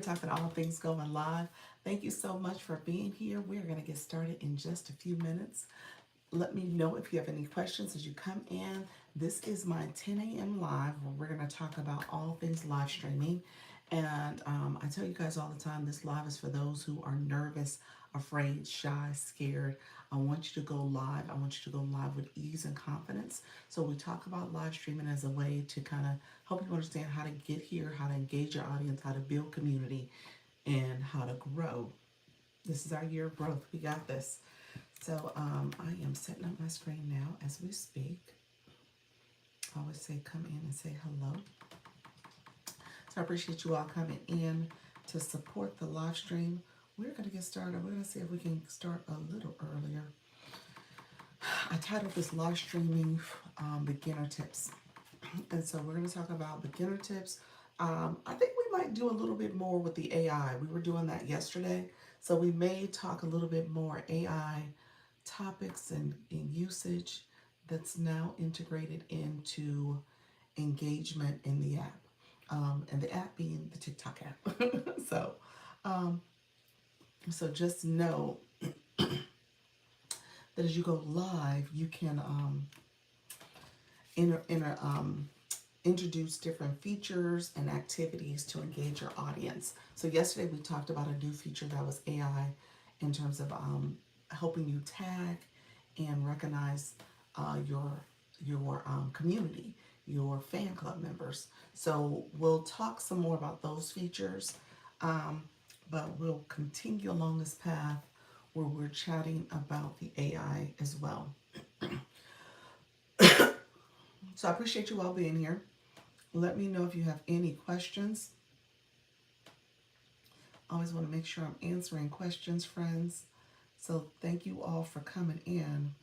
Talking all things going live. Thank you so much for being here. We're going to get started in just a few minutes. Let me know if you have any questions as you come in. This is my 10 a.m. live where we're going to talk about all things live streaming. And I tell you guys all the time, this live is for those who are nervous, afraid, shy, scared. I want you to go live. I want you to go live with ease and confidence. So we talk about live streaming as a way to kind of help you understand how to get here, how to engage your audience, how to build community, and how to grow. This is our year of growth. We got this. So I am setting up my screen now as we speak. I always say come in and say hello. So I appreciate you all coming in to support the live stream. We're going to get started. We're going to see if we can start a little earlier. I titled this live streaming beginner tips. And so we're going to talk about beginner tips. I think we might do a little bit more with the AI. We were doing that yesterday. So we may talk a little bit more AI topics and usage that's now integrated into engagement in the app. And the app being the TikTok app. so, um, so just know that as you go live, you can enter, enter, introduce different features and activities to engage your audience. So yesterday we talked about a new feature that was AI in terms of helping you tag and recognize your community, your fan club members. So we'll talk some more about those features, but we'll continue along this path where we're chatting about the AI as well. So I appreciate you all being here. Let me know if you have any questions. I always want to make sure I'm answering questions, friends. So thank you all for coming in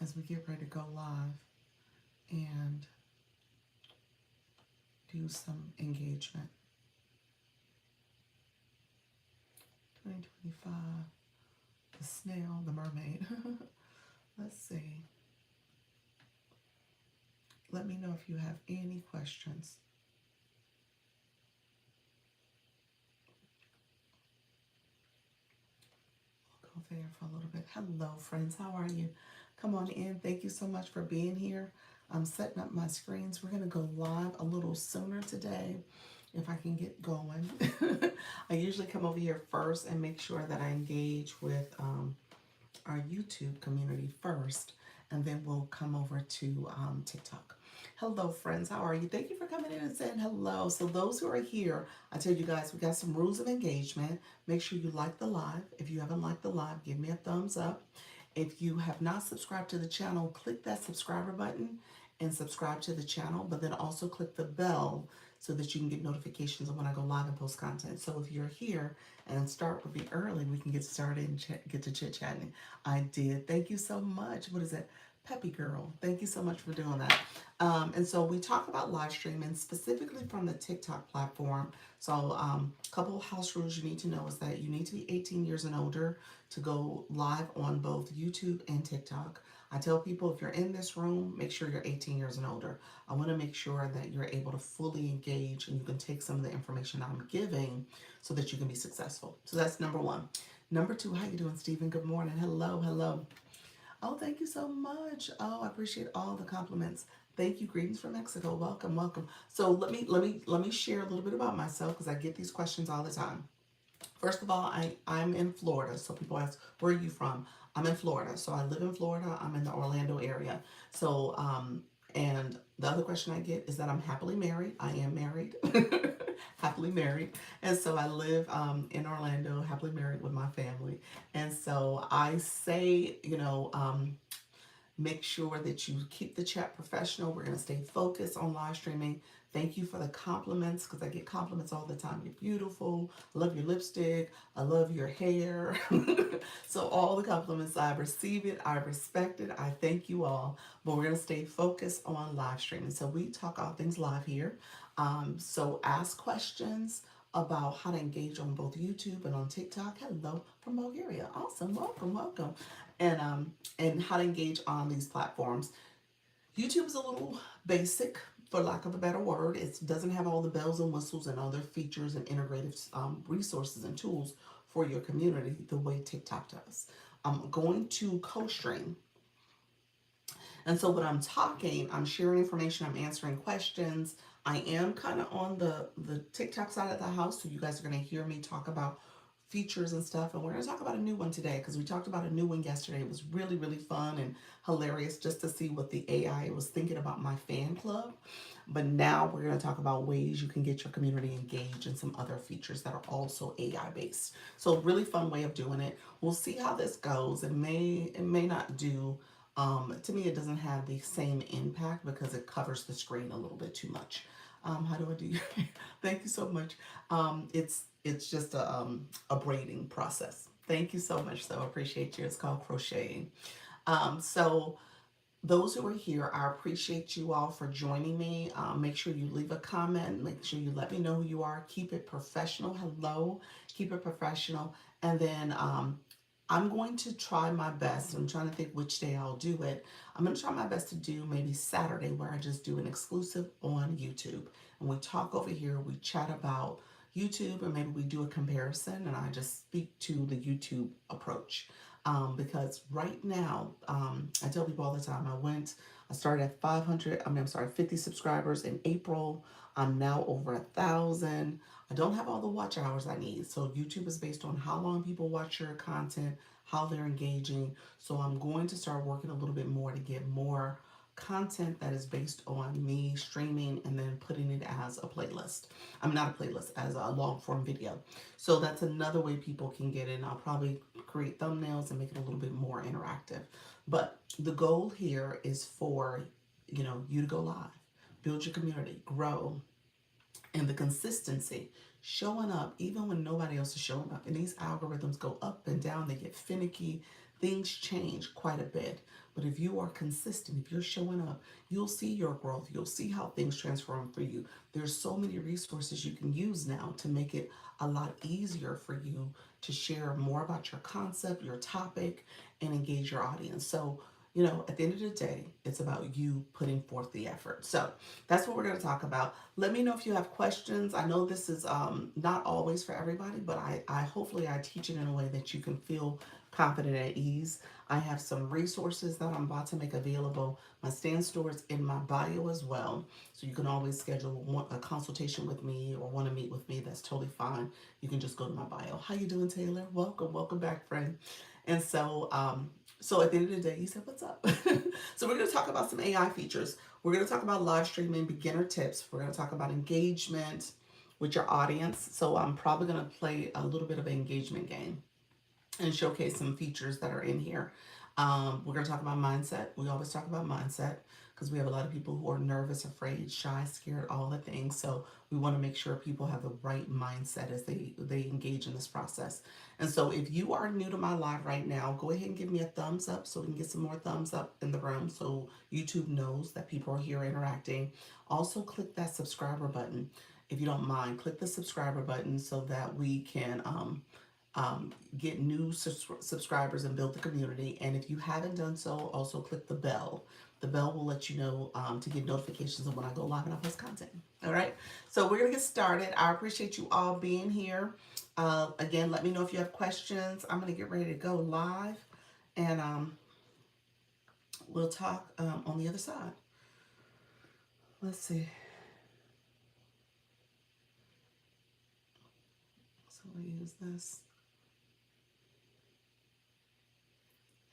as we get ready to go live and do some engagement. 2025, the snail, the mermaid. Let's see. Let me know if you have any questions. We'll go there for a little bit. Hello, friends. How are you? Come on in. Thank you so much for being here. I'm setting up my screens. We're going to go live a little sooner today if I can get going. I usually come over here first and make sure that I engage with our YouTube community first, and then we'll come over to TikTok. Hello, friends. How are you? Thank you for coming in and saying hello. So those who are here, I tell you guys, we got some rules of engagement. Make sure you like the live. If you haven't liked the live, give me a thumbs up. If you have not subscribed to the channel, click that subscriber button and subscribe to the channel, but then also click the bell so that you can get notifications of when I go live and post content. So if you're here and start would be early, we can get started and get to chit-chatting. I did. Thank you so much. What is it? Peppy Girl. Thank you so much for doing that. And so we talk about live streaming specifically from the TikTok platform. So a couple of house rules you need to know is that you need to be 18 years and older to go live on both YouTube and TikTok. I tell people if you're in this room, make sure you're 18 years and older. I want to make sure that you're able to fully engage and you can take some of the information I'm giving so that you can be successful. So that's number one. Number two, how you doing, Stephen? Good morning. Hello, hello. Oh, thank you so much. Oh, I appreciate all the compliments. Thank you. Greetings from Mexico. Welcome, welcome. So let me share a little bit about myself because I get these questions all the time. First of all, I'm in Florida. So people ask, where are you from? I'm in Florida. So I live in Florida. I'm in the Orlando area. So, and the other question I get is that I'm happily married. I am married, happily married. And so I live in Orlando, happily married with my family. And so I say, make sure that you keep the chat professional. We're going to stay focused on live streaming. Thank you for the compliments because I get compliments all the time. You're beautiful. I love your lipstick. I love your hair. So all the compliments, I receive it. I respect it. I thank you all. But we're going to stay focused on live streaming. So we talk all things live here. So ask questions about how to engage on both YouTube and on TikTok. Hello from Bulgaria. Awesome. Welcome, welcome. And how to engage on these platforms. YouTube is a little basic. for lack of a better word. It doesn't have all the bells and whistles and other features and integrative resources and tools for your community the way TikTok does. I'm going to co-stream. And so when I'm talking, I'm sharing information, I'm answering questions. I am kind of on the TikTok side of the house, so you guys are going to hear me talk about features and stuff. And we're going to talk about a new one today because we talked about a new one yesterday. It was really, really fun and hilarious just to see what the AI was thinking about my fan club. But now we're going to talk about ways you can get your community engaged and some other features that are also AI based. So really fun way of doing it. We'll see how this goes. It may not do to me, it doesn't have the same impact because it covers the screen a little bit too much. How do I do your hair? Thank you so much. It's just a braiding process. Thank you so much, though. I appreciate you. It's called crocheting. So those who are here, I appreciate you all for joining me. Make sure you leave a comment. Make sure you let me know who you are. Keep it professional. Hello. Keep it professional. And then I'm going to try my best. I'm trying to think which day I'll do it. I'm going to try my best to do maybe Saturday where I just do an exclusive on YouTube. And we talk over here. We chat about YouTube and maybe we do a comparison and I just speak to the YouTube approach. Because right now, I tell people all the time, I started at 50 subscribers in April. I'm now over 1,000. I don't have all the watch hours I need. So YouTube is based on how long people watch your content, how they're engaging. So I'm going to start working a little bit more to get more content that is based on me streaming and then putting it as a playlist. I'm not a playlist, as a long form video. So that's another way people can get in. I'll probably create thumbnails and make it a little bit more interactive. But the goal here is for, you to go live, build your community, grow, and the consistency, showing up even when nobody else is showing up. And these algorithms go up and down, they get finicky, things change quite a bit. But if you are consistent, if you're showing up, you'll see your growth. You'll see how things transform for you. There's so many resources you can use now to make it a lot easier for you to share more about your concept, your topic, and engage your audience. So at the end of the day, it's about you putting forth the effort. So that's what we're going to talk about. Let me know if you have questions. I know this is not always for everybody, but I hopefully I teach it in a way that you can feel confident at ease. I have some resources that I'm about to make available. My stand store is in my bio as well. So you can always schedule a consultation with me or want to meet with me. That's totally fine. You can just go to my bio. How you doing, Taylor? Welcome back, friend. And so at the end of the day, you said, what's up? So we're going to talk about some AI features. We're going to talk about live streaming, beginner tips. We're going to talk about engagement with your audience. So I'm probably going to play a little bit of an engagement game and showcase some features that are in here. We're going to talk about mindset. We always talk about mindset because we have a lot of people who are nervous, afraid, shy, scared, all the things. So we want to make sure people have the right mindset as they engage in this process. And so if you are new to my live right now, go ahead and give me a thumbs up so we can get some more thumbs up in the room so YouTube knows that people are here interacting. Also click that subscriber button. If you don't mind, click the subscriber button so that we can get new subscribers and build the community. And if you haven't done so, also click the bell. The bell will let you know to get notifications of when I go live and I post content. All right, so we're gonna get started. I appreciate you all being here. Again, let me know if you have questions. I'm gonna get ready to go live, and we'll talk on the other side. Let's see. So we use this.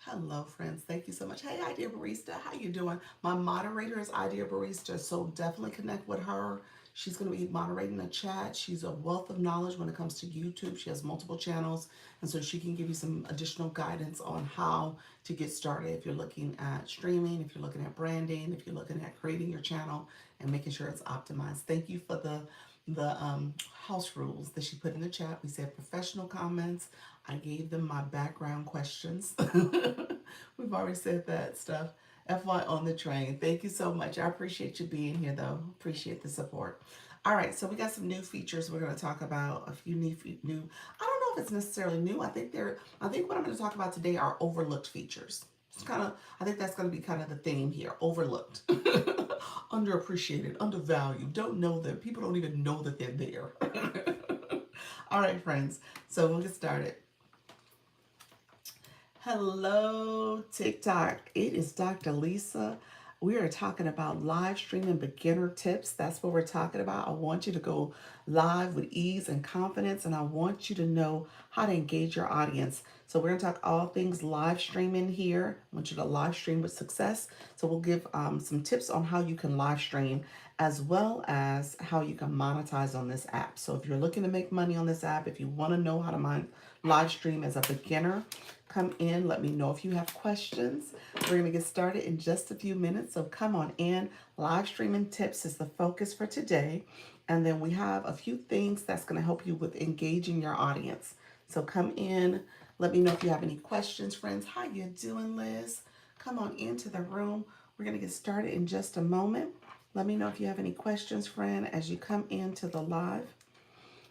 Hello, friends. Thank you so much. Hey, Idea Barista. How you doing? My moderator is Idea Barista, so definitely connect with her. She's going to be moderating the chat. She's a wealth of knowledge when it comes to YouTube. She has multiple channels, and so she can give you some additional guidance on how to get started if you're looking at streaming, if you're looking at branding, if you're looking at creating your channel and making sure it's optimized. Thank you for the house rules that she put in the chat. We said professional comments. I gave them my background questions. We've already said that stuff. FY on the train. Thank you so much. I appreciate you being here, though. Appreciate the support. All right, so we got some new features we're going to talk about. A few new. I don't know if it's necessarily new. I think what I'm going to talk about today are overlooked features. It's kind of. I think that's going to be kind of the theme here. Overlooked. Underappreciated, undervalued, don't know them. People don't even know that they're there. All right, friends. So we'll get started. Hello, TikTok. It is Dr. Lisa. We are talking about live streaming beginner tips. That's what we're talking about. I want you to go live with ease and confidence, and I want you to know how to engage your audience. So, we're going to talk all things live streaming here. I want you to live stream with success. So, we'll give some tips on how you can live stream as well as how you can monetize on this app. So, if you're looking to make money on this app, if you want to know how to live stream as a beginner, come in. Let me know if you have questions. We're going to get started in just a few minutes. So come on in. Live streaming tips is the focus for today. And then we have a few things that's going to help you with engaging your audience. So come in. Let me know if you have any questions, friends. How you doing, Liz? Come on into the room. We're going to get started in just a moment. Let me know if you have any questions, friend, as you come into the live.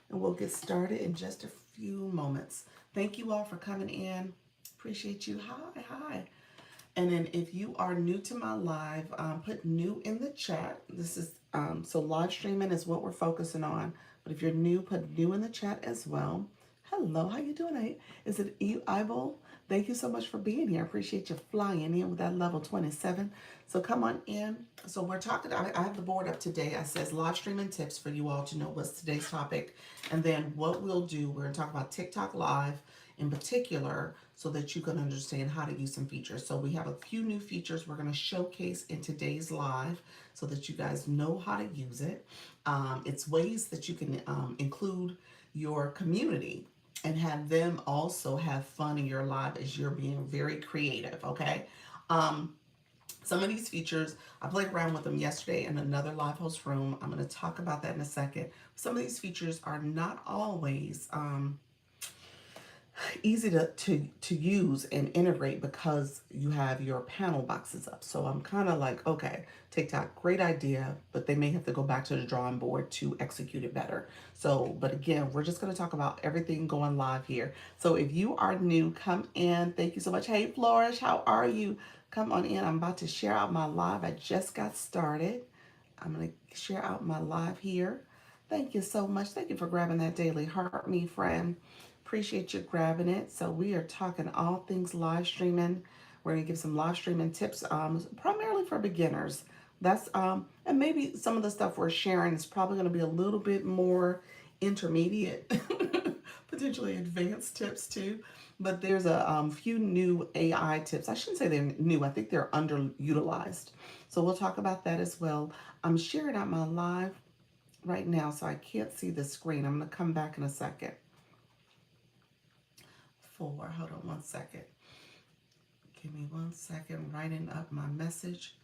And we'll get started in just a few moments. Thank you all for coming in. Appreciate you. Hi, hi. And then if you are new to my live, put new in the chat. This is, so live streaming is what we're focusing on. But if you're new, put new in the chat as well. Hello, how you doing? Is it Ivo? Thank you so much for being here. I appreciate you flying in with that level 27. So come on in. So we're talking, I have the board up today. It says live streaming tips for you all to know what's today's topic. And then what we'll do, we're going to talk about TikTok Live in particular so that you can understand how to use some features. So we have a few new features we're going to showcase in today's live so that you guys know how to use it. It's ways that you can include your community and have them also have fun in your live as you're being very creative, okay? Some of these features, I played around with them yesterday in another live host room. I'm going to talk about that in a second. Some of these features are not always easy to use and integrate because you have your panel boxes up. So I'm kind of like, okay, TikTok, great idea, but they may have to go back to the drawing board to execute it better. So, but again, we're just going to talk about everything going live here. So if you are new, come in. Thank you so much. Hey, Flourish, how are you? Come on in. I'm about to share out my live. I just got started. I'm going to share out my live here. Thank you so much. Thank you for grabbing that daily heart, me friend. Appreciate you grabbing it. So we are talking all things live streaming. We're going to give some live streaming tips, primarily for beginners. That's and maybe some of the stuff we're sharing is probably going to be a little bit more intermediate, potentially advanced tips too. But there's a few new AI tips. I shouldn't say they're new. I think they're underutilized. So we'll talk about that as well. I'm sharing out my live right now, so I can't see the screen. I'm going to come back in a second. Hold on one second. Give me 1 second. Writing up my message.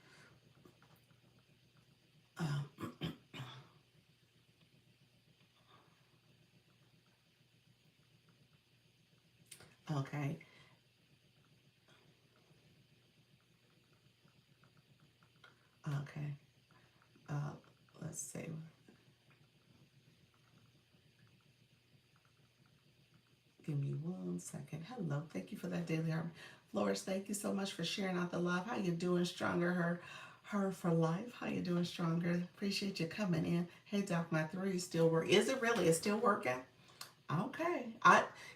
Okay. Okay. Let's see. Give me 1 second. Hello. Thank you for that daily harmony. Flores, thank you so much for sharing out the live. How you doing, Stronger? Her for life. How you doing, Stronger? Appreciate you coming in. Hey, Doc, my 3 still work. Is it really? It's still working? Okay.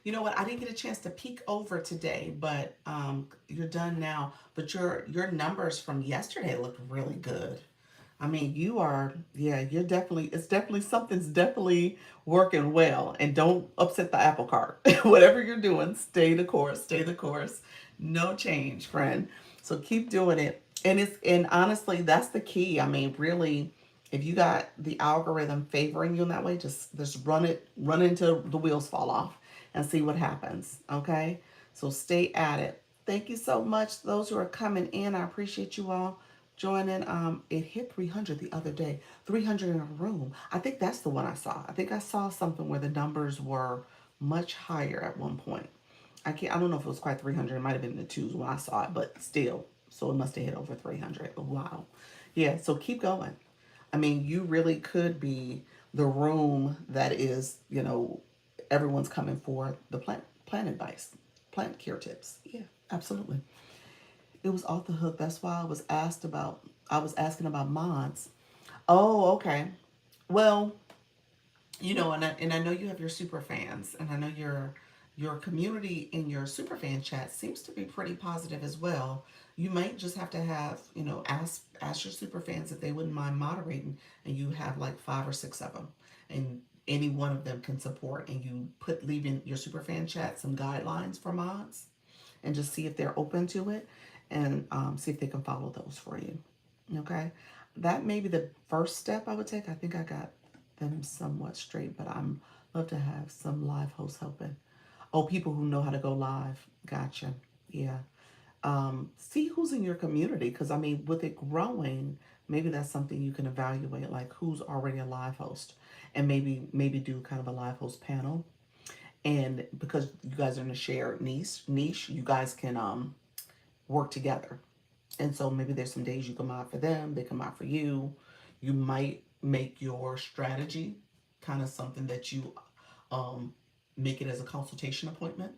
You know what? I didn't get a chance to peek over today, but you're done now. But your numbers from yesterday looked really good. I mean, you're definitely, it's definitely, something's definitely working well. And don't upset the apple cart. Whatever you're doing, stay the course, stay the course. No change, friend. So keep doing it. And honestly, that's the key. I mean, really, if you got the algorithm favoring you in that way, just run until the wheels fall off and see what happens. Okay? So stay at it. Thank you so much. Those who are coming in, I appreciate you all joining. It hit 300 the other day. 300 in a room. I think that's the one I saw. I think I saw something where the numbers were much higher at one point. I don't know if it was quite 300. It might have been in the twos when I saw it, but still. So it must have hit over 300. Wow. Yeah, so keep going. I mean, you really could be the room that is, everyone's coming for the plant advice, plant care tips. Yeah, absolutely. It was off the hook. That's why I was asked about I was asking about mods. Oh, okay. Well, and I know you have your super fans, and I know your community in your super fan chat seems to be pretty positive as well. You might just have to have, ask your super fans if they wouldn't mind moderating, and you have like 5 or 6 of them, and any one of them can support, and you leave in your super fan chat some guidelines for mods, and just see if they're open to it, and see if they can follow those for you. Okay, that may be the first step I would take. I think I got them somewhat straight, but I'm love to have some live hosts helping. Oh, people who know how to go live. Gotcha. Yeah. See who's in your community, because I mean, with it growing, maybe that's something you can evaluate, like who's already a live host, and maybe do kind of a live host panel. And because you guys are in a shared niche, you guys can work together. And so maybe there's some days you come out for them, they come out for you. You might make your strategy kind of something that you um, make it as a consultation appointment.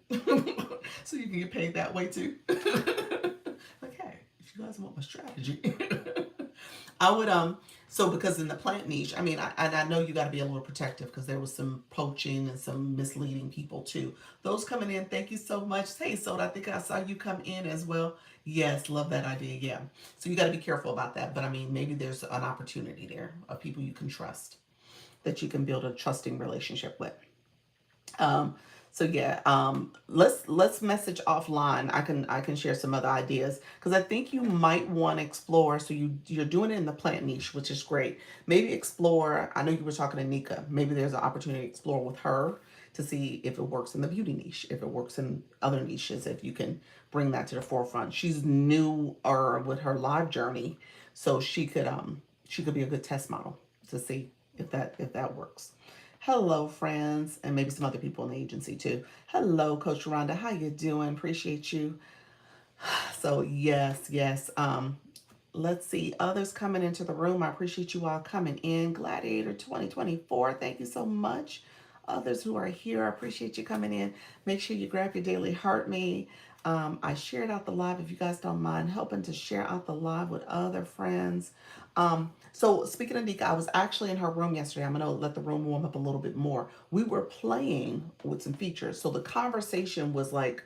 So you can get paid that way too. Like, hey, if you guys want my strategy. I would so because in the plant niche, I mean, I know you got to be a little protective because there was some poaching and some misleading people too. Those coming in, thank you so much. Hey, Soda, I think I saw you come in as well. Yes, love that idea. Yeah, so you got to be careful about that. But I mean, maybe there's an opportunity there of people you can trust, that you can build a trusting relationship with. Um, so yeah, let's message offline. I can share some other ideas because I think you might want to explore. So you're doing it in the plant niche, which is great. Maybe explore. I know you were talking to Nika. Maybe there's an opportunity to explore with her to see if it works in the beauty niche, if it works in other niches, if you can bring that to the forefront. She's new or with her live journey, so she could be a good test model to see if that works. Hello, friends, and maybe some other people in the agency too. Hello, Coach Rhonda. How you doing? Appreciate you. So yes, yes. Let's see. Others coming into the room. I appreciate you all coming in. Gladiator 2024. Thank you so much. Others who are here, I appreciate you coming in. Make sure you grab your daily heart me. I shared out the live. If you guys don't mind helping to share out the live with other friends. So speaking of Nika, I was actually in her room yesterday. I'm gonna let the room warm up a little bit more. We were playing with some features. So the conversation was like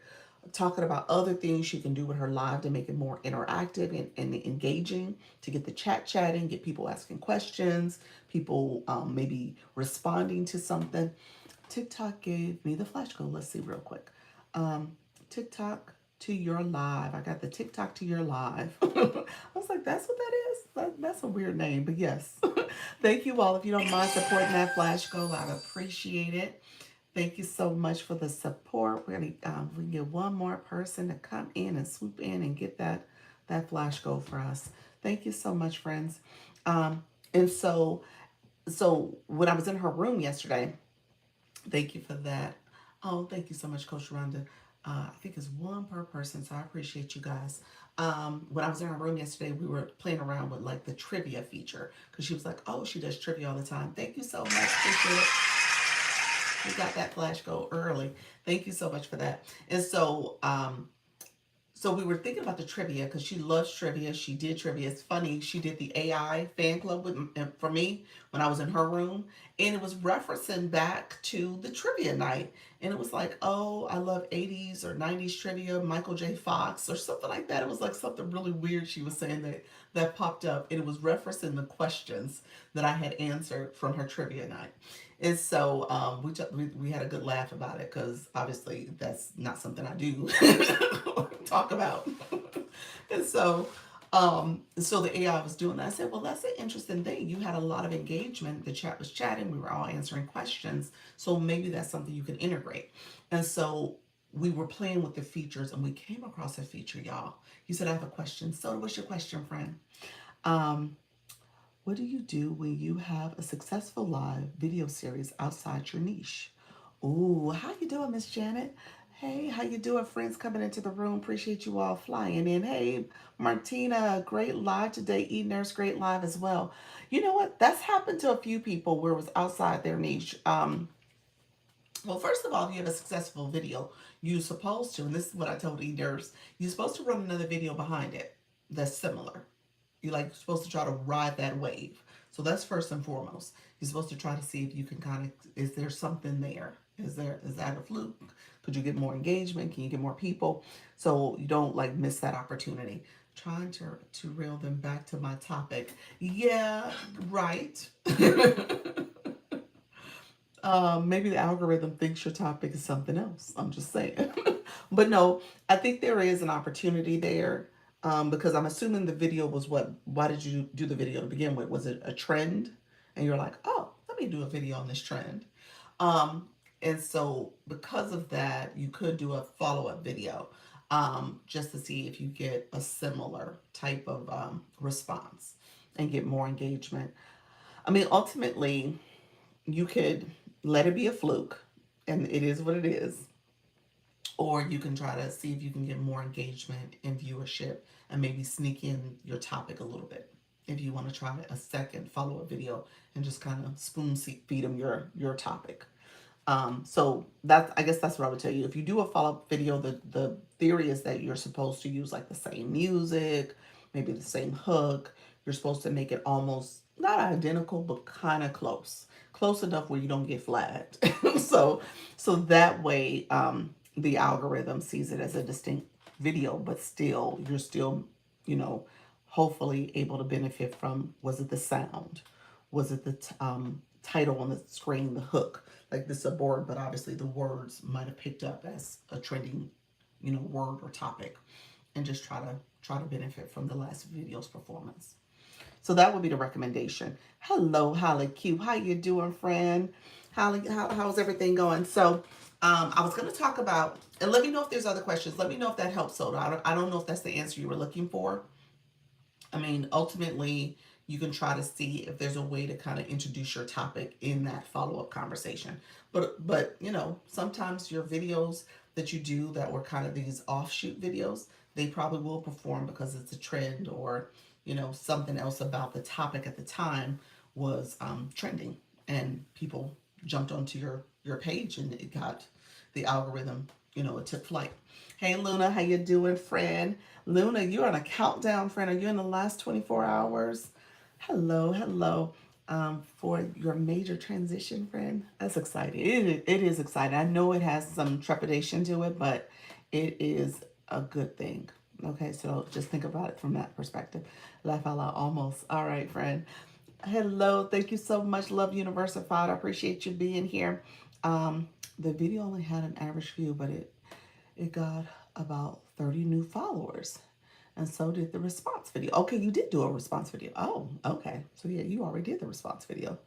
talking about other things she can do with her live to make it more interactive and engaging, to get the chatting, get people asking questions, people maybe responding to something. TikTok gave me the flash code. Let's see real quick. Um, TikTok to your live. I got the TikTok to your live. I was like, that's what that is? That's a weird name, but yes. Thank you all. If you don't mind supporting that flash code, I appreciate it. Thank you so much for the support. We can get one more person to come in and swoop in and get that flash go for us. Thank you so much, friends. And so when I was in her room yesterday, thank you for that. Oh, thank you so much, Coach Rhonda. I think it's one per person, so I appreciate you guys. When I was in her room yesterday, we were playing around with like the trivia feature because she was like, "Oh, she does trivia all the time." Thank you so much. Appreciate it. We got that flash go early. Thank you so much for that. And so we were thinking about the trivia because she loves trivia. She did trivia. It's funny. She did the AI fan club for me when I was in her room, and it was referencing back to the trivia night. And it was like, oh, I love 80s or 90s trivia, Michael J. Fox or something like that. It was like something really weird she was saying that popped up, and it was referencing the questions that I had answered from her trivia night. And so we had a good laugh about it because obviously that's not something I do talk about. And so the AI was doing that. I said, well, that's an interesting thing. You had a lot of engagement. The chat was chatting. We were all answering questions. So maybe that's something you can integrate. And so we were playing with the features, and we came across a feature, y'all. You said, I have a question. So what's your question, friend? Um, what do you do when you have a successful live video series outside your niche? Ooh, how you doing, Miss Janet? Hey, how you doing, friends coming into the room? Appreciate you all flying in. Hey, Martina, great live today. E-Nurse, great live as well. You know what? That's happened to a few people where it was outside their niche. Well, first of all, if you have a successful video, you're supposed to, and this is what I told E-Nurse, you're supposed to run another video behind it that's similar. You're supposed to try to ride that wave. So that's first and foremost. You're supposed to try to see if you can kind of, is there something there? Is that a fluke? Could you get more engagement? Can you get more people? So you don't like miss that opportunity. Trying to reel them back to my topic. Yeah, right. Maybe the algorithm thinks your topic is something else. I'm just saying. But no, I think there is an opportunity there, because I'm assuming the video was what? Why did you do the video to begin with? Was it a trend? And you're like, oh, let me do a video on this trend. Um, and so because of that, you could do a follow-up video, just to see if you get a similar type of response and get more engagement. I mean, ultimately, you could let it be a fluke and it is what it is, or you can try to see if you can get more engagement and viewership and maybe sneak in your topic a little bit if you want to try a second follow-up video and just kind of spoon feed them your topic. So that's, I guess that's what I would tell you. If you do a follow-up video, the theory is that you're supposed to use like the same music, maybe the same hook. You're supposed to make it almost not identical, but kind of close, close enough where you don't get flagged. so, so that way, the algorithm sees it as a distinct video, but still, you're still, you know, hopefully able to benefit from, was it the sound? Was it the title on the screen, the hook? Like this is a board, but obviously the words might have picked up as a trending, word or topic, and just try to benefit from the last video's performance. So that would be the recommendation. Hello, Holly Q. How you doing, friend? Holly, how's everything going? So I was going to talk about, and let me know if there's other questions. Let me know if that helps, Soda. I don't know if that's the answer you were looking for. I mean, ultimately, you can try to see if there's a way to kind of introduce your topic in that follow-up conversation. But sometimes your videos that you do that were kind of these offshoot videos, they probably will perform because it's a trend, or something else about the topic at the time was trending, and people jumped onto your page, and it got the algorithm, it took flight. Hey Luna, how you doing, friend? Luna, you're on a countdown, friend. Are you in the last 24 hours? Hello, hello. For your major transition, friend. That's exciting. It is exciting. I know it has some trepidation to it, but it is a good thing. Okay, so just think about it from that perspective. Laugh out loud, almost. All right, friend. Hello, thank you so much. Love Universified. I appreciate you being here. The video only had an average view, but it got about 30 new followers. And so did the response video. Okay, you did do a response video. Oh, okay. So yeah, you already did the response video.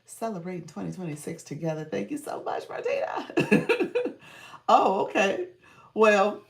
Celebrating 2026 together. Thank you so much, Martina. Oh, okay. Well,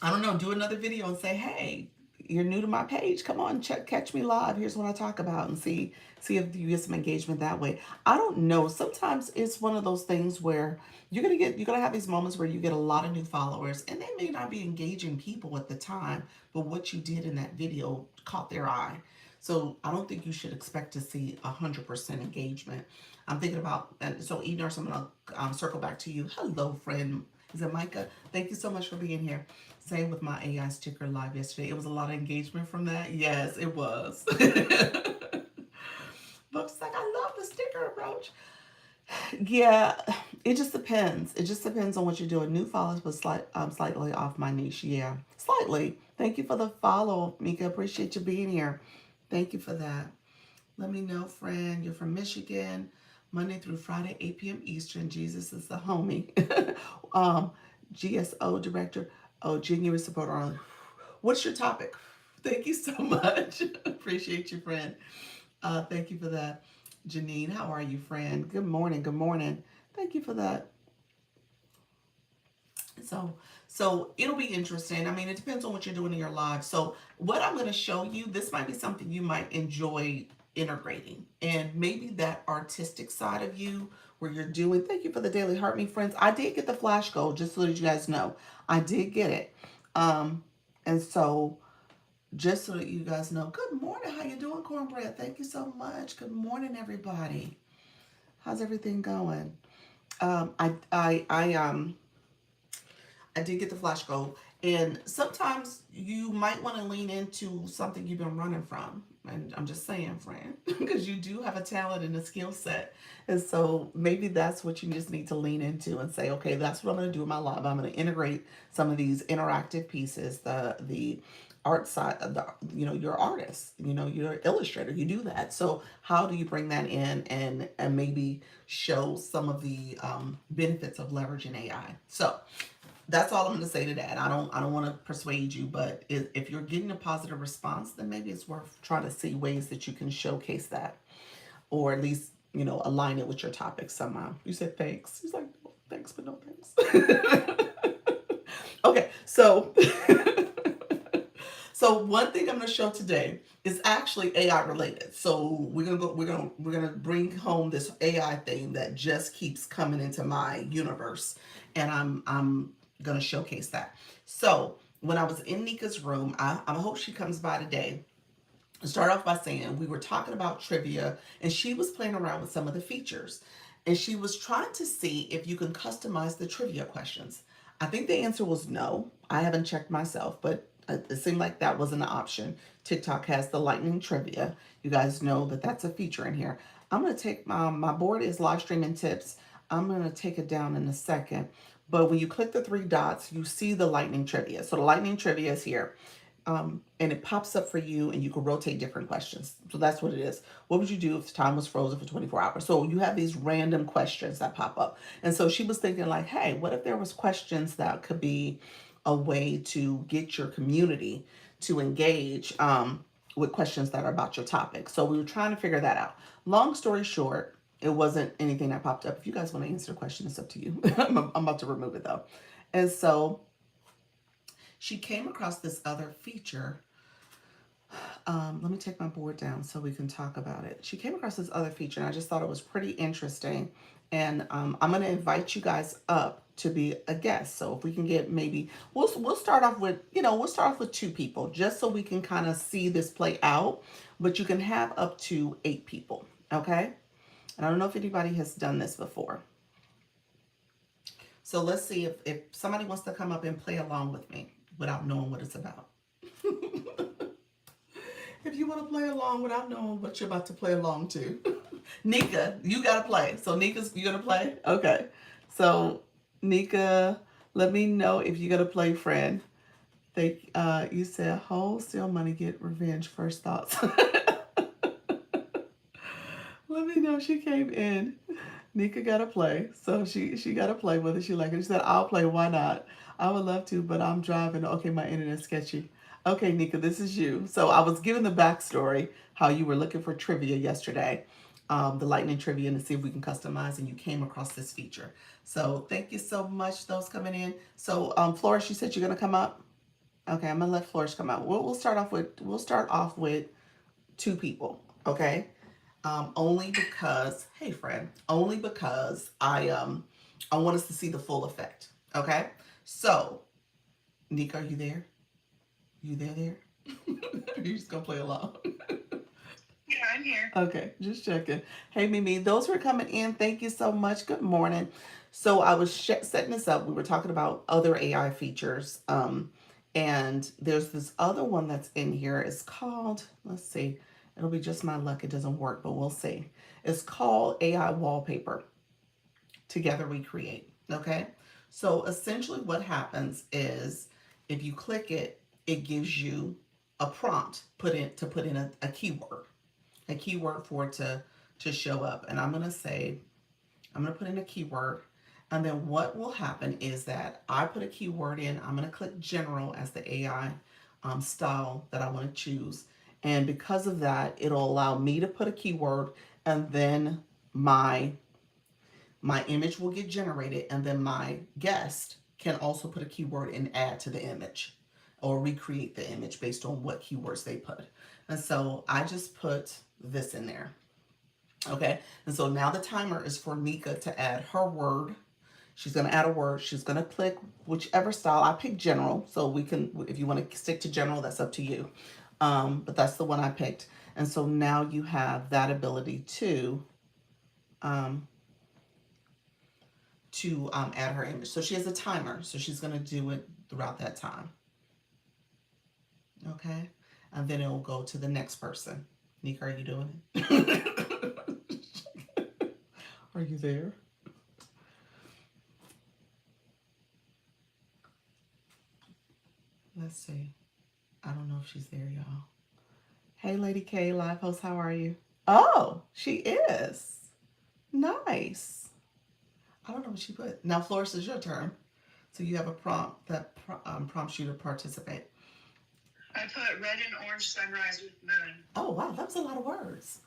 I don't know, do another video and say, hey, you're new to my page. Come on, catch me live. Here's what I talk about, and see if you get some engagement that way. I don't know. Sometimes it's one of those things where you're gonna have these moments where you get a lot of new followers, and they may not be engaging people at the time, but what you did in that video caught their eye. So I don't think you should expect to see 100% engagement. I'm thinking about, and so E-Nurse, I'm gonna circle back to you. Hello, friend. Is it Micah? Thank you so much for being here. Same with my AI sticker live yesterday. It was a lot of engagement from that. Yes, it was. Books like, I love the sticker approach. Yeah, it just depends. It just depends on what you're doing. New follows, but slightly off my niche. Yeah, slightly. Thank you for the follow, Mika. Appreciate you being here. Thank you for that. Let me know, friend. You're from Michigan. Monday through Friday, 8 p.m. Eastern. Jesus is the homie. GSO director. Oh, genuine supporter. What's your topic? Thank you so much. Appreciate you, friend. Thank you for that. Janine, how are you, friend? Good morning. Good morning. Thank you for that. So it'll be interesting. I mean, it depends on what you're doing in your lives. So what I'm going to show you, this might be something you might enjoy integrating, and maybe that artistic side of you where you're doing. Thank you for the daily heart, me friends. I did get the flash goal, just so that you guys know. I did get it. And so just so that you guys know, good morning. How you doing, Cornbread? Thank you so much. Good morning, everybody. How's everything going? I did get the flash goal, And sometimes you might want to lean into something you've been running from. And I'm just saying, friend, because you do have a talent and a skill set. And so maybe that's what you just need to lean into and say, okay, that's what I'm going to do in my life. I'm going to integrate some of these interactive pieces, the art side of the, you're an artist, you're an illustrator, you do that. So how do you bring that in and maybe show some of the benefits of leveraging AI? So that's all I'm going to say to that. I don't want to persuade you, but if you're getting a positive response, then maybe it's worth trying to see ways that you can showcase that, or at least align it with your topic somehow. You said thanks. He's like, no, thanks, but no thanks. Okay, so so one thing I'm going to show today is actually AI related. So we're gonna bring home this AI thing that just keeps coming into my universe, and I'm gonna showcase that. So when I was in Nika's room, I hope she comes by today. Start off by saying we were talking about trivia, and she was playing around with some of the features, and she was trying to see if you can customize the trivia questions. I think the answer was no. I haven't checked myself, but it seemed like that wasn't an option. TikTok has the lightning trivia. You guys know that that's a feature in here. I'm going to take my board is live streaming tips. I'm going to take it down in a second. But when you click the three dots, you see the lightning trivia. So the lightning trivia is here. And it pops up for you, and you can rotate different questions. So that's what it is. What would you do if time was frozen for 24 hours? So you have these random questions that pop up. And so she was thinking like, hey, what if there was questions that could be a way to get your community to engage with questions that are about your topic? So we were trying to figure that out. Long story short, it wasn't anything that popped up. If you guys want to answer the question, it's up to you. I'm about to remove it though. And so she came across this other feature. Let me take my board down so we can talk about it. She came across this other feature, and I just thought it was pretty interesting. And I'm going to invite you guys up to be a guest. So if we can get maybe we'll start off with we'll start off with 2 people just so we can kind of see this play out. But you can have up to 8 people, okay? And I don't know if anybody has done this before. So let's see if somebody wants to come up and play along with me without knowing what it's about. If you want to play along without knowing what you're about to play along to. Nika, you got to play. So Nika's, you going to play? Okay. So Nika, let me know if you're going to play, friend. You said wholesale money, get revenge, first thoughts. Let me know. She came in. Nika got to play. So she got to play with it. She like it. She said, I'll play. Why not? I would love to, but I'm driving. Okay, my internet's sketchy. Okay, Nika, this is you. So I was giving the backstory how you were looking for trivia yesterday, the lightning trivia, and to see if we can customize, and you came across this feature. So thank you so much, those coming in. So Flourish, you said you're gonna come up. Okay, I'm gonna let Flourish come out. We'll start off with 2 people. Okay, only because hey friend, only because I want us to see the full effect. Okay, so Nika, are you there? You there? You're just gonna play along. Yeah, I'm here. Okay, just checking. Hey, Mimi, those who are coming in, thank you so much. Good morning. So I was setting this up. We were talking about other AI features, and there's this other one that's in here. It's called. Let's see. It'll be just my luck. It doesn't work, but we'll see. It's called AI wallpaper. Together we create. Okay. So essentially, what happens is if you click it, it gives you a prompt put in a keyword for it to show up. And I'm gonna say I'm gonna put in a keyword, and then what will happen is that I put a keyword in. I'm gonna click general as the AI style that I want to choose, and because of that, it'll allow me to put a keyword, and then my image will get generated, and then my guest can also put a keyword and add to the image or recreate the image based on what keywords they put. And so I just put this in there. Okay. And so now the timer is for Nika to add her word. She's going to add a word. She's going to click whichever style. I picked general. So we can, if you want to stick to general, that's up to you. But that's the one I picked. And so now you have that ability to add her image. So she has a timer, so she's going to do it throughout that time. Okay, and then it will go to the next person. Nika, are you doing it? Are you there? Let's see. I don't know if she's there, y'all. Hey, Lady K, live host, how are you? Oh, she is. Nice. I don't know what she put. Now, Flores, is your turn. So you have a prompt that prompts you to participate. I put red and orange sunrise with moon. Oh, wow, that was a lot of words.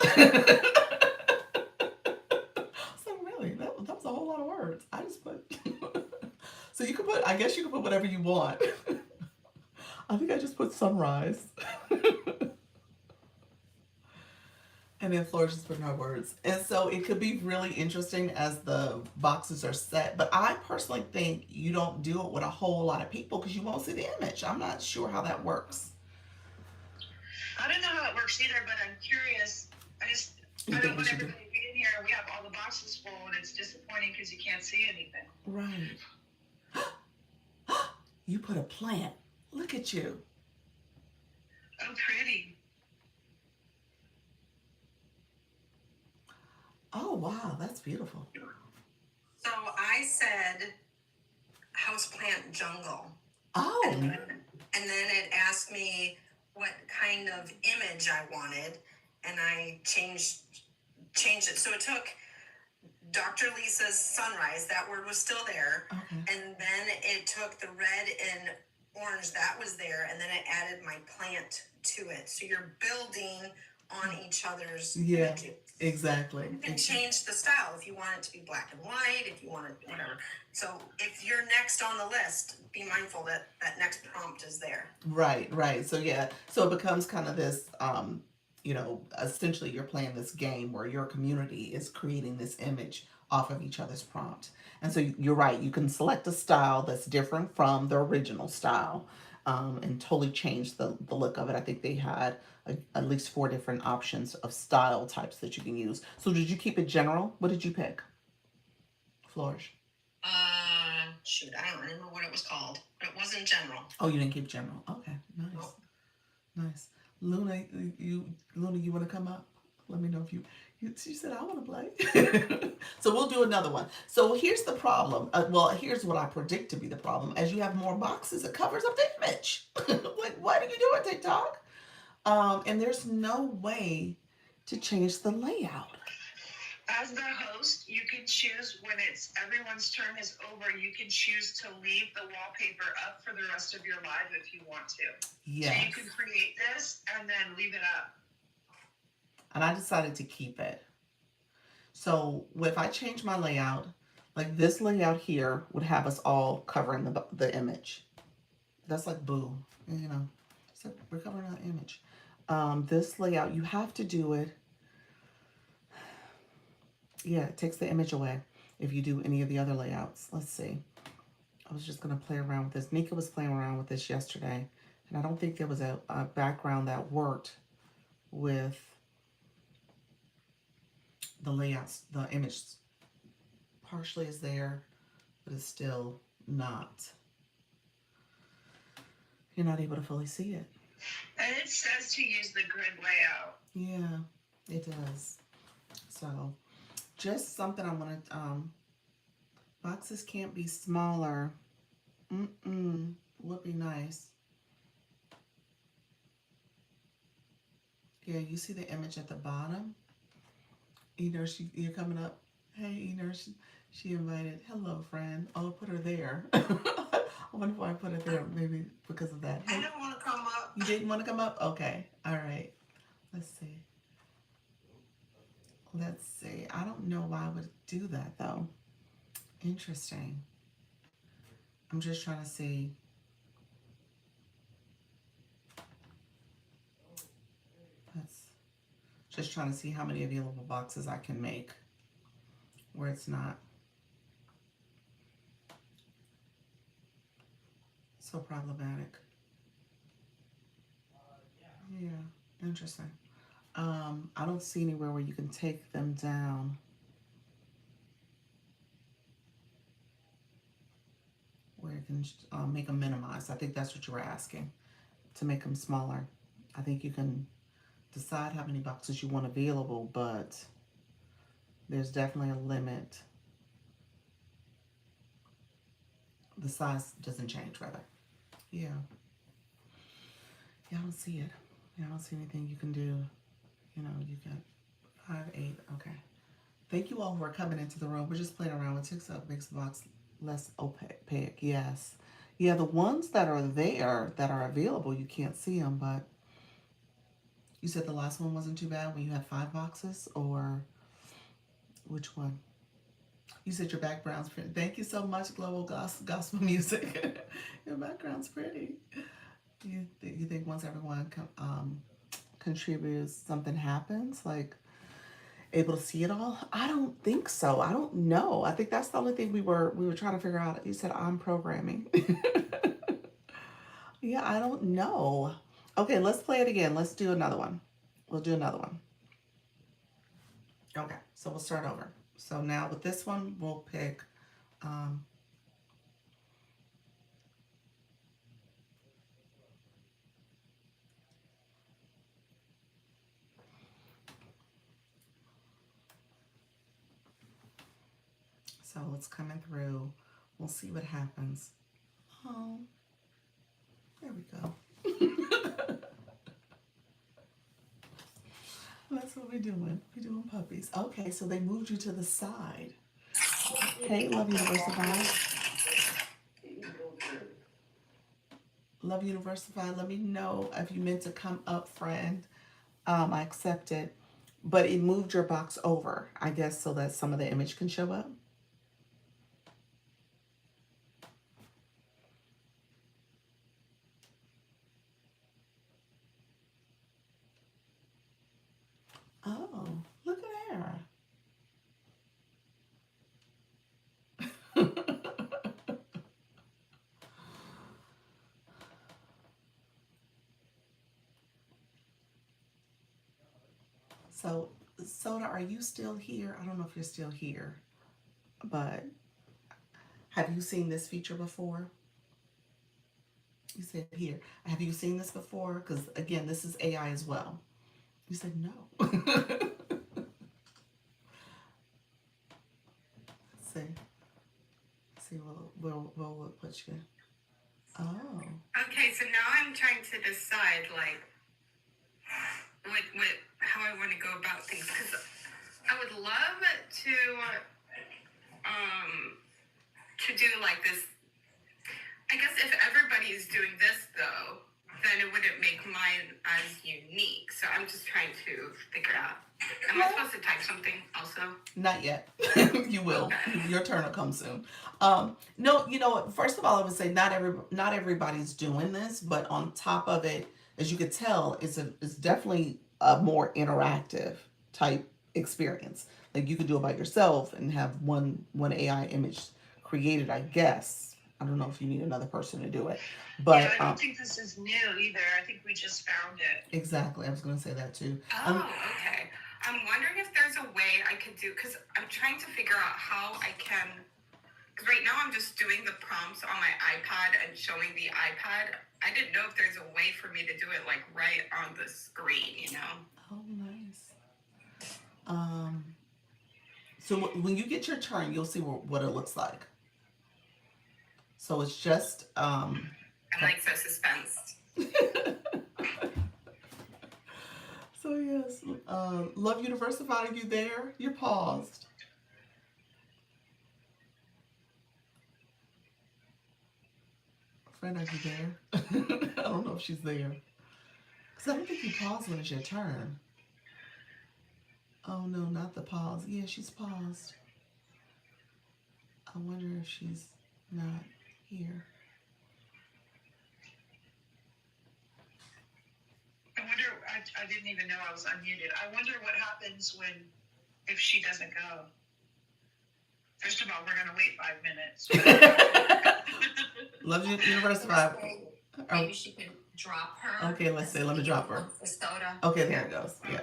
So really, that was a whole lot of words. I just put. So you can put, I guess you can put whatever you want. I think I just put sunrise. And then Flores just put in her words. And so it could be really interesting as the boxes are set. But I personally think you don't do it with a whole lot of people because you won't see the image. I'm not sure how that works. I don't know how it works either, but I'm curious. I don't want everybody to be in here and we have all the boxes full and it's disappointing because you can't see anything. Right. You put a plant. Look at you. Oh, pretty. Oh, wow, that's beautiful. So I said houseplant jungle. Oh. And then it asked me what kind of image I wanted, and I changed it. So it took Dr. Lisa's sunrise, that word was still there. Okay. And then it took the red and orange, that was there, and then it added my plant to it. So you're building on each other's images. Exactly. You can change the style if you want it to be black and white, if you want it, whatever. So if you're next on the list, be mindful that that next prompt is there. Right, right. So yeah, so it becomes kind of this, essentially you're playing this game where your community is creating this image off of each other's prompt. And so you're right, you can select a style that's different from the original style, and totally change the look of it. I think they had at least 4 different options of style types that you can use. So did you keep it general? What did you pick? Flourish. Shoot, I don't remember what it was called, but it wasn't general. Oh, you didn't keep general. Okay, nice. Oh. Nice. Luna, you want to come up? Let me know if you she said, I want to play. So we'll do another one. So here's the problem. Here's what I predict to be the problem. As you have more boxes, it covers up the image. Like, why do you do it, TikTok? And there's no way to change the layout. As the host, you can choose when it's everyone's turn is over, you can choose to leave the wallpaper up for the rest of your live if you want to. Yes. So you can create this and then leave it up. And I decided to keep it. So if I change my layout, like this layout here would have us all covering the image. That's like boo, so we're covering our image. This layout, you have to do it. Yeah, it takes the image away if you do any of the other layouts. Let's see. I was just going to play around with this. Nika was playing around with this yesterday, and I don't think there was a background that worked with the layouts. The image partially is there, but it's still not. You're not able to fully see it. And it says to use the grid layout. Yeah, it does. So just something I want to, boxes can't be smaller. Would be nice. Yeah, you see the image at the bottom? You're coming up. Hey, she invited. Hello, friend. Oh, put her there. I wonder why I put her there. Maybe because of that. I didn't want to come up. You didn't want to come up? Okay. All right. Let's see. I don't know why I would do that, though. Interesting. I'm just trying to see. Just trying to see how many available boxes I can make where it's not so problematic. Yeah, interesting. I don't see anywhere where you can take them down. can make them minimized. I think that's what you were asking, to make them smaller. I think you can decide how many boxes you want available, but there's definitely a limit. The size doesn't change, rather. Yeah. Yeah, I don't see it. Yeah, I don't see anything you can do. You know, you got 5, 8. Okay. Thank you all who are coming into the room. We're just playing around with TikTok. Makes the box less opaque. Yes. Yeah, the ones that are there, that are available, you can't see them, but you said the last one wasn't too bad when you had 5 boxes, or which one? You said your background's pretty. Thank you so much, Global Gospel Music. Your background's pretty. You think once everyone contributes, something happens? Like, able to see it all? I don't think so. I don't know. I think that's the only thing we were trying to figure out. You said I'm programming. Yeah, I don't know. Okay, let's play it again. Let's do another one. We'll do another one. Okay, so we'll start over. So now with this one, we'll pick so it's coming through. We'll see what happens. Oh, there we go. That's what we're doing. We're doing puppies. Okay, so they moved you to the side. Hey, Love Universified. Love Universified. Let me know if you meant to come up, friend. I accept it. But it moved your box over, I guess, so that some of the image can show up. Oh, look at there. So, Soda, are you still here? I don't know if you're still here, but have you seen this feature before? You said here. Have you seen this before? Because, again, this is AI as well. You said no. Let's see. Let's see, we'll put you. Oh. Okay, so now I'm trying to decide, like what how I want to go about things, because I would love to do like this. I guess if everybody's doing this though, then it wouldn't make mine as unique. So I'm just trying to figure out. Am I supposed to type something also? Not yet. You will. Okay. Your turn will come soon. No, you know what? First of all, I would say not everybody's doing this, but on top of it, as you could tell, it's definitely a more interactive type experience. Like you could do it by yourself and have one AI image created, I guess. I don't know if you need another person to do it, but yeah, I don't think this is new either. I think we just found it. Exactly. I was going to say that too. Oh, okay. I'm wondering if there's a way I could do, because I'm trying to figure out how I can, because right now I'm just doing the prompts on my iPad and showing the iPad. I didn't know if there's a way for me to do it like right on the screen, you know? Oh, nice. So when you get your turn, you'll see what it looks like. So it's just I'm like so suspensed. So yes, Love Universified, are you there? You're paused. Friend, are you there? I don't know if she's there. Because I don't think you pause when it's your turn. Oh no, not the pause. Yeah, she's paused. I wonder if she's not here. I wonder, I didn't even know I was unmuted. I wonder what happens if she doesn't go. First of all, we're going to wait 5 minutes. Love Universified. Maybe she could drop her. Okay, let's see. Let me drop her. The soda. Okay, there it goes. Yeah.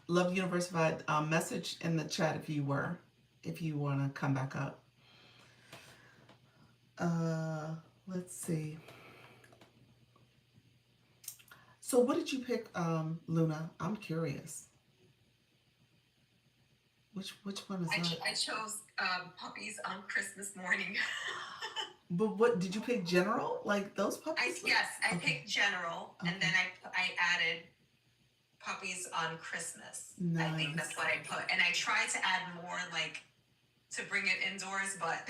Love Universified. Message in the chat if if you want to come back up. Let's see. So what did you pick, Luna? I'm curious. Which one is that? I chose puppies on Christmas morning. But what did you pick? General, like those puppies? I picked general, and then I added puppies on Christmas. Nice. I think that's what I put, and I tried to add more, like to bring it indoors, but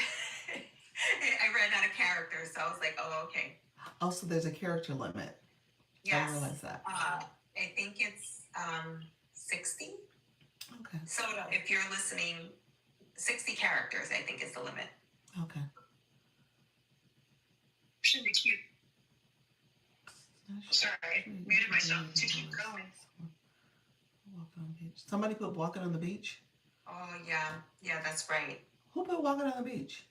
I ran out of characters, so I was like, oh, okay. Also, there's a character limit. Yes. I didn't realize that. I think it's 60. Okay. So if you're listening, 60 characters, I think is the limit. Okay. Should be cute. Sorry, I muted myself to keep going. Walking on the beach. Somebody put walking on the beach. Oh yeah, that's right. Who put walking on the beach?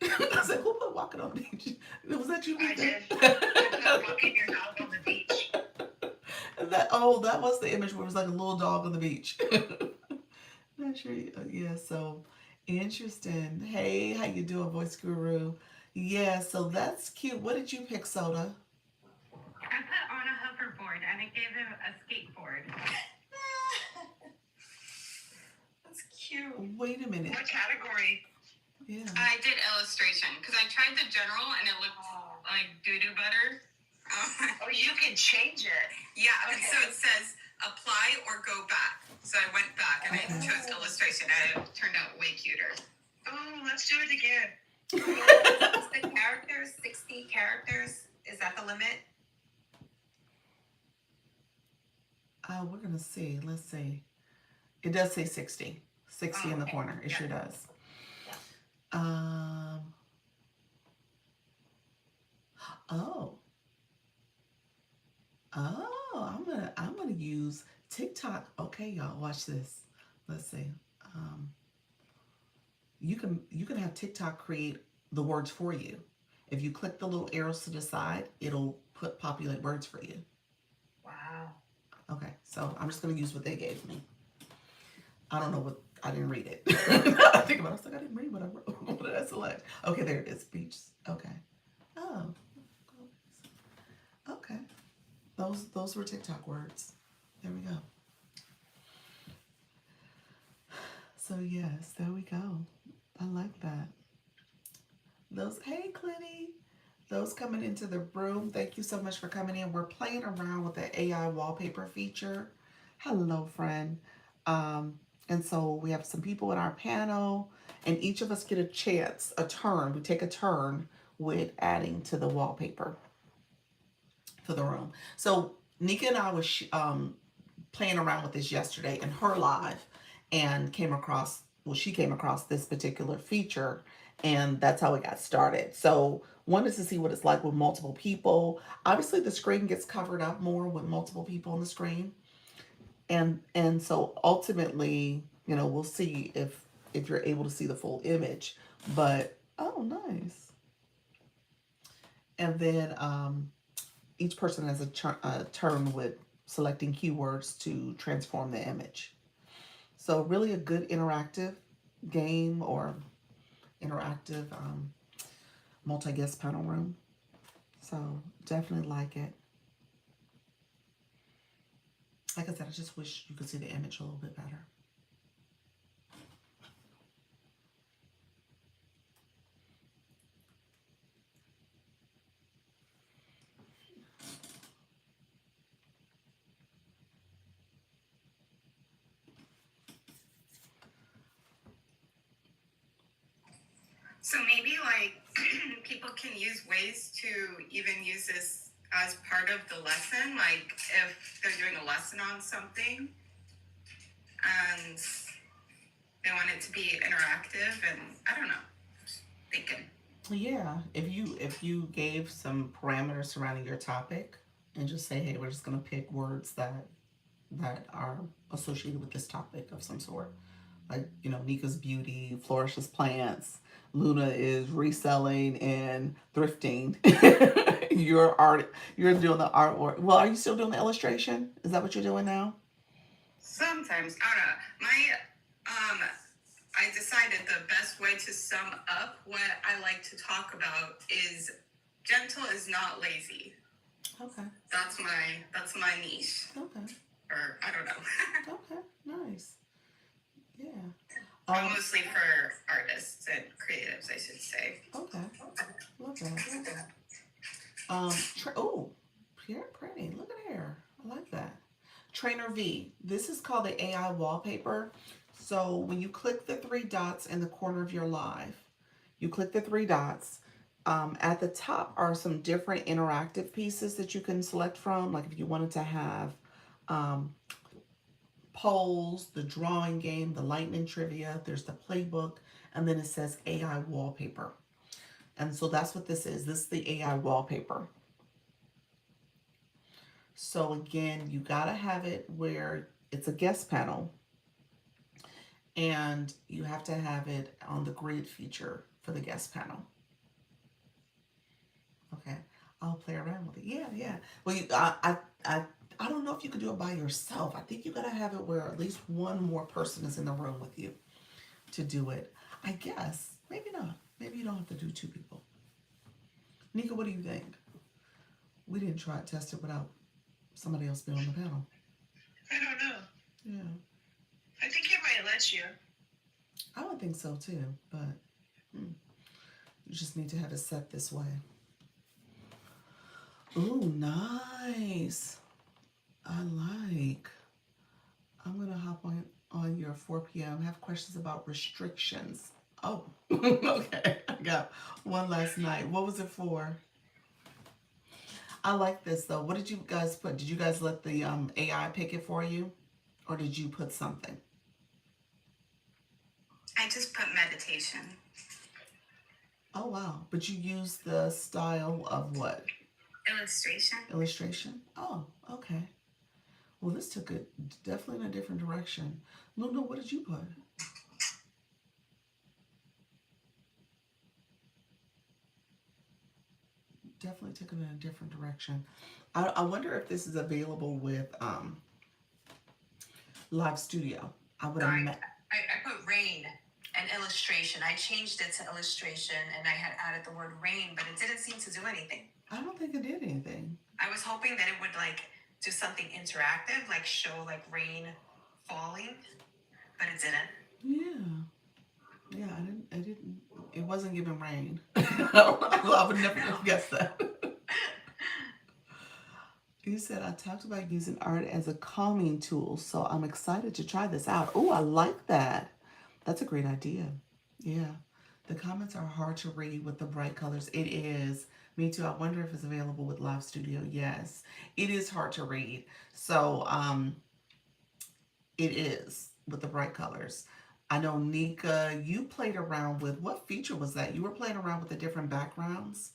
I said, who put walking on the beach? Was that you? I did. I put walking your dog on the beach. That was the image where it was like a little dog on the beach. Not sure. Yeah. So interesting. Hey, how you doing, voice guru? Yeah. So that's cute. What did you pick, Soda? I put on a hoverboard and it gave him a skateboard. That's cute. Wait a minute. What category? Yeah. I did illustration because I tried the general and it looked like doo-doo butter. Oh, you can change it. Yeah, Okay. so it says apply or go back. So I went back and I chose illustration and it turned out way cuter. Oh, let's do it again. The characters, 60 characters, is that the limit? We're gonna see. Let's see. It does say 60. 60 in the okay. corner. It Yeah. sure does. Yeah. Oh. I'm gonna use TikTok. Okay, y'all, watch this. Let's see. You can have TikTok create the words for you. If you click the little arrows to the side, it'll populate words for you. Wow. Okay, so I'm just gonna use what they gave me. I don't know what, I didn't read it. I think about it, I was like, I didn't read what I wrote. What did I select? Okay, there it is, beach. Okay. Oh. Okay. Those were TikTok words. There we go. So yes, there we go. I like that. Hey Clinty. Those coming into the room, thank you so much for coming in. We're playing around with the AI wallpaper feature. Hello, friend. And so we have some people in our panel, and each of us get a turn. We take a turn with adding to the wallpaper for the room. So Nika and I was playing around with this yesterday in her live, and she came across this particular feature, and that's how it got started. So wanted to see what it's like with multiple people. Obviously the screen gets covered up more with multiple people on the screen. And so ultimately, we'll see if you're able to see the full image. But oh, nice. And then each person has a turn with selecting keywords to transform the image. So really a good interactive game or interactive multi-guest panel room. So definitely like it. Like I said, I just wish you could see the image a little bit better. So maybe like people can use ways to even use this as part of the lesson, like if they're doing a lesson on something and they want it to be interactive, and I don't know, just thinking. Yeah, if you gave some parameters surrounding your topic and just say, hey, we're just gonna pick words that are associated with this topic of some sort. Like, Nika's beauty, flourishes plants, Luna is reselling and thrifting. You're doing the artwork. Well, are you still doing the illustration? Is that what you're doing now? Sometimes, I don't know. My I decided the best way to sum up what I like to talk about is gentle is not lazy. Okay. That's my niche. Okay. Or I don't know. Okay. Nice. Yeah. Mostly for artists and creatives, I should say. Okay. Love that. Pretty. Look at her. I like that. Trainer V. This is called the AI wallpaper. So when you click the three dots in the corner of your live, you click the three dots. At the top are some different interactive pieces that you can select from. Like if you wanted to have polls, the drawing game, the lightning trivia, there's the playbook, and then it says AI wallpaper. And so that's what this is. This is the AI wallpaper. So again, you gotta have it where it's a guest panel, and you have to have it on the grid feature for the guest panel. Okay, I'll play around with it. Yeah. Well, I don't know if you could do it by yourself. I think you gotta have it where at least one more person is in the room with you to do it. I guess maybe not. Maybe you don't have to do two people. Nika, what do you think? We didn't try to test it without somebody else being on the panel. I don't know. Yeah. I think it might let you. I would think so too, but you just need to have it set this way. Ooh, nice. I like. I'm gonna hop on your 4 p.m. I have questions about restrictions. Oh, okay. I got one last night. What was it for? I like this though. What did you guys put? Did you guys let the AI pick it for you, or did you put something? I just put meditation. Oh wow! But you used the style of what? Illustration. Illustration. Oh, okay. Well, this took it definitely in a different direction. Luna, what did you put? Definitely took it in a different direction. I wonder if this is available with Live Studio. I would imagine. I put rain and illustration. I changed it to illustration and I had added the word rain, but it didn't seem to do anything. I don't think it did anything. I was hoping that it would like do something interactive, like show like rain falling, but it didn't. Yeah, I didn't, it wasn't giving rain. I would never have guessed that. You said I talked about using art as a calming tool, so I'm excited to try this out. Oh, I like that. That's a great idea. Yeah. The comments are hard to read with the bright colors. It is. Me too. I wonder if it's available with Live Studio. Yes. It is hard to read. So, it is with the bright colors. I know, Nika, you played around with, what feature was that? You were playing around with the different backgrounds?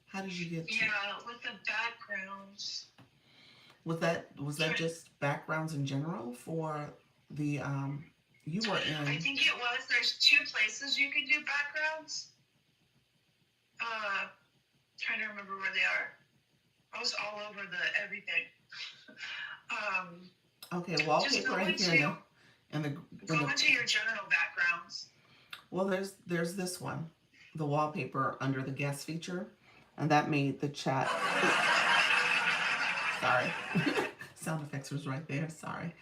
How did you get to? Yeah, with the backgrounds. Was that just backgrounds in general for the you were in? I think it was. There's two places you can do backgrounds. Trying to remember where they are. I was all over the everything. Okay, wallpaper right here Go into your general backgrounds. well, there's this one, the wallpaper under the guest feature, and that made the chat. Sorry, sound effects was right there. Sorry,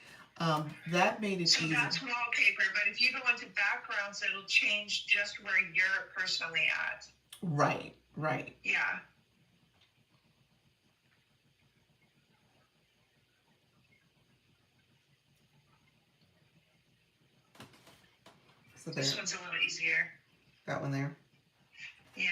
that made it So easy. that's wallpaper, but if you go into backgrounds, it'll change just where you're personally at. Right. Yeah. So there, This one's a little easier. that one there. Yeah.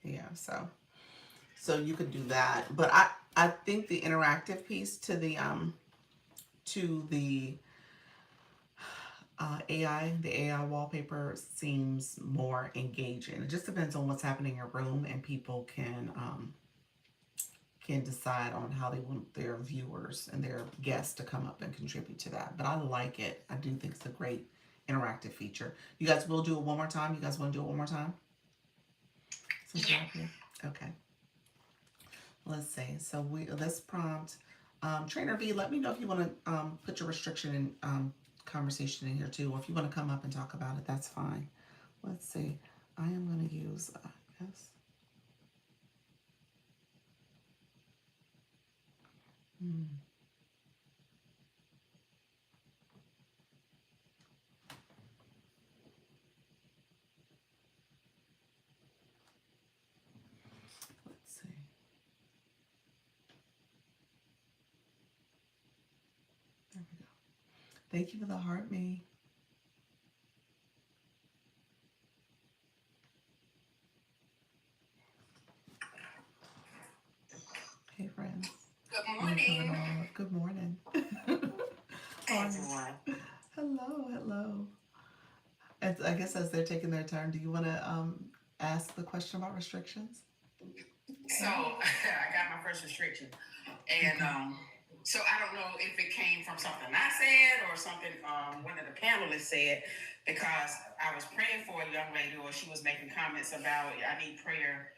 Yeah, so you could do that, but I think the interactive piece to the AI wallpaper seems more engaging. It just depends on what's happening in your room, and people can decide on how they want their viewers and their guests to come up and contribute to that. But I like it. I do think it's a great interactive feature. You guys will do it one more time? You guys want to do it one more time? Since you're up here? Okay. Let's see. So this prompt, Trainer V, let me know if you want to put your restriction in conversation in here too, or if you want to come up and talk about it, that's fine. Let's see. I am going to use, yes. Hmm. Let's see. There we go. Thank you for the heart, me. Hey, friends. Good You're coming morning. on. Good morning. Hey, How are everyone. you? Hello, hello. I guess as they're taking their turn, do you want to ask the question about restrictions? So I got my first restriction, and so I don't know if it came from something I said or something one of the panelists said, because I was praying for a young lady, or she was making comments about I need prayer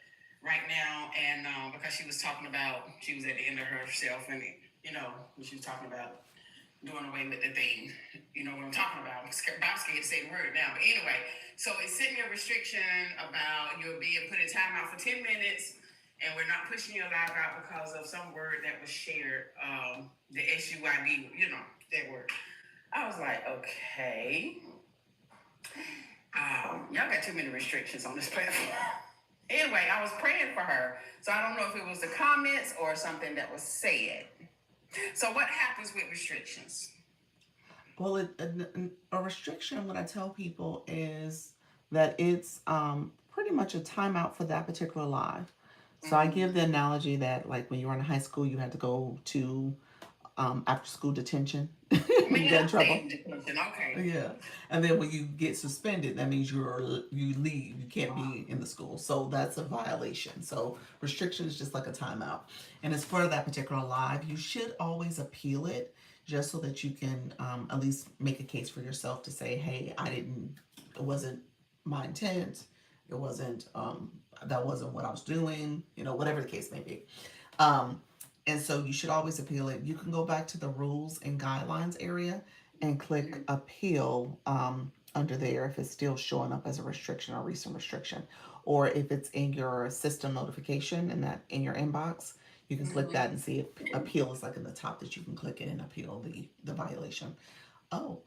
right now, and because she was talking about she was at the end of herself, and when she was talking about doing away with the thing. You know what I'm talking about. I'm scared to say the word now. But anyway, so it's sending a restriction about you're being put in timeout for 10 minutes, and we're not pushing your live out because of some word that was shared, the SUID, that word. I was like, okay. Y'all got too many restrictions on this platform. Anyway, I was praying for her. So I don't know if it was the comments or something that was said. So what happens with restrictions? Well, a restriction, what I tell people is that it's pretty much a timeout for that particular live. So I give the analogy that, like, when you were in high school, you had to go to after school detention when you got in trouble. Okay. Yeah, and then when you get suspended, that means you leave. You can't be in the school, so that's a violation. So restriction is just like a timeout, and as for that particular live, you should always appeal it, just so that you can at least make a case for yourself to say, hey, it wasn't my intent, it wasn't that wasn't what I was doing, whatever the case may be. Um, and so you should always appeal it. You can go back to the rules and guidelines area and click appeal under there if it's still showing up as a restriction or recent restriction. Or if it's in your system notification and that in your inbox, you can click that and see if appeal is like in the top that you can click it and appeal the violation. Oh,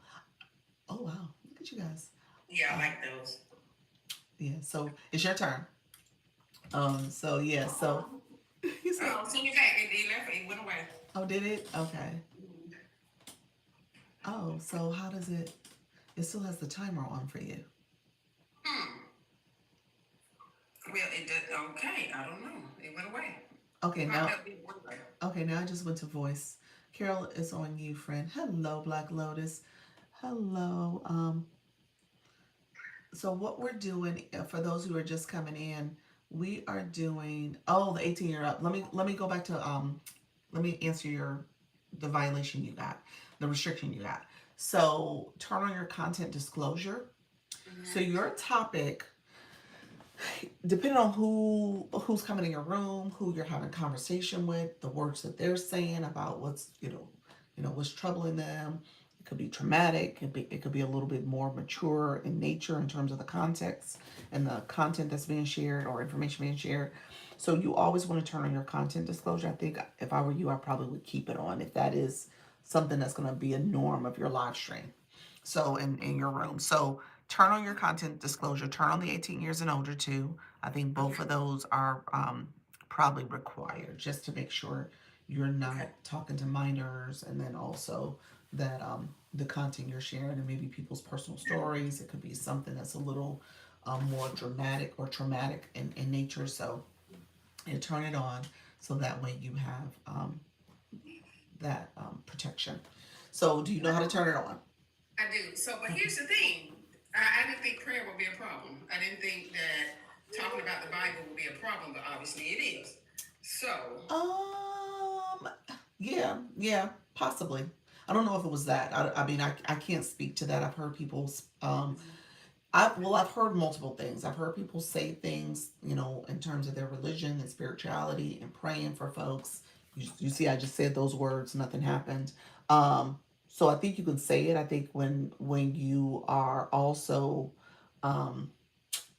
oh wow. Look at you guys. Yeah, I like those. Yeah, so it's your turn. So yeah, so you said, Oh, so you got it went away. oh, did it? Okay. Oh, so how does it still has the timer on for you? Well, it did. Okay, I don't know. It went away. Okay, now I just went to voice. Carol, is on you, friend. Hello, Black Lotus. Hello. So what we're doing for those who are just coming in, we are doing the 18-year up. Let me go back to let me answer the violation you got, the restriction you got. So turn on your content disclosure. So your topic, depending on who's coming in your room, who you're having conversation with, the words that they're saying about what's what's troubling them. It could be traumatic. It could be a little bit more mature in nature in terms of the context and the content that's being shared or information being shared. So you always want to turn on your content disclosure. I think if I were you, I probably would keep it on if that is something that's going to be a norm of your live stream. So in your room. So turn on your content disclosure. Turn on the 18 years and older too. I think both of those are probably required just to make sure you're not talking to minors, and then also that the content you're sharing and maybe people's personal stories. It could be something that's a little more dramatic or traumatic in nature. So you turn it on so that way you have that protection. So do you know how to turn it on? I do. So, but here's the thing. I didn't think prayer would be a problem. I didn't think that talking about the Bible would be a problem, but obviously it is. So, Yeah, possibly. I don't know if it was that. I mean, I can't speak to that. I've heard people's, I've heard multiple things. I've heard people say things, in terms of their religion and spirituality and praying for folks, You see, I just said those words, nothing happened. So I think you can say it. I think when you are also um,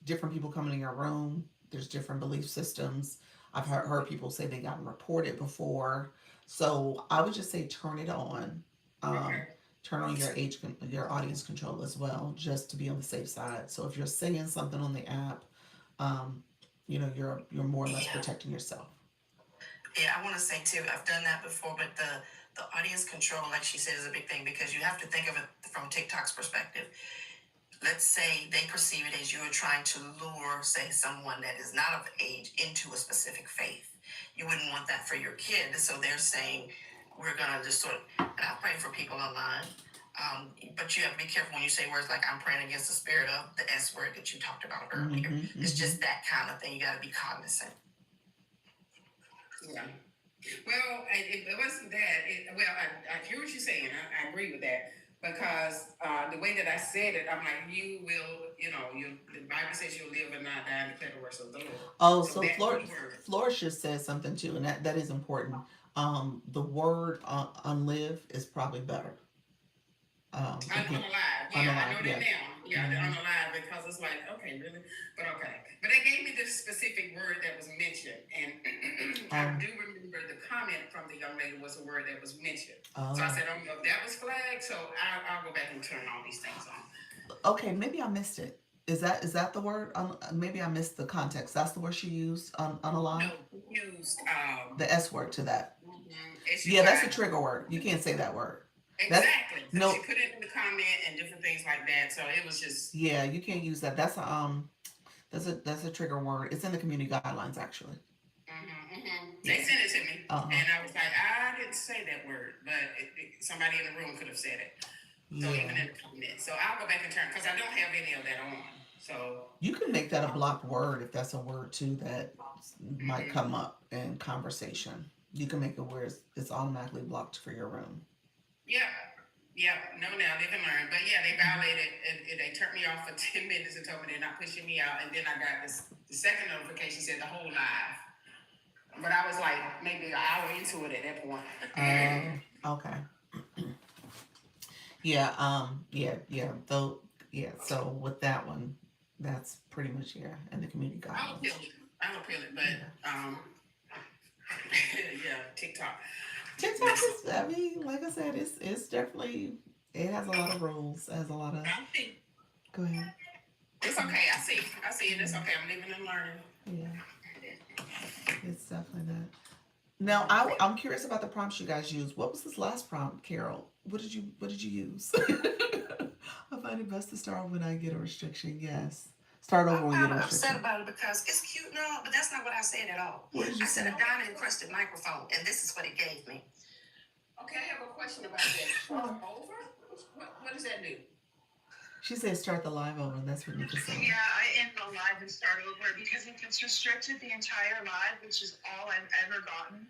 different people coming in your room, there's different belief systems. I've heard people say they gotten reported before. So I would just say turn it on. Um, Okay. turn on your audience control as well, just to be on the safe side. So if you're saying something on the app, um, you're more or less Yeah. protecting yourself. Yeah, I want to say too, I've done that before, but the audience control, like she said, is a big thing because you have to think of it from TikTok's perspective. Let's say they perceive it as you are trying to lure, say, someone that is not of age into a specific faith. You wouldn't want that for your kid. So they're saying, we're going to just sort of, and I pray for people online. But you have to be careful when you say words like I'm praying against the spirit of the S word that you talked about earlier. It's just that kind of thing. You got to be cognizant. Yeah. Well, it wasn't that. I hear what you're saying. I agree with that because the way that I said it, I'm like, you will, the Bible says you'll live and not die and declare the works of the Lord. Oh, So so that Flor key word. Flourish just said something too, and that is important. The word unlive is probably better. Again, Unalive. Yeah, I unalive. know that Yeah. now. Yeah, the Hmm. unalive because it's like, okay, really? But okay. But they gave me this specific word that was mentioned. And I Oh. do remember the comment from the young lady was a word that was mentioned. So I Oh. said, I don't know if that was flagged. So I'll go back and turn all these things on. Okay. Maybe I missed it. Is that the word? Maybe I missed the context. That's the word she used. Unalive. No, used The S word to that. Yeah, that's a SUI. trigger word. You can't say that word. That's Exactly. So she no. put it in the comment and different things like that. So it was just, Yeah, you can't use that. That's a trigger word. It's in the community guidelines actually. they Yeah. sent it to me. Uh huh. And I was like, I didn't say that word, but somebody in the room could have said it. So even Yeah. in the comments. So I'll go back and turn because I don't have any of that on. So, You can make that a blocked word if that's a word too that might mhm. come up in conversation. You can make it where it's automatically blocked for your room. Yeah. Yeah, no, now live and learn. But yeah, they violated and they turned me off for 10 minutes and told me they're not pushing me out. And then I got the second notification said the whole live. But I was like maybe an hour into it at that point. Okay. Yeah. Yeah. Though. Yeah. So with that one, that's pretty much in the community I'll appeal guidelines. it. I'll appeal it. But Yeah. yeah, TikTok. TikTok is. I mean, like I said, it's definitely. It has a lot of rules. It has a lot of. I see. Go ahead. It's okay. I see. I see it. It's okay. I'm living and learning. Yeah. It's definitely that. Now, I'm curious about the prompts you guys use. What was this last prompt, Carol? What did you use? I find it best to start when I get a restriction. Yes, start over I'm when you kind get a of upset restriction. about it because it's cute and all, but that's not what I said at all. What did you I said say? a diamond encrusted microphone, and this is what it gave me. Okay, I have a question about that. Start over? What does that do? She said start the live over. That's what Nika said. Yeah, I end the live and start over because if it's restricted the entire live, which is all I've ever gotten,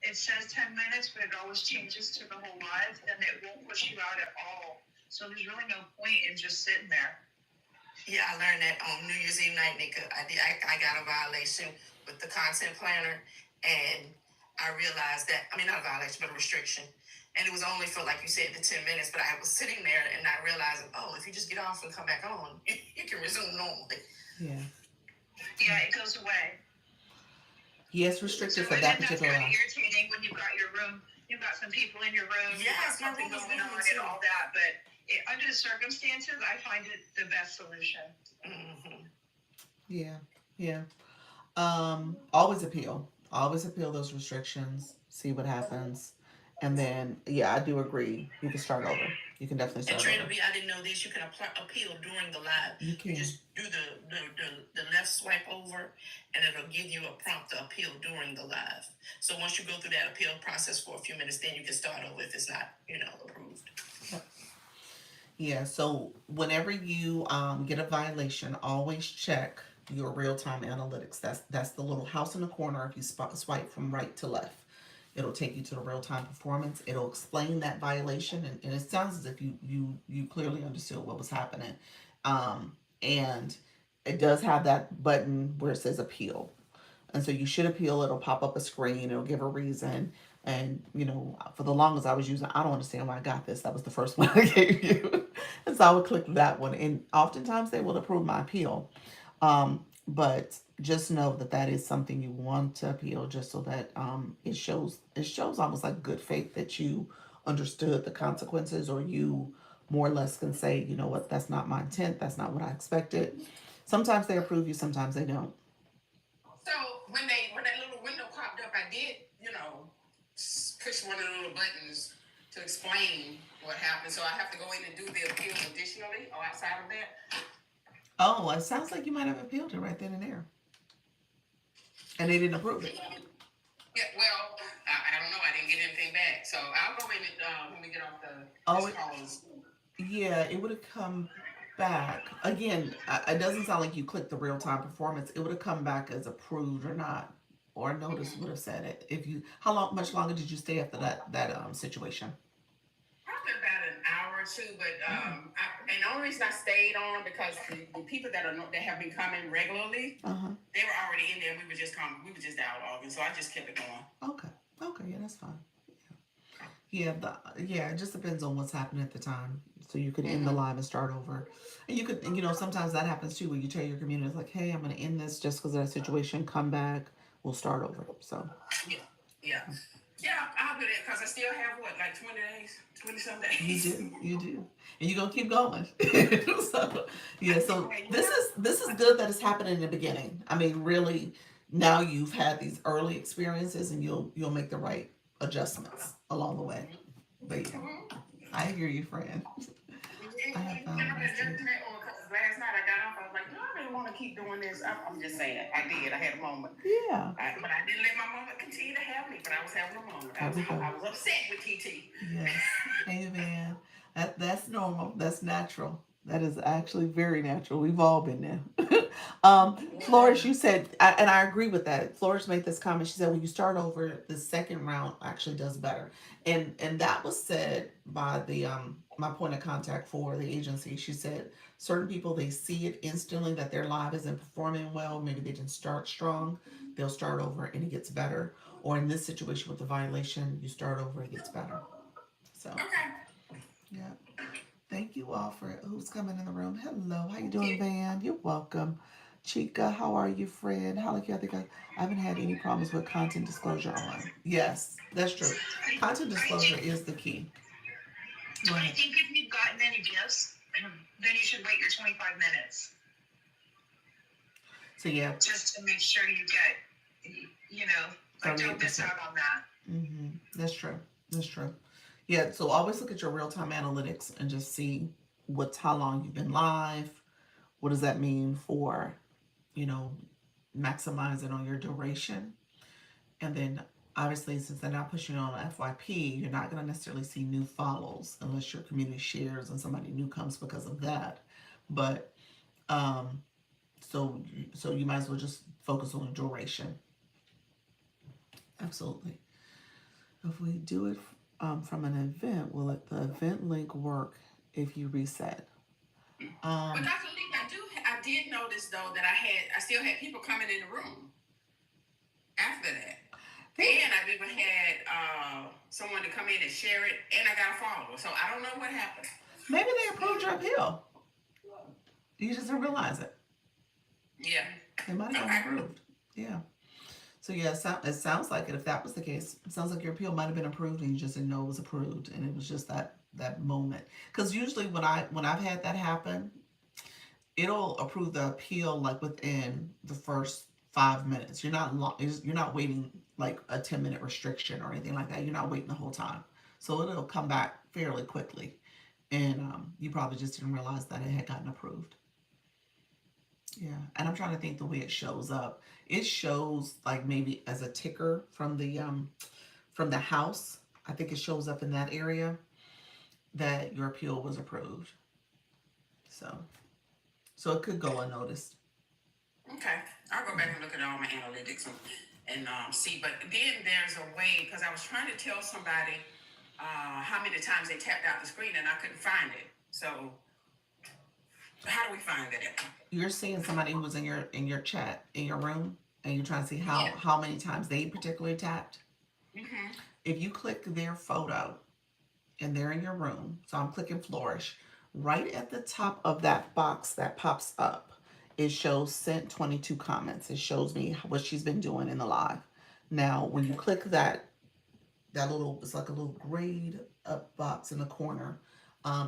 it says 10 minutes, but it always changes to the whole live, then it won't push you out at all. So there's really no point in just sitting there. Yeah, I learned that on New Year's Eve night, Nika. I got a violation with the content planner, and I realized that, I mean, not a violation, but a restriction. And it was only for, like you said, the 10 minutes, but I was sitting there and not realizing, oh, if you just get off and come back on, you can resume normally. Yeah. Yeah, it goes away. Yes, So restricted for and that then that's particular kind of live. irritating when you've got your room, you've got some people in your room, you've got Yes, my something room is going on literally and too. all that. But under the circumstances, I find it the best solution. Mm-hmm. Yeah. Yeah. Always appeal. Always appeal those restrictions. See what happens. And then, yeah, I do agree. You can start over. You can definitely And start Trina over. B, I didn't know this. You can appeal during the live. You You can. just do the left swipe over, and it'll give you a prompt to appeal during the live. So once you go through that appeal process for a few minutes, then you can start over if it's not, approved. Yeah, so whenever you get a violation, always check your real time analytics. That's the little house in the corner. If you swipe from right to left, it'll take you to the real time performance. It'll explain that violation, and it sounds as if you clearly understood what was happening. And it does have that button where it says appeal. And so you should appeal. It'll pop up a screen. It'll give a reason. And, for the longest I was using, I don't understand why I got this. That was the first one I gave you. And so I would click that one. And oftentimes they will approve my appeal. But just know that that is something you want to appeal, just so that it shows almost like good faith that you understood the consequences, or you more or less can say, you know what, that's not my intent, that's not what I expected. Sometimes they approve you, sometimes they don't. So when that little window popped up, I did, push one of the little buttons to explain what happened. So I have to go in and do the appeal additionally or outside of that. Oh, it sounds like you might have appealed it right then and there, and they didn't approve it. Yeah, well, I don't know. I didn't get anything back, so I'll go in and when we get off Oh, this call. yeah, it would have come back. Again, it doesn't sound like you clicked the real time performance. It would have come back as approved or not, or a notice would have said it. If you, much longer did you stay after that situation? Probably about an hour or two, but and the only reason I stayed on because the people that have been coming regularly, they were already in there. We were just dialoguing, so I just kept it going. Okay, okay, yeah, that's fine. Yeah, it just depends on what's happening at the time. So you could end the live and start over, and you could, sometimes that happens too, where you tell your community like, "Hey, I'm going to end this just because of that situation. Come back, we'll start over." So yeah, I'll do that because I still have like 20 days, 20 some days. you do, and you're gonna keep going. So yeah, so this is good that it's happening in the beginning. I mean, really, now you've had these early experiences, and you'll make the right adjustments along the way. But yeah, I hear you, friend. I have found Last night I got off. I was like, no, I really want to keep doing this. I'm just saying, I did. I had a moment. Yeah. But I didn't let my moment continue to have me. But I was having a moment. I was upset with TT. Yes. Amen. That's normal. That's natural. That is actually very natural. We've all been there. Flores, you said, and I agree with that. Flores made this comment. She said, when you start over, the second round actually does better. And that was said by the my point of contact for the agency. She said certain people, they see it instantly that their live isn't performing well. Maybe they didn't start strong. They'll start over and it gets better. Or in this situation with the violation, you start over, it gets better. So Okay. yeah. Thank you all for who's coming in the room. Hello, how you doing, Van? You're welcome. Chica, how are you, friend? Halaki, I think I haven't had any problems with content disclosure on. Yes, that's true. Content disclosure is the key. I think if you've gotten any gifts, then you should wait your 25 minutes. So yeah. Just to make sure you get, don't miss out on that. That's true. That's true. Yeah, so always look at your real-time analytics and just see how long you've been live. What does that mean for, maximizing on your duration? And then obviously, since they're not pushing on FYP, you're not going to necessarily see new follows unless your community shares and somebody new comes because of that. But so you might as well just focus on the duration. Absolutely. If we do it from an event, will the event link work if you reset? But Dr. Lee, I did notice though that I still had people coming in the room after that. And I've even had someone to come in and share it, and I got a follower. So I don't know what happened. Maybe they approved your appeal. You just didn't realize it. Yeah. They might have been approved. Yeah. So yeah, it sounds like it. If that was the case, it sounds like your appeal might have been approved and you just didn't know it was approved, and it was just that moment. Because usually when I've had that happen, it'll approve the appeal like within the first 5 minutes. You're not waiting like a 10-minute restriction or anything like that. You're not waiting the whole time. So it'll come back fairly quickly, and you probably just didn't realize that it had gotten approved. Yeah, and I'm trying to think the way it shows up. It shows like maybe as a ticker from the house. I think it shows up in that area that your appeal was approved. So it could go unnoticed. Okay, I'll go back and look at all my analytics and see. But then there's a way, because I was trying to tell somebody how many times they tapped out the screen and I couldn't find it. So how do we find that? You're seeing somebody who was in your chat in your room, and you're trying to see how many times they particularly tapped. If you click their photo and they're in your room, so I'm clicking Flourish, right at the top of that box that pops up, it shows sent 22 comments. It shows me what she's been doing in the live. Now, when you click that little, it's like a little grayed up box in the corner,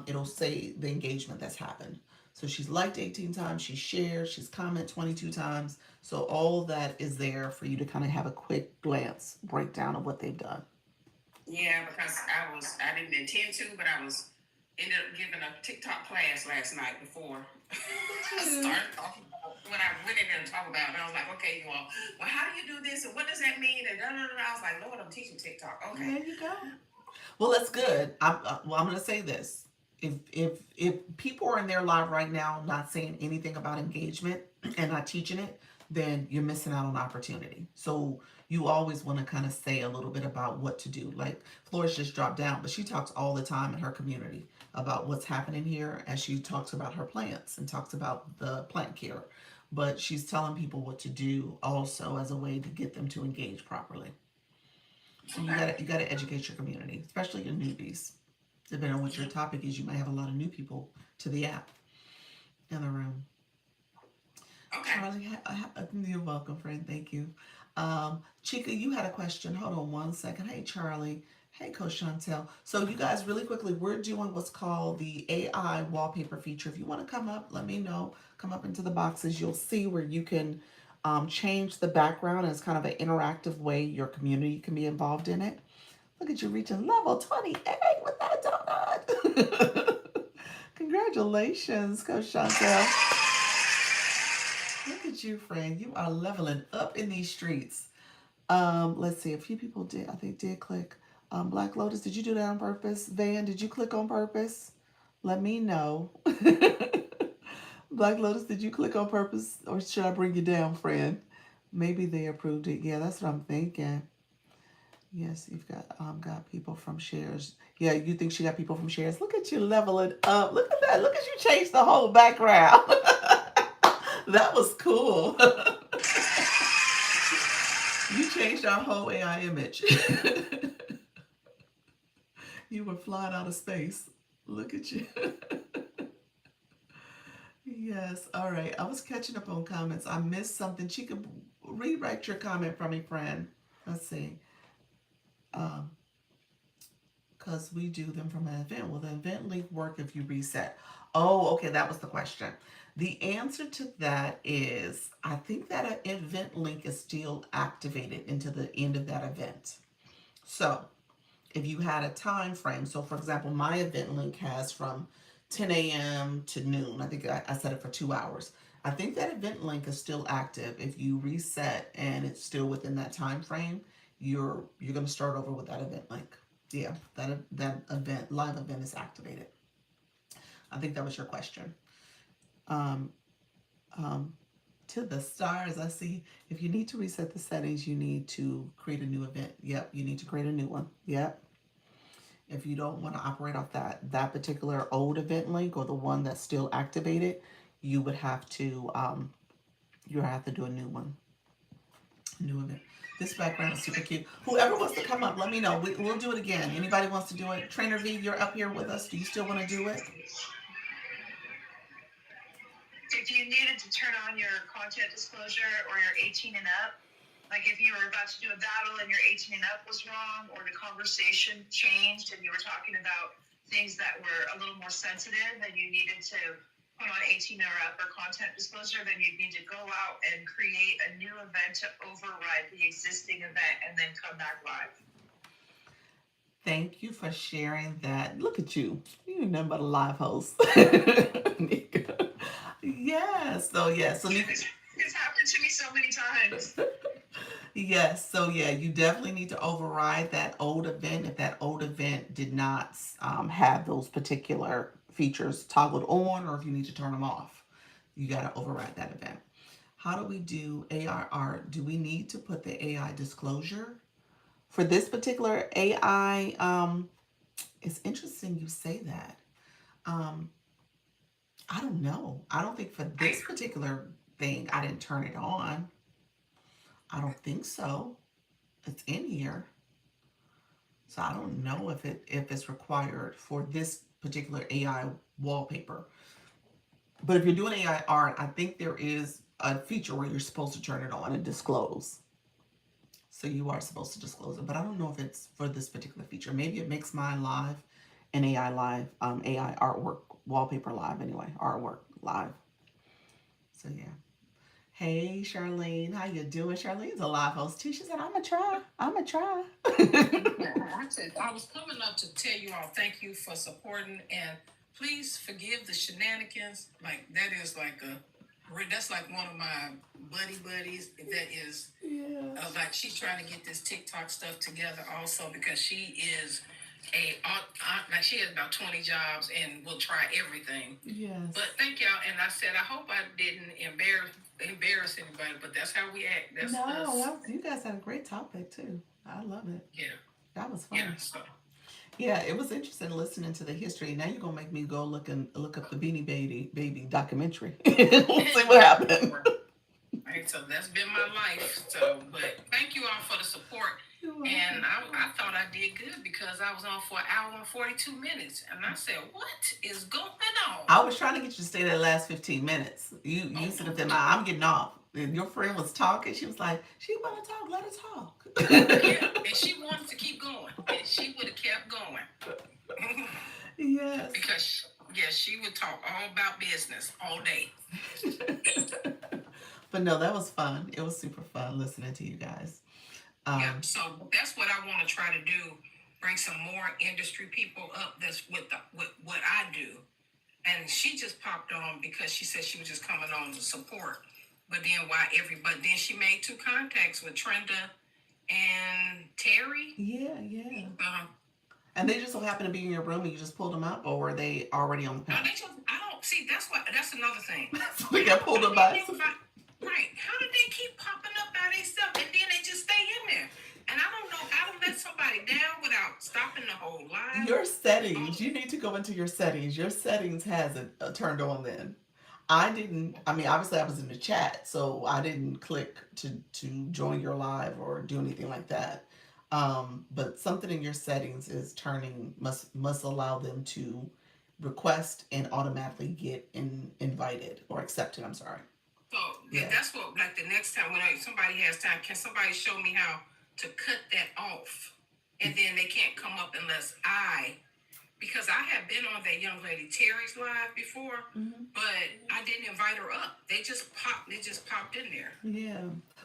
it'll say the engagement that's happened. So she's liked 18 times, she's shared, she's commented 22 times. So all that is there for you to kind of have a quick glance breakdown of what they've done. Yeah, because I didn't intend to, but I was ended up giving a TikTok class last night before I started talking about when I went in there to talk about it. I was like, okay, you all, well, how do you do this? And what does that mean? And I was like, Lord, I'm teaching TikTok. Okay. There you go. Well, that's good. I'm going to say this. If people are in their live right now not saying anything about engagement and not teaching it, then you're missing out on opportunity. So you always want to kind of say a little bit about what to do. Like Flores just dropped down, but she talks all the time in her community about what's happening here as she talks about her plants and talks about the plant care. But she's telling people what to do also as a way to get them to engage properly. So you gotta educate your community, especially your newbies. Depending on what your topic is, you might have a lot of new people to the app in the room. Okay. Charlie, you're welcome, friend. Thank you. Chica, you had a question. Hold on one second. Hey, Charlie. Hey, Coach Chantel. So you guys, really quickly, we're doing what's called the AI wallpaper feature. If you want to come up, let me know. Come up into the boxes. You'll see where you can change the background. It's kind of an interactive way your community can be involved in it. Look at you reaching level 28 with that donut. Congratulations, Coach Chantel. Look at you, friend. You are leveling up in these streets. Let's see. A few people did, I think, did click. Black Lotus, did you do that on purpose? Van, did you click on purpose? Let me know. Black Lotus, did you click on purpose, or should I bring you down, friend? Maybe they approved it. Yeah, that's what I'm thinking. Yes, you've got people from shares. Yeah, you think she got people from shares? Look at you leveling up. Look at that. Look at you change the whole background. That was cool. You changed our whole AI image. You were flying out of space. Look at you. Yes. All right. I was catching up on comments. I missed something. She could rewrite your comment for me, friend. Let's see. Because we do them from an event. Will the event link work if you reset? Oh, okay. That was the question. The answer to that is I think that an event link is still activated into the end of that event. So if you had a time frame, so for example, my event link has from 10 a.m. to noon. I think I set it for 2 hours. I think that event link is still active. If you reset and it's still within that time frame, you're going to start over with that event link. Yeah, that event, live event, is activated. I think that was your question. Um, to the stars, I see. If you need to reset the settings, you need to create a new event. Yep, you need to create a new one. Yep. If you don't want to operate off that particular old event link or the one that's still activated, you would have to do a new one. New event. This background is super cute. Whoever wants to come up, let me know. We'll do it again. Anybody wants to do it? Trainer V, you're up here with us. Do you still want to do it? If you needed to turn on your content disclosure or your 18 and up, like if you were about to do a battle and your 18 and up was wrong, or the conversation changed and you were talking about things that were a little more sensitive and you needed to put on 18 or up or content disclosure, then you'd need to go out and create a new event to override the existing event and then come back live. Thank you for sharing that. Look at you. You're nothing but a live host. Yes. So yes. So it's happened to me so many times. Yes. So yeah, you definitely need to override that old event if that old event did not have those particular features toggled on, or if you need to turn them off, you got to override that event. How do we do AI art? Do we need to put the AI disclosure for this particular AI? It's interesting you say that. I don't know. I don't think for this particular thing, I didn't turn it on. I don't think so. It's in here. So I don't know if it's required for this particular AI wallpaper. But if you're doing AI art, I think there is a feature where you're supposed to turn it on and disclose. So you are supposed to disclose it, but I don't know if it's for this particular feature. Maybe it makes mine live, and AI live, AI artwork wallpaper live anyway, artwork live. So yeah. Hey Charlene, how you doing? Charlene's a live host too. She said, "I'ma try. I'ma try." I said I was coming up to tell you all thank you for supporting, and please forgive the shenanigans. Like that is like a that's like one of my buddies. That is like she's trying to get this TikTok stuff together also because she is like she has about 20 jobs and will try everything. Yes. But thank y'all, and I said I hope I didn't embarrass anybody, but that's how we act. That's No, us. you guys had a great topic too. I love it. Yeah. That was fun. Yeah. So. Yeah, it was interesting listening to the history. Now you're gonna make me go look up the Beanie Baby documentary. We'll see what happened. Right, so that's been my life. So, but thank you all for the support. And I thought I did good because I was on for an hour and 42 minutes. And I said, what is going on? I was trying to get you to stay that last 15 minutes. You said up there, I'm getting off. And your friend was talking. She was like, she want to talk, let her talk. Yeah, and she wanted to keep going. And she would have kept going. Yes. Because, she would talk all about business all day. But no, that was fun. It was super fun listening to you guys. So that's what I want to try to do. Bring some more industry people up that's with what I do. And she just popped on because she said she was just coming on to support. But then then she made 2 contacts with Trenda and Terry. Yeah. And they just so happen to be in your room and you just pulled them up, or were they already on the panel? No, I don't see. That's another thing. So they got pulled up by. Right. How did they keep popping up by themselves and then they just stay in there? And I don't know how to let somebody down without stopping the whole live. Your settings, you need to go into your settings. Your settings has it turned on then. I didn't, I mean, obviously I was in the chat, so I didn't click to join your live or do anything like that. But something in your settings is turning, must allow them to request and automatically get invited or accepted, I'm sorry. So that's what, like the next time when somebody has time, can somebody show me how to cut that off? And then they can't come up unless because I have been on that young lady Terry's live before, but I didn't invite her up. They just popped in there. Yeah.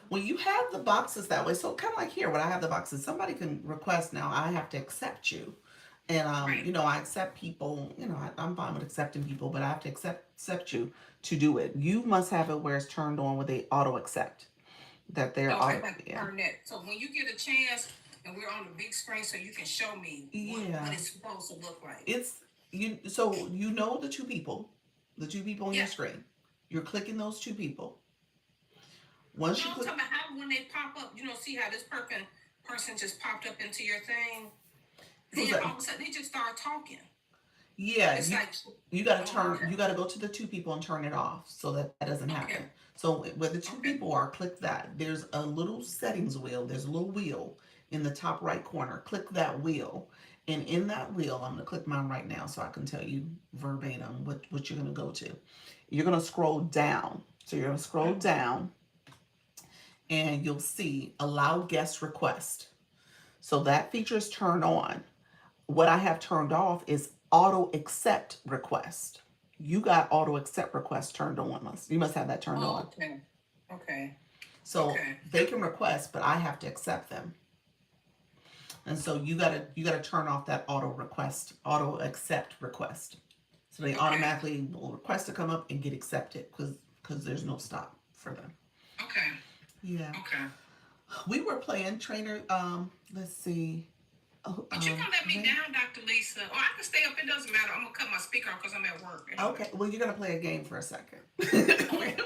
When you have the boxes that way, so kind of like here, when I have the boxes, somebody can request now, I have to accept you. And, Right. you know, I accept people, you know, I'm fine with accepting people, but I have to accept you to do it. You must have it where it's turned on with a auto accept. That they're So I have to turn that. So when you get a chance and we're on the big screen, so you can show me what it's supposed to look like. It's so you know the two people on your screen. You're clicking those 2 people. Once you click, talking about how when they pop up, see how this person just popped up into your thing. Then all of a sudden they just start talking. Yeah, you gotta you gotta go to the 2 people and turn it off so that doesn't happen. Okay. So where the 2 people are, click that. There's a little settings wheel. There's a little wheel in the top right corner. Click that wheel. And in that wheel, I'm gonna click mine right now so I can tell you verbatim what you're gonna go to. You're gonna scroll down. So you're gonna scroll down and you'll see allow guest request. So that feature is turned on. What I have turned off is auto accept request. You got auto accept request turned on. You must have that turned on. Okay. So they can request, but I have to accept them. And so you gotta turn off that auto accept request. So they automatically will request to come up and get accepted because there's no stop for them. Okay. Yeah. Okay. We were playing trainer. Let's see. But you're gonna let me down, Dr. Lisa. Or I can stay up. It doesn't matter. I'm gonna cut my speaker off because I'm at work. Okay. Well, you're gonna play a game for a second. All right.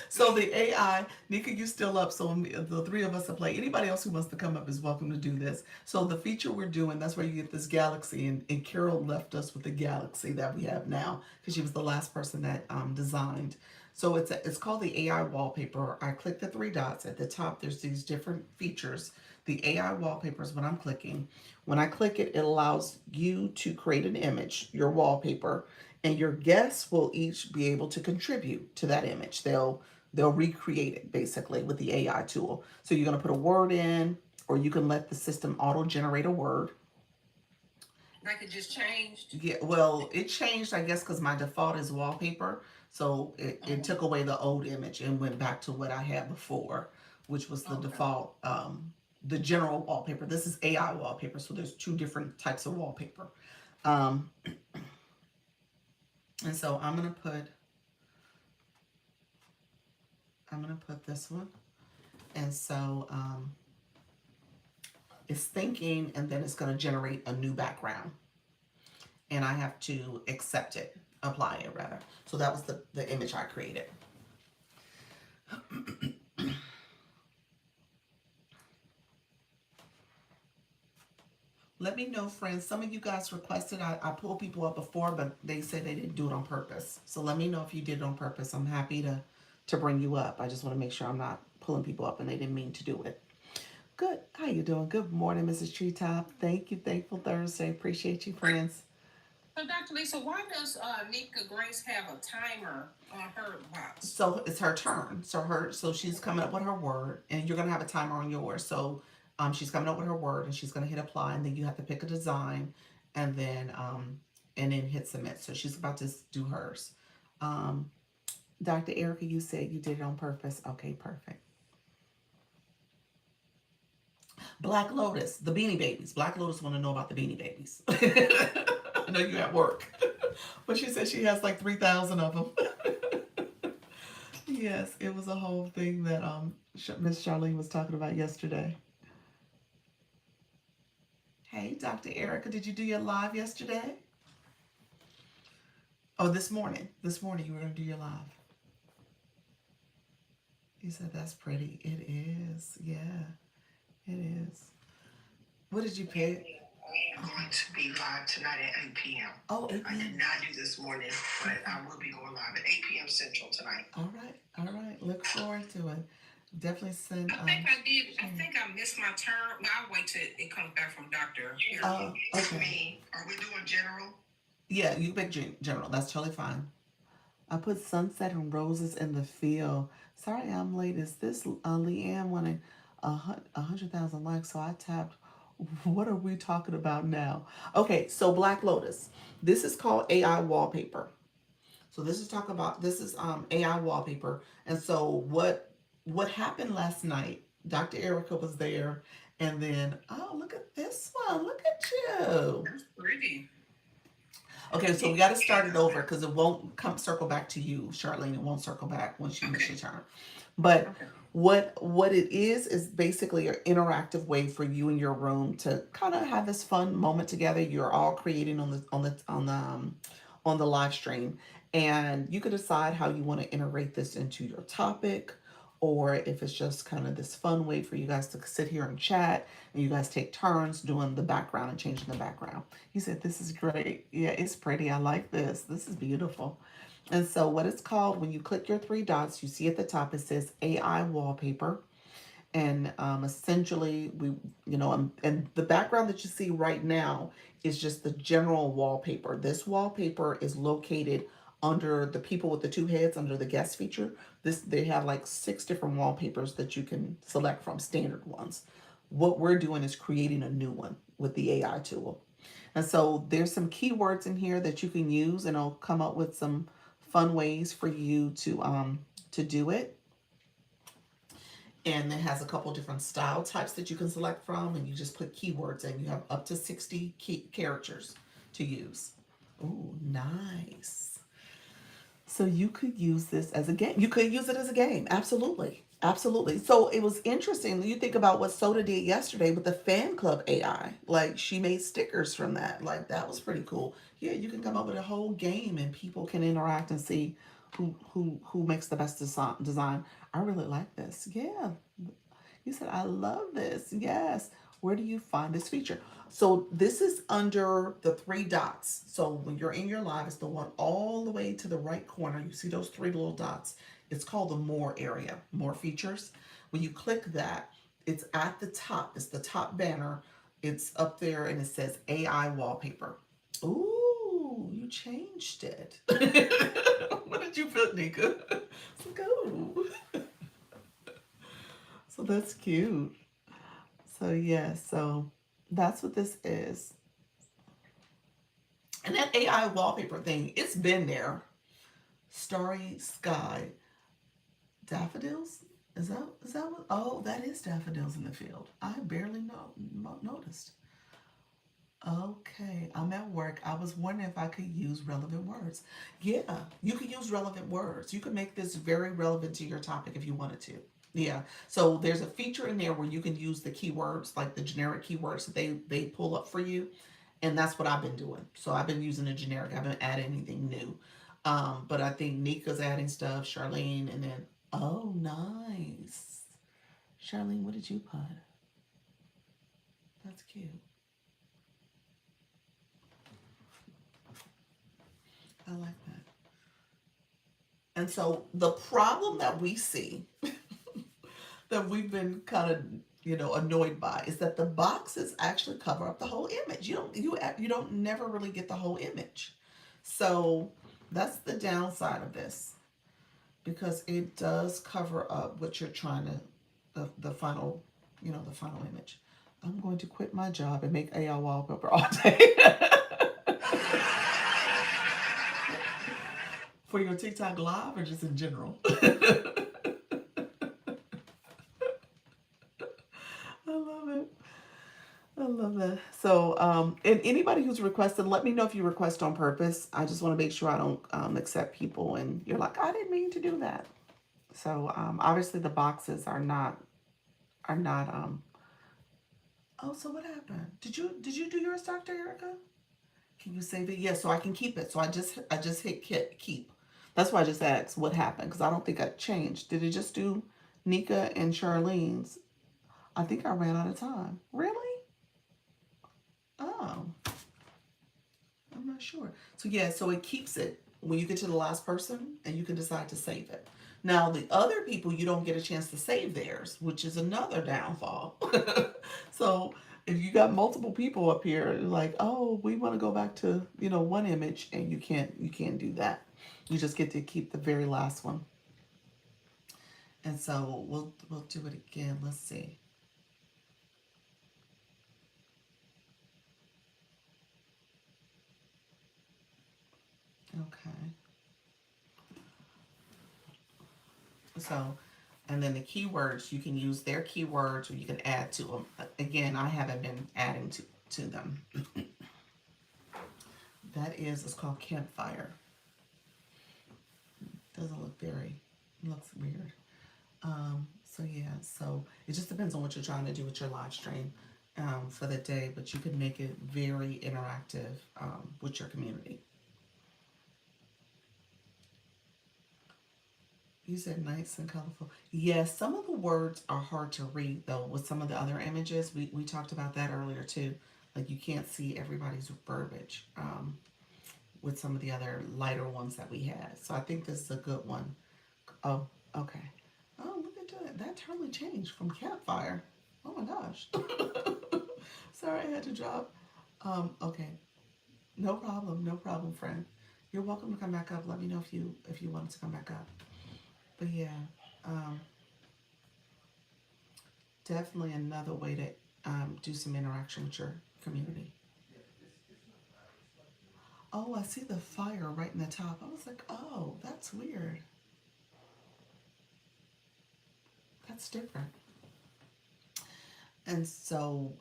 So the AI, Nika, you still up? So the 3 of us will play. Anybody else who wants to come up is welcome to do this. So the feature we're doing, that's where you get this galaxy, and Carol left us with the galaxy that we have now because she was the last person that designed. So it's called the AI wallpaper. I click the 3 dots at the top. There's these different features The AI wallpapers, when I'm clicking, when I click it, it allows you to create an image, your wallpaper, and your guests will each be able to contribute to that image. They'll recreate it basically with the AI tool. So you're going to put a word in, or you can let the system auto generate a word. Like it just changed. Yeah, well, it changed, I guess, because my default is wallpaper. So it took away the old image and went back to what I had before, which was the default, the general wallpaper. This is AI wallpaper, so there's two different types of wallpaper. Um, and so I'm gonna put this one, and so it's thinking, and then it's gonna generate a new background, and I have to accept it, apply it rather. So that was the image I created. Let me know, friends. Some of you guys requested, I pulled people up before, but they said they didn't do it on purpose. So let me know if you did it on purpose. I'm happy to bring you up. I just want to make sure I'm not pulling people up and they didn't mean to do it. Good. How you doing? Good morning, Mrs. Treetop. Thank you. Thankful Thursday. Appreciate you, friends. So, Dr. Lisa, why does Nika Grace have a timer on her box? So it's her turn. So she's coming up with her word, and you're gonna have a timer on yours. So she's coming up with her word, and she's gonna hit apply, and then you have to pick a design, and then hit submit. So she's about to do hers. Um, Dr. Erica, you said you did it on purpose. Okay, perfect. Black Lotus, the Beanie Babies. Black Lotus want to know about the Beanie Babies. I know you at work, but she said she has like 3,000 of them. Yes, it was a whole thing that Miss Charlene was talking about yesterday. Hey, Dr. Erica, did you do your live yesterday? Oh, this morning. This morning you were going to do your live. You said that's pretty. It is. Yeah, it is. What did you pick? I'm going to be live tonight at 8 p.m. Oh, 8 I did p.m. not do this morning, but I will be going live at 8 p.m. Central tonight. All right. All right. Look forward to it. Definitely send. I think I did. I think I missed my turn. Well, I'll wait till it comes back from Dr. Okay. Me. Are we doing general? Yeah, you pick general. That's totally fine. I put sunset and roses in the field. Sorry I'm late. Is this Leanne wanting 100,000 likes? So I tapped. What are we talking about now? Okay, so Black Lotus. This is called AI wallpaper. So this is AI wallpaper. And so what happened last night? Dr. Erica was there, and then look at this one. Look at you. That's pretty. Okay, so we got to start it over because it won't come circle back to you, Charlene. It won't circle back once you miss your turn. But what it is basically an interactive way for you in your room to kind of have this fun moment together. You're all creating on the live stream, and you could decide how you want to integrate this into your topic, or if it's just kind of this fun way for you guys to sit here and chat, and you guys take turns doing the background and changing the background. You said this is great. Yeah, it's pretty. I like this. This is beautiful. And so what it's called, when you click your three dots, you see at the top it says AI wallpaper. And essentially and the background that you see right now is just the general wallpaper. This wallpaper is located under the people with the two heads, under the guest feature. They have like 6 different wallpapers that you can select from, standard ones. What we're doing is creating a new one with the AI tool. And so there's some keywords in here that you can use, and it'll come up with some fun ways for you to do it. And it has a couple different style types that you can select from, and you just put keywords in. You have up to 60 key characters to use. Ooh, nice. So you could use this as a game. You could use it as a game. Absolutely. Absolutely. So it was interesting. You think about what Soda did yesterday with the fan club AI. Like, she made stickers from that. Like, that was pretty cool. Yeah, you can come up with a whole game and people can interact and see who makes the best design. I really like this. Yeah. You said, I love this. Yes. Where do you find this feature? So this is under the 3 dots. So when you're in your live, it's the one all the way to the right corner. You see those 3 little dots. It's called the more area, more features. When you click that, it's at the top. It's the top banner. It's up there and it says AI wallpaper. Ooh, you changed it. What did you put, Nika? It's like, oh. So that's cute. So yeah, so that's what this is. And that AI wallpaper thing, it's been there. Starry sky, daffodils. Is that what? Oh, that is daffodils in the field. I barely noticed. Okay, I'm at work. I was wondering if I could use relevant words. Yeah, you could use relevant words. You could make this very relevant to your topic if you wanted to. Yeah. So there's a feature in there where you can use the keywords, like the generic keywords that they pull up for you, and that's what I've been doing. So I've been using the generic. I haven't added anything new. But I think Nika's adding stuff, Charlene, and then oh, nice. Charlene, what did you put? That's cute. I like that. And so the problem that we see that we've been kind of annoyed by is that the boxes actually cover up the whole image. You don't never really get the whole image. So that's the downside of this because it does cover up what you're trying to the final the final image. I'm going to quit my job and make AI wallpaper all day. For your TikTok live or just in general? I love it. I love that. So, and anybody who's requested, let me know if you request on purpose. I just want to make sure I don't accept people and you're like, I didn't mean to do that. So, obviously the boxes are not. Oh, so what happened? Did you do yours, Dr. Erica? Can you save it? Yeah, so I can keep it. So I just hit keep. That's why I just asked what happened because I don't think I changed. Did it just do Nika and Charlene's? I think I ran out of time. Really? Oh, I'm not sure. So yeah, so it keeps it when you get to the last person and you can decide to save it. Now the other people you don't get a chance to save theirs, which is another downfall. So if you got multiple people up here like, oh, we want to go back to, one image and you can't do that. You just get to keep the very last one. And so we'll do it again. Let's see. Okay. So, and then the keywords, you can use their keywords or you can add to them. Again, I haven't been adding to them. It's called Campfire. Doesn't look looks weird. So yeah, so it just depends on what you're trying to do with your live stream for the day, but you can make it very interactive with your community. You said nice and colorful. Yes, some of the words are hard to read though with some of the other images. We talked about that earlier too. Like you can't see everybody's verbiage with some of the other lighter ones that we had. So I think this is a good one. Oh, okay. Oh, look at that. That totally changed from campfire. Oh my gosh. Sorry I had to drop. Okay. No problem. No problem, friend. You're welcome to come back up. Let me know if you wanted to come back up. But yeah, um, definitely another way to do some interaction with your community. Oh, I see the fire right in the top. I was like, oh, that's weird. That's different. And so,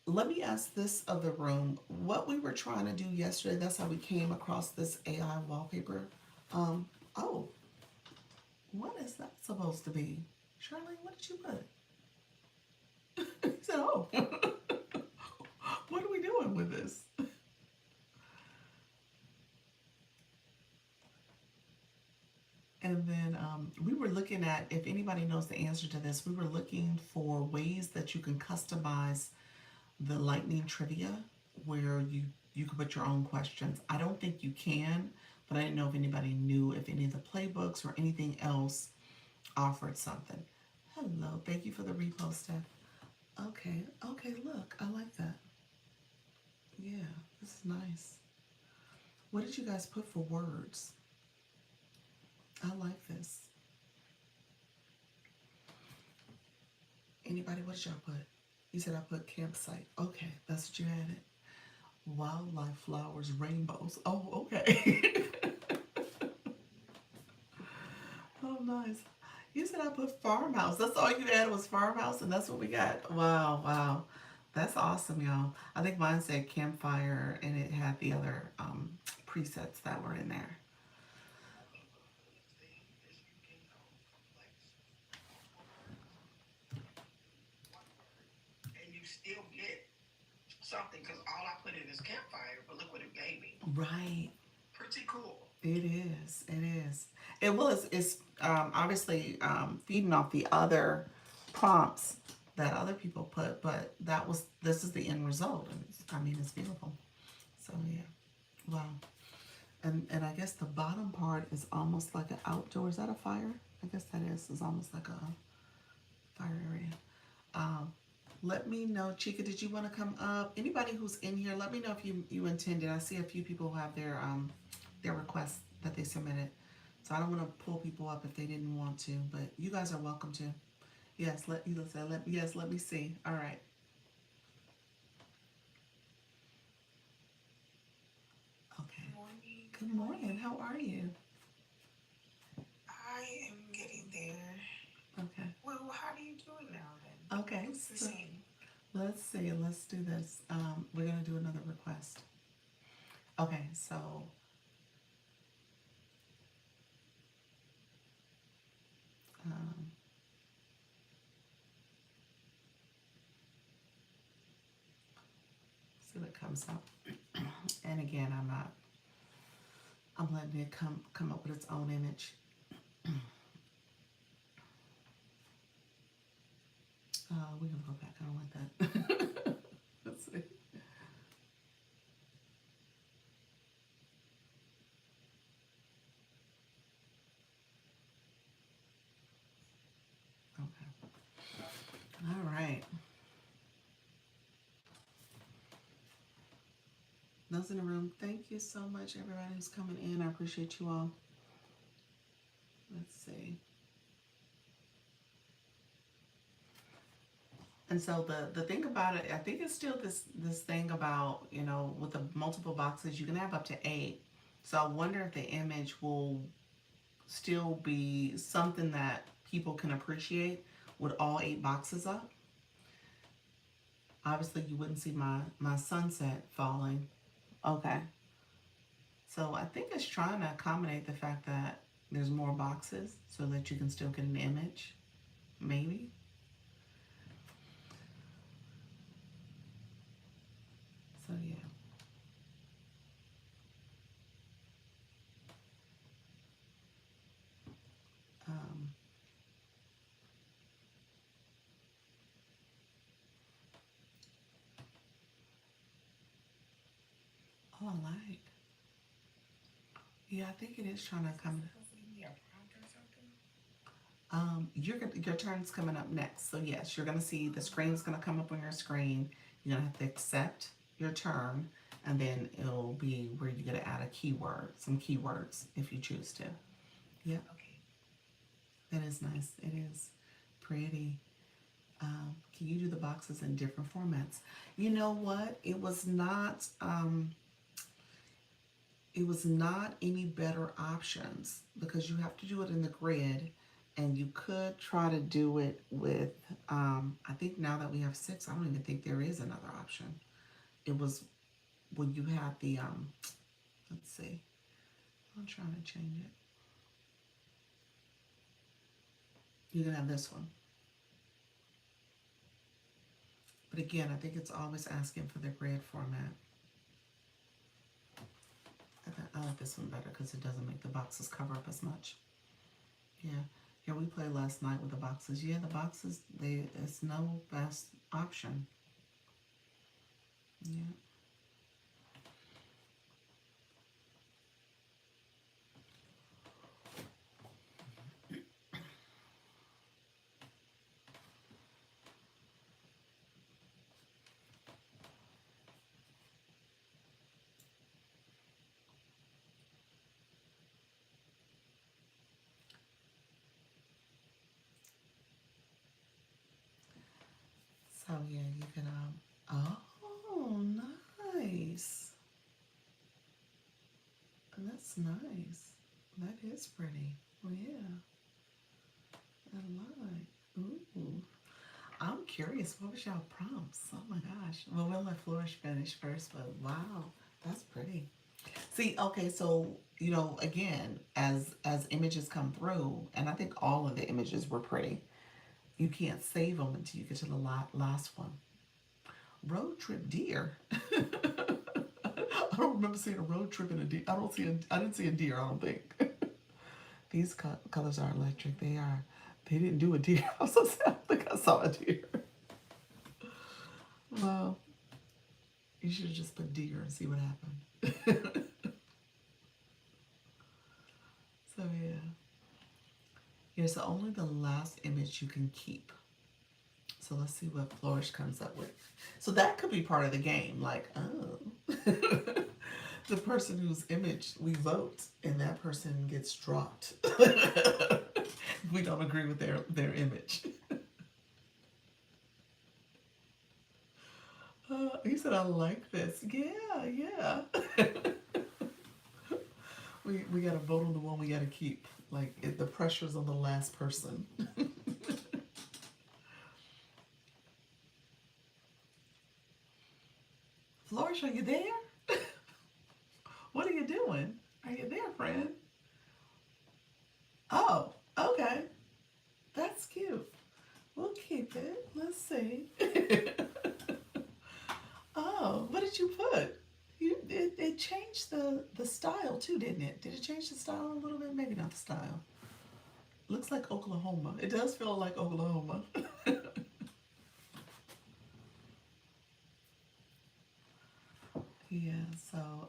let me ask this of the room. What we were trying to do yesterday, that's how we came across this AI wallpaper. Oh, what is that supposed to be? Charlene, what did you put? He said, oh, what are we doing with this? And then we were looking at, if anybody knows the answer to this, we were looking for ways that you can customize the lightning trivia where you can put your own questions. I don't think you can, but I didn't know if anybody knew if any of the playbooks or anything else offered something. Hello. Thank you for the repost, Steph. Okay. Okay, look. I like that. Yeah, this is nice. What did you guys put for words? I like this. Anybody, what did y'all put? You said I put campsite. Okay, that's what you had it. Wildlife, flowers, rainbows. Oh, okay. Oh, nice. You said I put farmhouse. That's all you had was farmhouse, and that's what we got. Wow, wow. That's awesome, y'all. I think mine said campfire, and it had the other presets that were in there. And you still get something because all I put in is campfire, but look what it gave me. Right. Pretty cool. It is. It is. It was. It's obviously feeding off the other prompts that other people put, but that was. This is the end result, and I mean, it's beautiful. So yeah, wow. And I guess the bottom part is almost like an outdoor. Is that a fire? I guess that is. It's almost like a fire area. Um, Let me know, Chica. Did you want to come up? Anybody who's in here, let me know if you intended. I see a few people who have their requests that they submitted. So I don't want to pull people up if they didn't want to, but you guys are welcome to. Yes, let me see. All right. Okay. Good morning. Good morning. How are you? I am getting there. Okay. Well, how do you do it now then? Okay. What's the So scene? let's see. Let's do this. We're gonna do another request. Okay. So um, see what comes up. And again, I'm letting it come up with its own image. We're gonna go back. I don't like that. Let's see. Okay. All right. Those in the room, thank you so much, everybody who's coming in. I appreciate you all. Let's see. And so the thing about it, I think it's still this thing about, with the multiple boxes, you can have up to 8. So I wonder if the image will still be something that people can appreciate with all 8 boxes up. Obviously, you wouldn't see my sunset falling. Okay. So I think it's trying to accommodate the fact that there's more boxes so that you can still get an image. Maybe. So yeah. Um, oh, I like. Yeah, I think it is trying to accommodate. Your turn's coming up next. So yes, you're gonna see the screen's gonna come up on your screen. You're gonna have to accept your turn, and then it'll be where you're gonna add a keyword, some keywords if you choose to. Yeah. Okay. That is nice. It is pretty. Can you do the boxes in different formats? You know what? It was not any better options because you have to do it in the grid, and you could try to do it with I think now that we have 6, I don't even think there is another option. It was when you had the let's see. I'm trying to change it. You're gonna have this one. But again, I think it's always asking for the grid format. I like this one better because it doesn't make the boxes cover up as much. Yeah. Yeah, we played last night with the boxes. Yeah, the boxes, it's no best option. Yeah. So yeah, you can oh, nice. That's nice. That is pretty. Well, yeah, I like. Ooh, I'm curious. What was y'all prompts? Oh my gosh. Well, we'll let Flourish finish first, but wow, that's pretty. See, okay, so again, as images come through, and I think all of the images were pretty. You can't save them until you get to the last one. Road trip deer. I don't remember seeing a road trip in a deer. I didn't see a deer. I don't think. These colors are electric. They are. They didn't do a deer. I was gonna say, I don't think I saw a deer. Well, you should have just put deer and see what happened. So yeah. Here's only the last image you can keep. So let's see what Flourish comes up with. So that could be part of the game. Like, oh, the person whose image we vote, and that person gets dropped. We don't agree with their image. He said, I like this. Yeah, yeah. We got to vote on the one we got to keep. Like, the pressure's on the last person. Flourish, are you there? What are you doing? Are you there, friend? Oh, okay. That's cute. We'll keep it. Let's see. Oh, what did you put? It changed the style too, didn't it? Did it change the style a little bit? Maybe not the style. Looks like Oklahoma. It does feel like Oklahoma. Yeah, so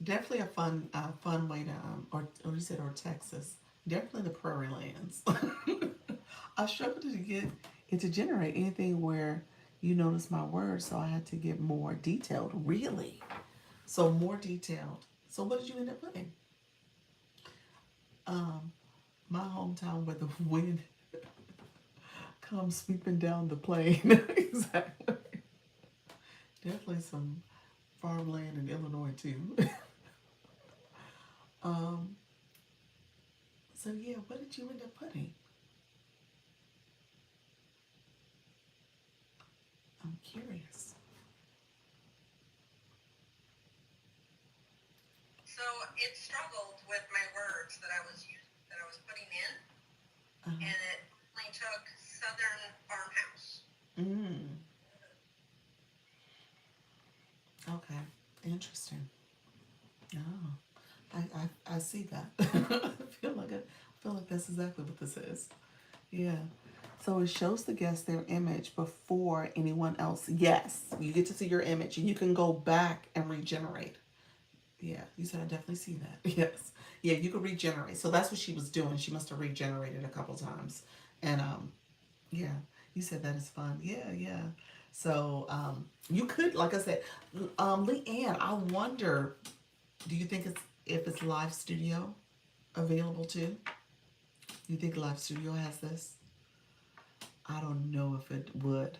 definitely a fun way to or you said or Texas. Definitely the prairie lands. I struggled to get it to generate anything where you notice my words, so I had to get more detailed. Really? So more detailed. So what did you end up putting? Um, my hometown where the wind comes sweeping down the plain. Exactly. Definitely some farmland in Illinois too. um, so yeah, what did you end up putting? I'm curious. So it struggled with my words that I was putting in, Uh-huh. and it only took Southern farmhouse. Mm. Okay. Interesting. Oh, I see that. I feel like that's exactly what this is. Yeah. So it shows the guest their image before anyone else. Yes, you get to see your image, and you can go back and regenerate. Yeah, you said I definitely see that. Yes. Yeah, you could regenerate. So that's what she was doing. She must have regenerated a couple times. And yeah, you said that is fun. Yeah, yeah. So you could, like I said, Leanne, I wonder, do you think if it's live studio available too? You think live studio has this? I don't know if it would.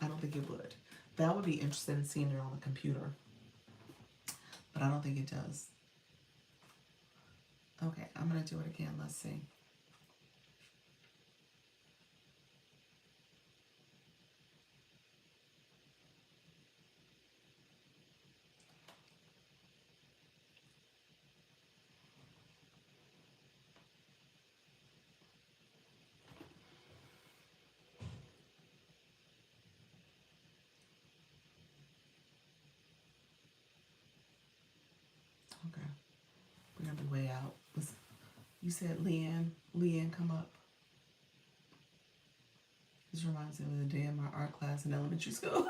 I don't think it would. That would be interesting in seeing it on a computer, but I don't think it does. Okay, I'm gonna do it again. Let's see. Okay, we're gonna be way out. You said Leanne. Leanne, come up. This reminds me of the day in my art class in elementary school.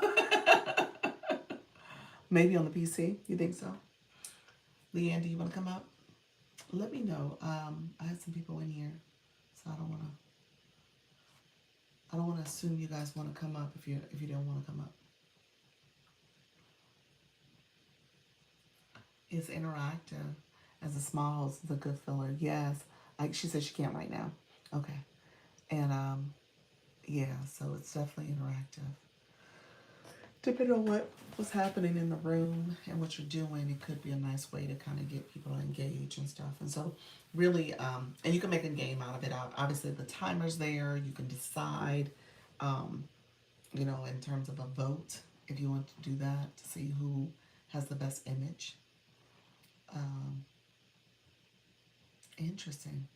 Maybe on the PC. You think so? Leanne, do you want to come up? Let me know. I had some people in here, so I don't want to. I don't want to assume you guys want to come up if you don't want to come up. It's interactive. As a small host, it's a good filler. Yes. Like she said she can't right now. Okay. And Yeah, so it's definitely interactive. Depending on what was happening in the room and what you're doing, it could be a nice way to kind of get people to engage and stuff. And so, really, and you can make a game out of it. Obviously, the timer's there. You can decide, um, in terms of a vote, if you want to do that to see who has the best image. Um, Interesting.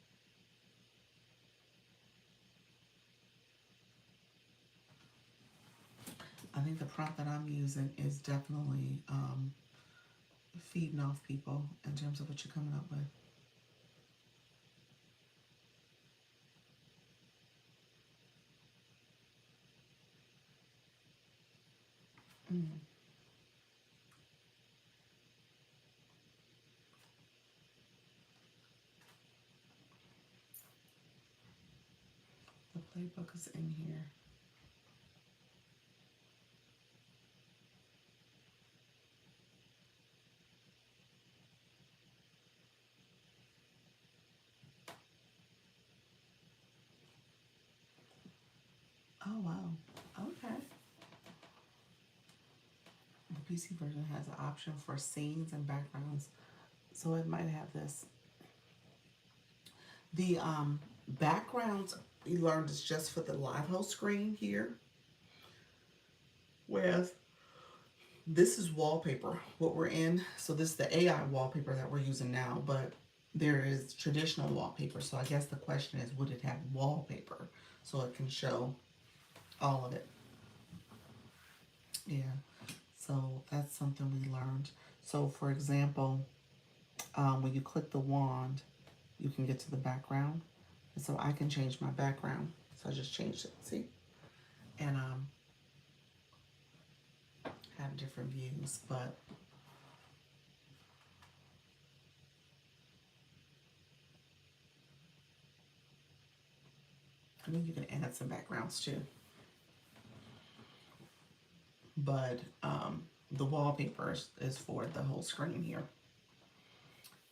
I think the prompt that I'm using is definitely feeding off people in terms of what you're coming up with. Mm. The playbook is in here. Oh, wow. Okay. The PC version has an option for scenes and backgrounds, so it might have this. The backgrounds we learned is just for the live host screen here, whereas this is wallpaper, what we're in. So this is the AI wallpaper that we're using now, but there is traditional wallpaper. So I guess the question is, would it have wallpaper so it can show all of it? Yeah. So that's something we learned. So for example, when you click the wand, you can get to the background. And so I can change my background. So I just changed it, see? And have different views, but I mean, you can add some backgrounds too. But the wallpaper is for the whole screen here.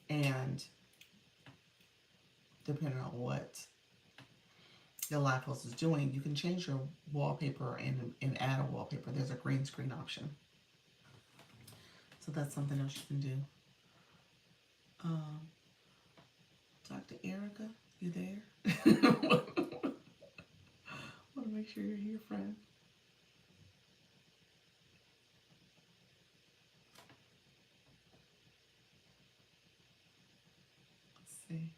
And depending on what the live host is doing, you can change your wallpaper and add a wallpaper. There's a green screen option. So that's something else you can do. Dr. Erica, you there? Want to make sure you're here, friend. Let's see.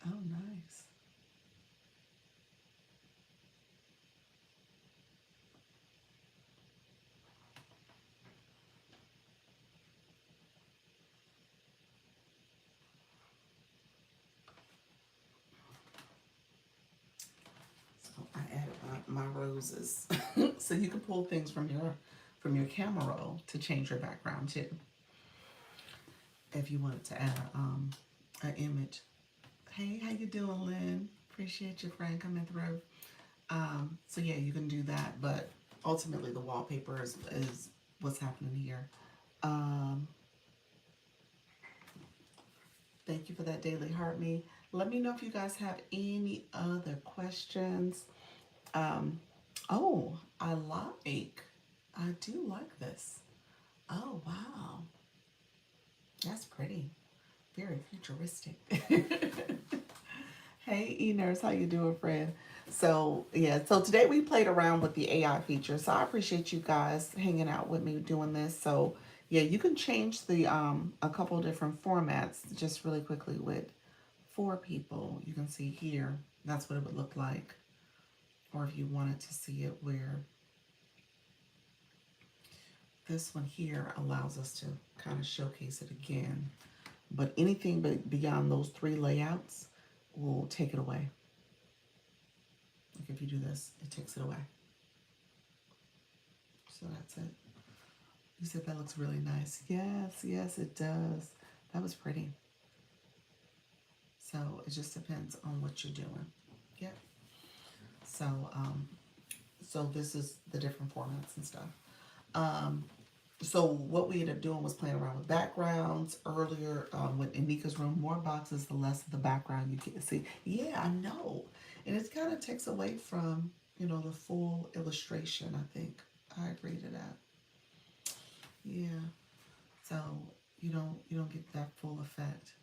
Oh, nice. So I added my roses. So you can pull things from your camera roll to change your background too. If you wanted to add an image. Hey, how you doing, Lynn? Appreciate your friend coming through. So yeah, you can do that, but ultimately the wallpaper is what's happening here. Thank you for that daily heart me. Let me know if you guys have any other questions. Oh, I do like this. Oh, wow. That's pretty. Very futuristic. Hey, E-Nurse, how you doing, friend? So, yeah, so today we played around with the AI feature. So I appreciate you guys hanging out with me doing this. So, yeah, you can change the a couple different formats just really quickly with 4 people. You can see here, that's what it would look like. Or if you wanted to see it where this one here allows us to kind of showcase it again. But anything beyond those 3 layouts will take it away. Like if you do this, it takes it away. So that's it. You said that looks really nice. Yes, yes, it does. That was pretty. So it just depends on what you're doing. Yep. So So this is the different formats and stuff. Um, so what we ended up doing was playing around with backgrounds earlier. With in Nika's room, more boxes, the less of the background you can see. Yeah, I know, and it kind of takes away from the full illustration. I think I agree to that. Yeah, so you don't get that full effect.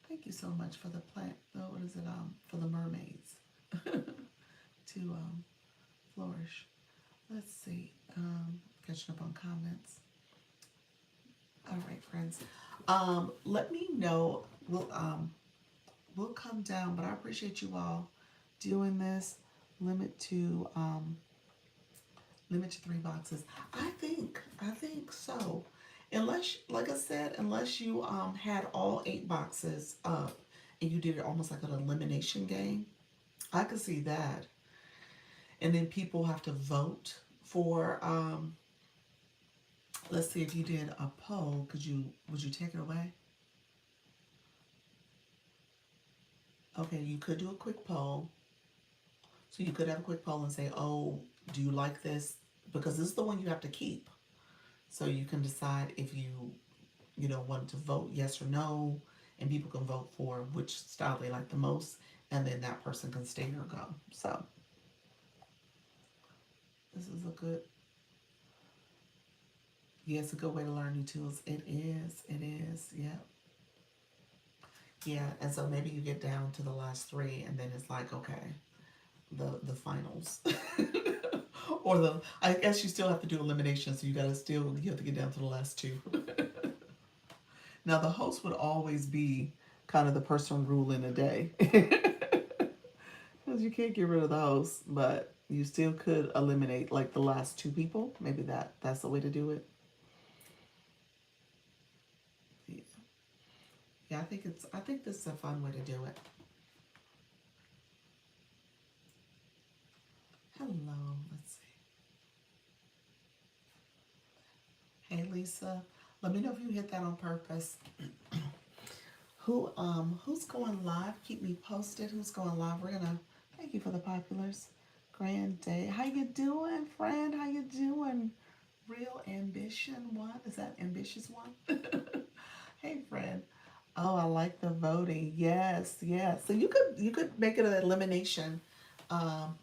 Thank you so much for the plant. Oh, what is it? For the mermaids to flourish. Let's see. Catching up on comments. All right, friends. Let me know. We'll come down, but I appreciate you all doing this. Limit to um, limit to 3 boxes. I think so. Unless, like I said, unless you had all 8 boxes up and you did it almost like an elimination game, I could see that. And then people have to vote for. Let's see if you did a poll. Would you take it away? Okay, you could do a quick poll. So you could have a quick poll and say, oh, do you like this? Because this is the one you have to keep. So you can decide if you want to vote yes or no, and people can vote for which style they like the most, and then that person can stay or go. So this is it's a good way to learn new tools. It is, yeah. Yeah, and so maybe you get down to the last 3, and then it's like, okay, the finals. Or I guess you still have to do elimination, so you have to get down to the last 2. Now the host would always be kind of the person ruling the day. Because you can't get rid of the host, but you still could eliminate like the last 2 people. Maybe that's the way to do it. Yeah, yeah, I think this is a fun way to do it. Hello, let's see. Hey Lisa, let me know if you hit that on purpose. Who's going live? Keep me posted. Who's going live? We're gonna thank you for the populars. Grand day. How you doing, friend? How you doing? Real ambition one? Is that ambitious one? Hey friend. Oh, I like the voting. Yes, yes. So you could make it an elimination. Um,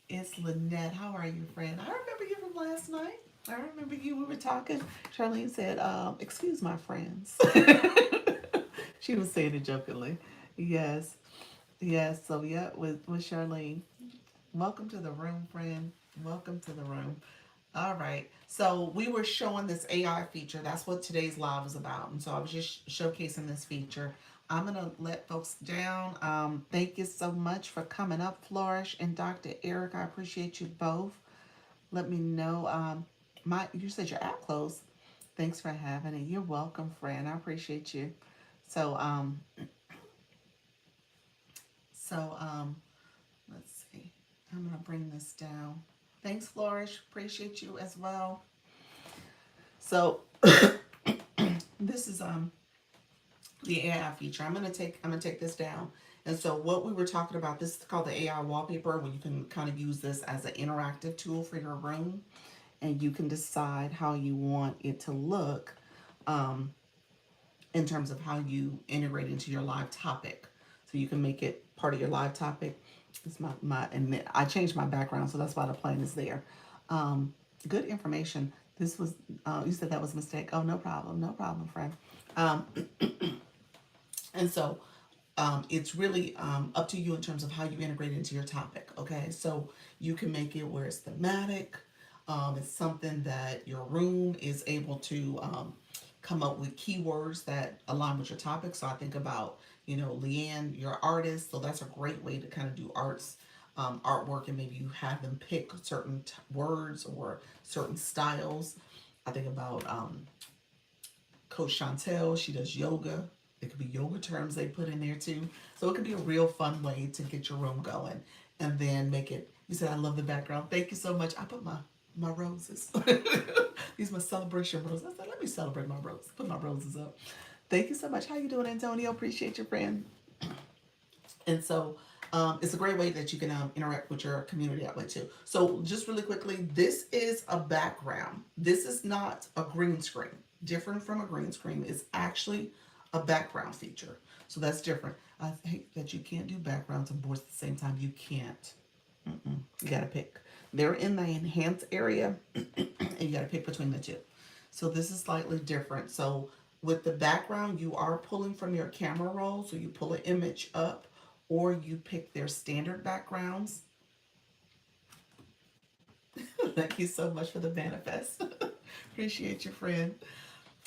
it's Lynette. How are you, friend? I remember you from last night. I remember you. We were talking. Charlene said, "Excuse my friends." She was saying it jokingly. Yes, yes. So yeah, with Charlene. Welcome to the room, friend. Welcome to the room. All right. So we were showing this AI feature. That's what today's live is about. And so I was just showcasing this feature. I'm going to let folks down. Thank you so much for coming up, Flourish and Dr. Eric. I appreciate you both. Let me know. You said your app closed. Thanks for having it. You're welcome, friend. I appreciate you. So, so let's see. I'm going to bring this down. Thanks, Flourish. Appreciate you as well. So this is the AI feature. I'm gonna take this down. And so what we were talking about, this is called the AI wallpaper, where you can kind of use this as an interactive tool for your room, and you can decide how you want it to look in terms of how you integrate into your live topic. So you can make it part of your live topic. It's and I changed my background, so that's why the plane is there. Good information. This was, you said that was a mistake. Oh, no problem, friend. Um, and so it's really up to you in terms of how you integrate it into your topic. Okay, so you can make it where it's thematic. It's something that your room is able to come up with keywords that align with your topic. So I think about, Leanne, your artist. So that's a great way to kind of do artwork, and maybe you have them pick certain words or certain styles. I think about Coach Chantel. She does yoga. It could be yoga terms they put in there too. So it could be a real fun way to get your room going, and then make it. You said I love the background. Thank you so much. I put my roses. These are my celebration roses. I said, let me celebrate my roses. Put my roses up. Thank you so much. How you doing, Antonio? Appreciate your friend. And so It's a great way that you can interact with your community that way too. So just really quickly, this is a background. This is not a green screen. Different from a green screen is actually a background feature. So that's different. I think that you can't do backgrounds and boards at the same time. You can't. You gotta pick. They're in the enhance area, and you gotta pick between the two. So this is slightly different. So with the background, you are pulling from your camera roll. So you pull an image up, or you pick their standard backgrounds. Thank you so much for the manifest. Appreciate you, friend.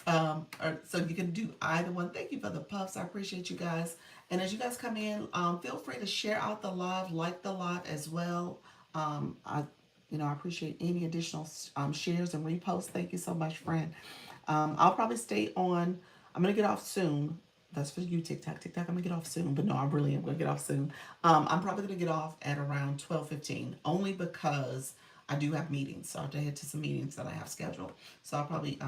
So you can do either one. Thank you for the puffs. I appreciate you guys. And as you guys come in, feel free to share out the live, like the live as well. I, I appreciate any additional shares and reposts. Thank you so much, friend. I'll probably stay on. I'm gonna get off soon. That's for you, TikTok. TikTok, I'm gonna get off soon, but no, I really am gonna get off soon. I'm probably gonna get off at around 12:15, only because I do have meetings. So I have to head to some meetings that I have scheduled. So I'll probably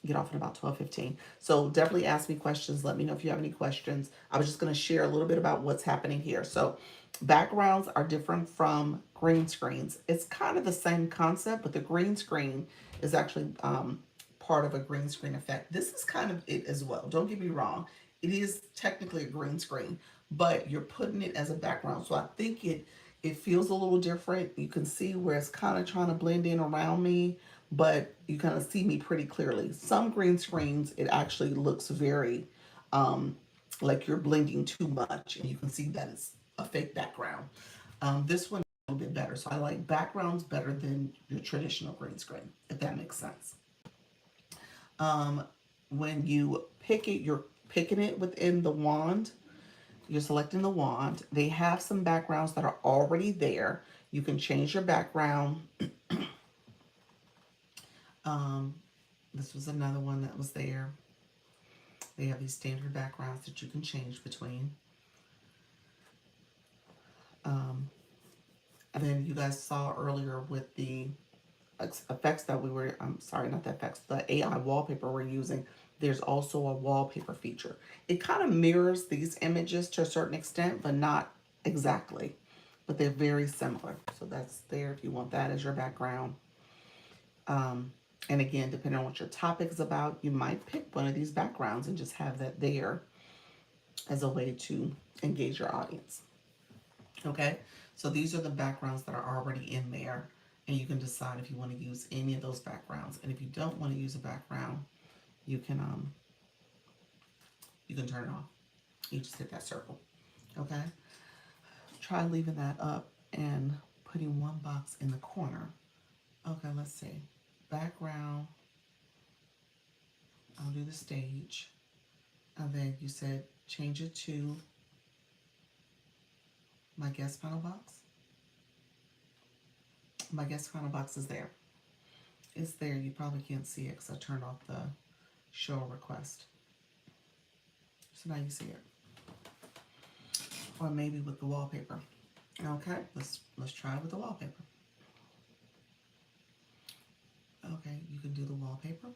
get off at about 12:15. So definitely ask me questions. Let me know if you have any questions. I was just gonna share a little bit about what's happening here. So backgrounds are different from green screens. It's kind of the same concept, but the green screen is actually part of a green screen effect. This is kind of it as well. Don't get me wrong. It is technically a green screen, but you're putting it as a background. So I think it feels a little different. You can see where it's kind of trying to blend in around me, but you kind of see me pretty clearly. Some green screens, it actually looks very like you're blending too much, and you can see that it's a fake background. This one is a little bit better. So I like backgrounds better than your traditional green screen, if that makes sense. When you pick it, you're picking it within the wand. You're selecting the wand. They have some backgrounds that are already there. You can change your background. Um, this was another one that was there. They have these standard backgrounds that you can change between. And then you guys saw earlier with the effects that we were, I'm sorry, not the effects, the AI wallpaper we're using, there's also a wallpaper feature. It kind of mirrors these images to a certain extent, but not exactly. But they're very similar. So that's there if you want that as your background. And again, depending on what your topic is about, you might pick one of these backgrounds and just have that there as a way to engage your audience. Okay, so these are the backgrounds that are already in there, and you can decide if you want to use any of those backgrounds. And if you don't want to use a background, you can turn it off. You just hit that circle. Okay, try leaving that up and putting one box in the corner. Okay, let's see. Background. I'll do the stage, and then you said change it to my guest panel box. My guest panel box is there. It's there. You probably can't see it because I turned off the show request. So now you see it. Or maybe with the wallpaper. Okay, let's try it with the wallpaper. Okay, you can do the wallpaper.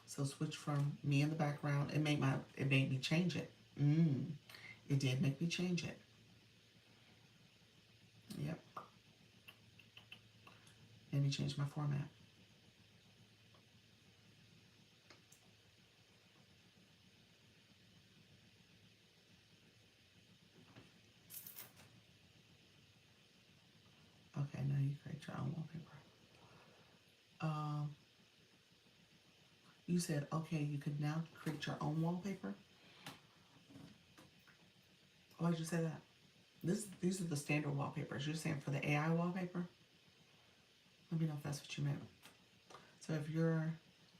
So switch from me in the background. It made me change it. It did make me change it. Yep. Made me change my format. Okay, now you create your own wallpaper. You said, okay, you could now create your own wallpaper. Why did you say that? These are the standard wallpapers. You're saying for the AI wallpaper? Let me know if that's what you meant. So if you're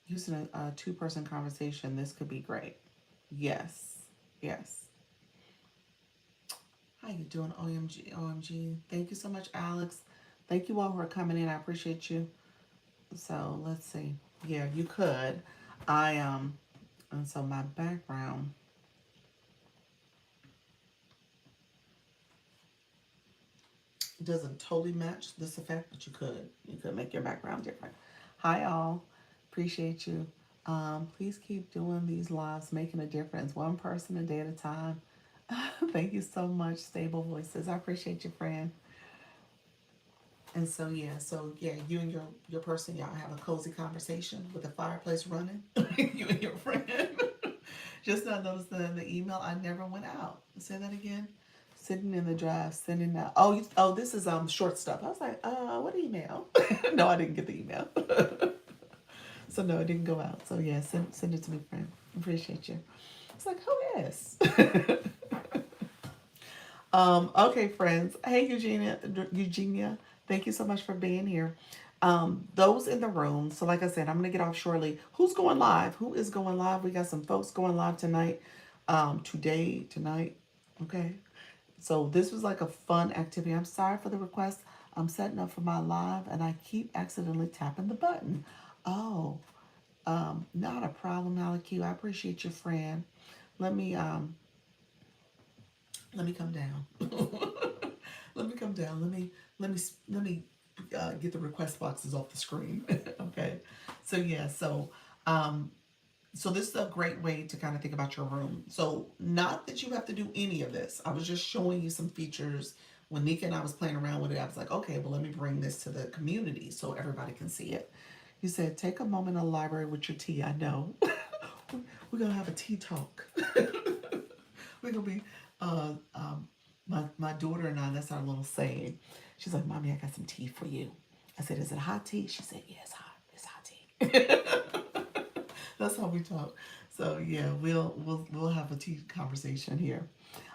using a two-person conversation, this could be great. Yes. Yes. How you doing, OMG? OMG. Thank you so much, Alex. Thank you all who are coming in. I appreciate you. So let's see. Yeah, you could. And so my background. It doesn't totally match this effect, but you could. You could make your background different. Hi, all. Appreciate you. Please keep doing these lives, making a difference. One person a day at a time. Thank you so much, Stable Voices. I appreciate you, friend. And so yeah, you and your person, y'all have a cozy conversation with the fireplace running. You and your friend. Just not noticing in the email, I never went out. Say that again. Sitting in the drive, sending out. Oh, this is short stuff. I was like, what email? No, I didn't get the email. So no, it didn't go out. So yeah, send it to me, friend. Appreciate you. It's like, who is? Okay, friends. Hey, Eugenia. Thank you so much for being here. Those in the room. So, like I said, I'm gonna get off shortly. Who's going live? Who is going live? We got some folks going live tonight. Tonight. Okay. So this was like a fun activity. I'm sorry for the request. I'm setting up for my live, and I keep accidentally tapping the button. Oh, not a problem, Q. I appreciate your friend. Let me um, let me come down. Let me come down. Let me get the request boxes off the screen. Okay. So yeah. Um, so this is a great way to kind of think about your room. So not that you have to do any of this. I was just showing you some features. When Nika and I was playing around with it, I was like, okay, well, let me bring this to the community so everybody can see it. You said, take a moment in the library with your tea. I know. We're going to have a tea talk. We're going to be, my daughter and I, that's our little saying. She's like, Mommy, I got some tea for you. I said, is it hot tea? She said, yeah, it's hot. It's hot tea. That's how we talk. So yeah, we'll have a tea conversation here.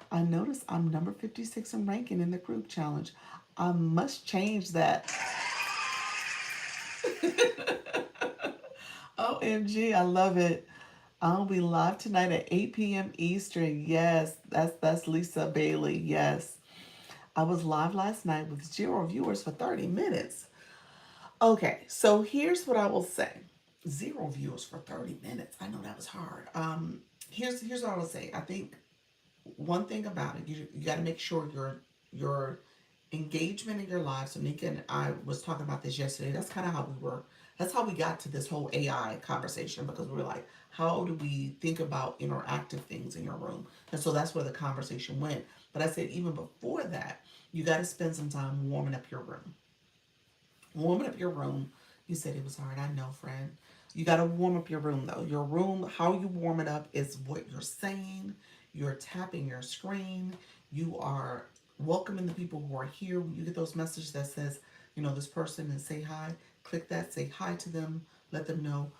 I notice I'm number 56 in ranking in the group challenge. I must change that. OMG, I love it. I'll be live tonight at 8 p.m. Eastern. Yes, that's Lisa Bailey. Yes. I was live last night with 0 viewers for 30 minutes. Okay, so here's what I will say. 0 viewers for 30 minutes. I know that was hard. Here's what I will say. I think one thing about it, you got to make sure your engagement in your life. So Nika and I was talking about this yesterday. That's kind of how we were. That's how we got to this whole AI conversation because we were like, how do we think about interactive things in your room? And so that's where the conversation went. But I said even before that, you got to spend some time warming up your room. Warming up your room. You said it was hard. I know, friend. You got to warm up your room though. Your room, how you warm it up is what you're saying. You're tapping your screen. You are welcoming the people who are here. When you get those messages that says, this person and say hi, click that, say hi to them, let them know.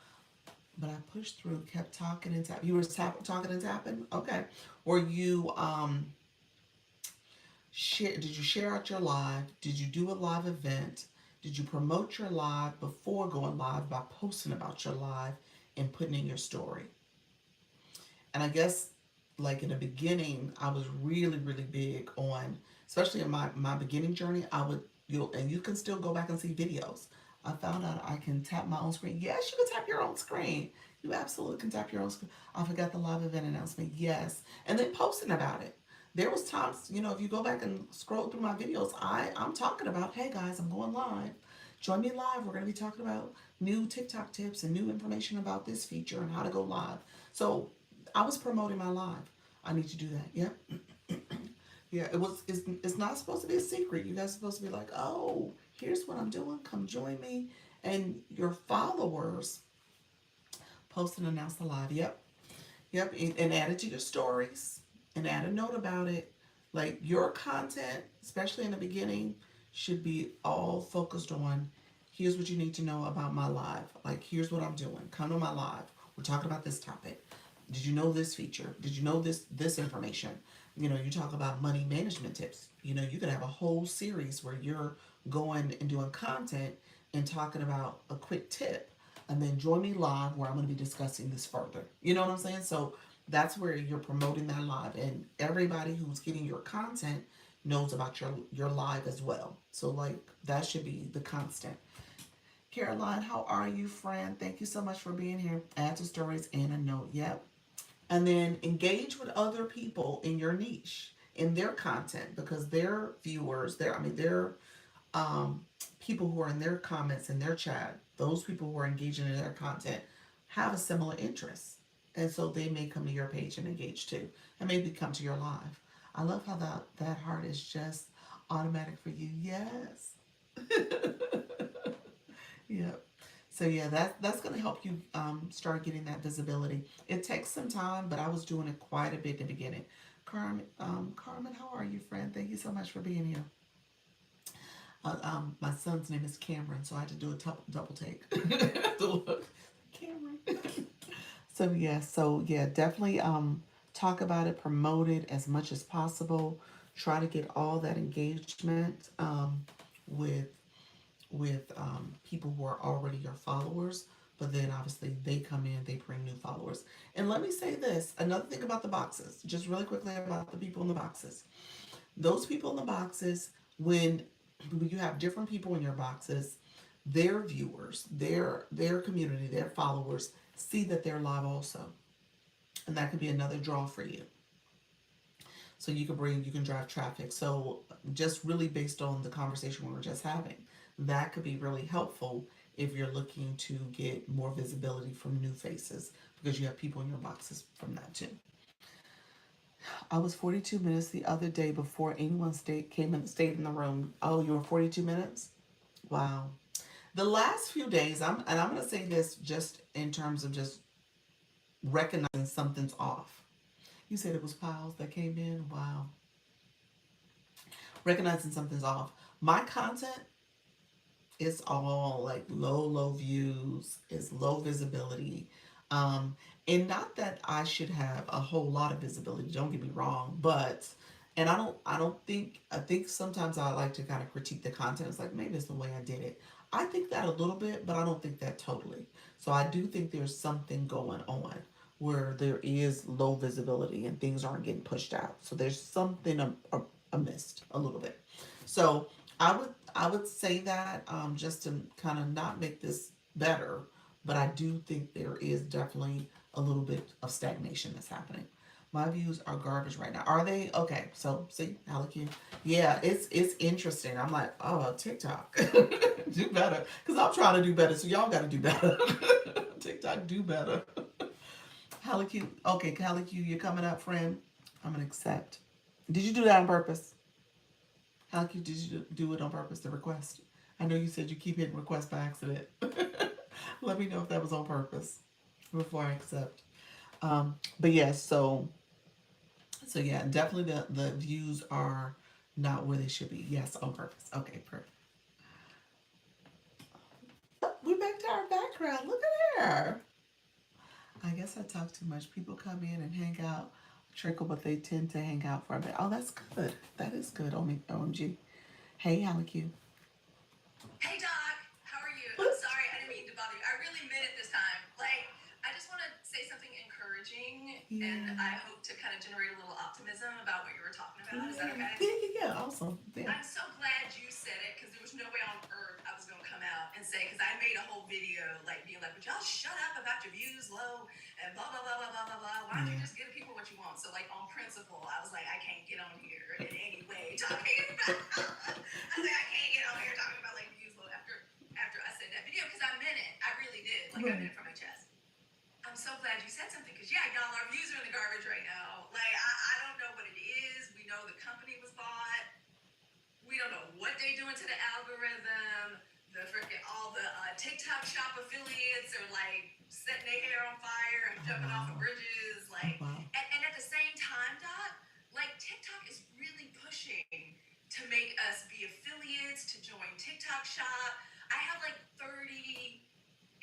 But I pushed through, kept talking and tapping. You were talking and tapping? Okay. Or you did you share out your live? Did you do a live event? Did you promote your live before going live by posting about your live and putting in your story? And I guess like in the beginning, I was really, really big on, especially in my beginning journey, and you can still go back and see videos. I found out I can tap my own screen. Yes, you can tap your own screen. You absolutely can tap your own screen. I forgot the live event announcement. Yes. And then posting about it. There was times, if you go back and scroll through my videos, I'm talking about, hey guys, I'm going live. Join me live. We're going to be talking about new TikTok tips and new information about this feature and how to go live. So I was promoting my live. I need to do that. Yep. Yeah, it's not supposed to be a secret. You guys are supposed to be like, oh, here's what I'm doing. Come join me. And your followers post and announce the live. Yep. Yep. And add it to your stories and add a note about it. Like your content, especially in the beginning, should be all focused on here's what you need to know about my live. Like here's what I'm doing. Come to my live. We're talking about this topic. Did you know this feature? Did you know this information? You talk about money management tips. You could have a whole series where you're going and doing content and talking about a quick tip and then join me live where I'm going to be discussing this further. You know what I'm saying? So that's where you're promoting that live and everybody who's getting your content knows about your live as well. So like that should be the constant. Caroline, how are you, friend? Thank you so much for being here. Add to stories and a note. Yep. And then engage with other people in your niche in their content because their viewers, their people who are in their comments in their chat, those people who are engaging in their content have a similar interest. And so they may come to your page and engage too, and maybe come to your live. I love how that heart is just automatic for you. Yes. Yep. So yeah, that's gonna help you start getting that visibility. It takes some time, but I was doing it quite a bit in the beginning. Carmen, how are you, friend? Thank you so much for being here. My son's name is Cameron, so I had to do a double take to look. Cameron. So yeah, definitely talk about it, promote it as much as possible. Try to get all that engagement with people who are already your followers. But then obviously they come in, they bring new followers. And let me say this, another thing about the boxes, just really quickly about the people in the boxes. Those people in the boxes, when you have different people in your boxes, their viewers, their community, their followers see that they're live also. And that could be another draw for you. So you can drive traffic. So just really based on the conversation we were just having, that could be really helpful if you're looking to get more visibility from new faces because you have people in your boxes from that too. I was 42 minutes the other day before anyone stayed in the room. Oh, you were 42 minutes? Wow. The last few days, I'm going to say this just in terms of just recognizing something's off. You said it was piles that came in. Wow. Recognizing something's off. My content is all like low views, it's low visibility. Um, and not that I should have a whole lot of visibility, don't get me wrong, but and I think sometimes I like to kind of critique the content. It's like maybe it's the way I did it. I think that a little bit, but I don't think that totally. So I do think there's something going on where there is low visibility and things aren't getting pushed out. So there's something amiss a little bit. So I would say that just to kind of not make this better, but I do think there is definitely a little bit of stagnation that's happening. My views are garbage right now. Are they? Okay, so see, Alec, yeah, it's interesting. I'm like, oh, TikTok, do better, because I'm trying to do better. So y'all got to do better. TikTok, do better. Haliq, okay, Haliq, you're coming up, friend. I'm gonna accept. Did you do that on purpose? Haliq, did you do it on purpose? The request. I know you said you keep hitting request by accident. Let me know if that was on purpose before I accept. But yes, so yeah, definitely the views are not where they should be. Yes, on purpose. Okay, perfect. We're back to our background. Look at her. I guess I talk too much. People come in and hang out, trickle, but they tend to hang out for a bit. Oh, that's good. That is good. OMG. Hey, Haliq. Hey Doc, how are you? I'm sorry, I didn't mean to bother you. I really meant it this time. Like, I just want to say something encouraging, and I hope to kind of generate a little optimism about what you were talking about. Is that okay? Yeah, awesome. Yeah. I'm so glad you said it because there was no way on earth I was going to come out and say, because I made a whole video like being like, would y'all shut up about your views low and blah, blah, blah, blah, blah, blah, blah. Why don't you just give people what you want? So, like, on principle, I was like, I can't get on here in any way talking about, I was like, I can't get on here talking about like views low after I said that video because I meant it. I really did. Like, I meant it from my chest. I'm so glad you said something because, yeah, y'all, our views are in the garbage right now. Like, I don't know what it is. We know the company was bought. We don't know what they doing to the algorithm. The freaking all the TikTok shop affiliates are like setting their hair on fire and jumping off of bridges. Like, and at the same time, Doc, like TikTok is really pushing to make us be affiliates to join TikTok shop. I have like 30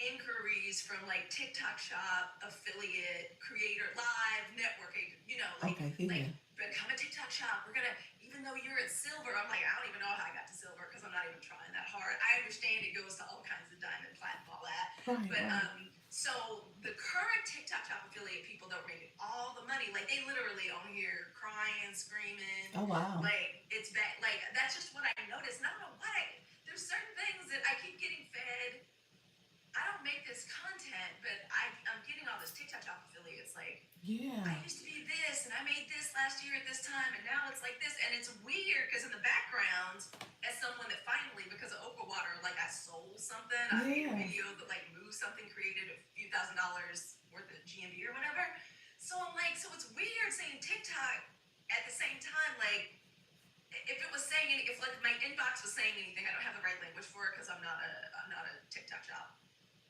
inquiries from like TikTok shop affiliate creator live networking. You know, like like become a TikTok shop. We're gonna, even though you're at silver, I'm like, I don't even know how I got to silver because I'm not even trying that hard. I understand it goes to all kinds of diamond, platinum, all that. Right, but so the current TikTok shop affiliate people that were making all the money, like they literally on here crying, screaming. Oh wow. Like it's bad. Like that's just what I noticed. And I don't know why. There's certain things that I keep getting fed. I don't make this content, but I'm getting all this TikTok shop affiliates. Like, yeah, I used to be this, and I made this last year at this time, and now it's like this. And it's weird because in the background, as someone that finally, because of Oprah Water, like I sold something. I made a video that like moved something, created a few $1,000 worth of GMV or whatever. So I'm like, so it's weird saying TikTok at the same time. Like, if it was saying, if like my inbox was saying anything, I don't have the right language for it because I'm not a TikTok shop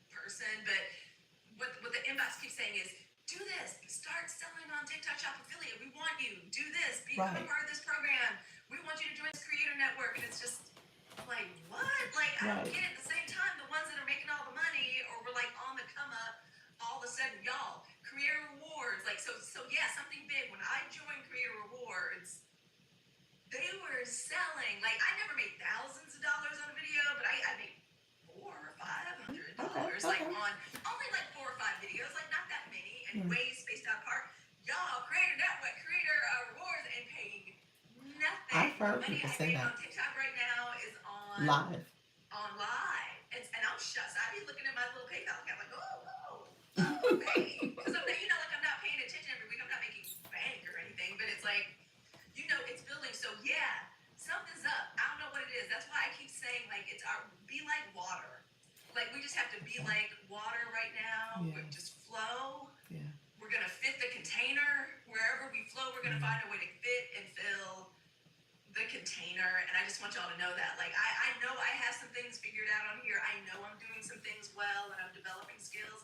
person. But what the inbox keeps saying is, do this, start selling on TikTok Shop Affiliate. We want you. Do this, become a part of this program. We want you to join this creator network. And it's just like, what? Like, I don't get it. At the same time, the ones that are making all the money or were like on the come up, all of a sudden, y'all, Creator Rewards. Like, so yeah, something big. When I joined Creator Rewards, they were selling, like, I never made thousands of dollars on a video, but I made $400 or $500, like on only like 4 or 5 videos, like not that many, and way spaced out apart. Y'all, Creator Network, Creator Rewards ain't paying nothing. I've heard The money people I say make that. on TikTok right now is on Live. And I'm shut. So I be looking at my little PayPal account like, okay. Because I'm not, like I'm not paying attention every week. I'm not making bank or anything, but it's like, it's building. So yeah, something's up. I don't know what it is. That's why I keep saying, like, be like water. Like, we just have to be like water right now. Yeah. We just flow. Yeah. We're gonna fit the container. Wherever we flow, we're gonna find a way to fit and fill the container. And I just want y'all to know that. Like, I know I have some things figured out on here. I know I'm doing some things well and I'm developing skills.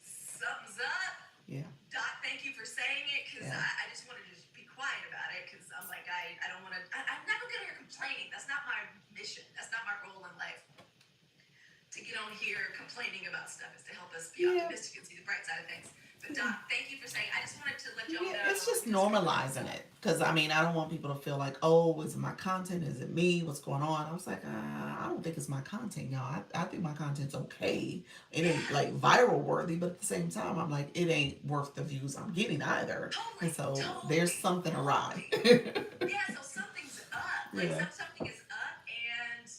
Something's up. Yeah. Doc, thank you for saying it, because I just wanted to just be quiet about it, because I'm like, I don't want to, I'm never going to hear complaining. That's not my mission. That's not my role in life. To get on here complaining about stuff is to help us be optimistic and see the bright side of things. But Doc, thank you for saying, I just wanted to let y'all know. It's just normalizing it. Because, I mean, I don't want people to feel like, oh, is it my content? Is it me? What's going on? I was like, I don't think it's my content, y'all. I think my content's okay. It ain't, like, viral worthy, but at the same time, I'm like, it ain't worth the views I'm getting either. Totally, And so there's something awry. Yeah, so something's up. Like, something is up, and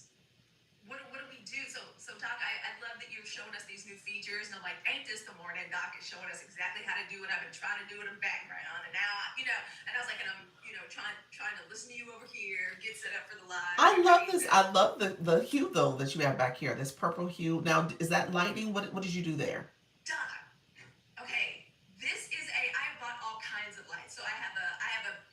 what do we do? So Doc, I love that you're showing us these new features, and I'm like, ain't this the morning? Doc is showing us exactly how to do what I've been trying to do in the background, and now, and I was like, and I'm, trying to listen to you over here, get set up for the live. I love this. I love the hue, though, that you have back here, this purple hue. Now, is that lighting? What did you do there? Doc, okay, this is I bought all kinds of lights. So I have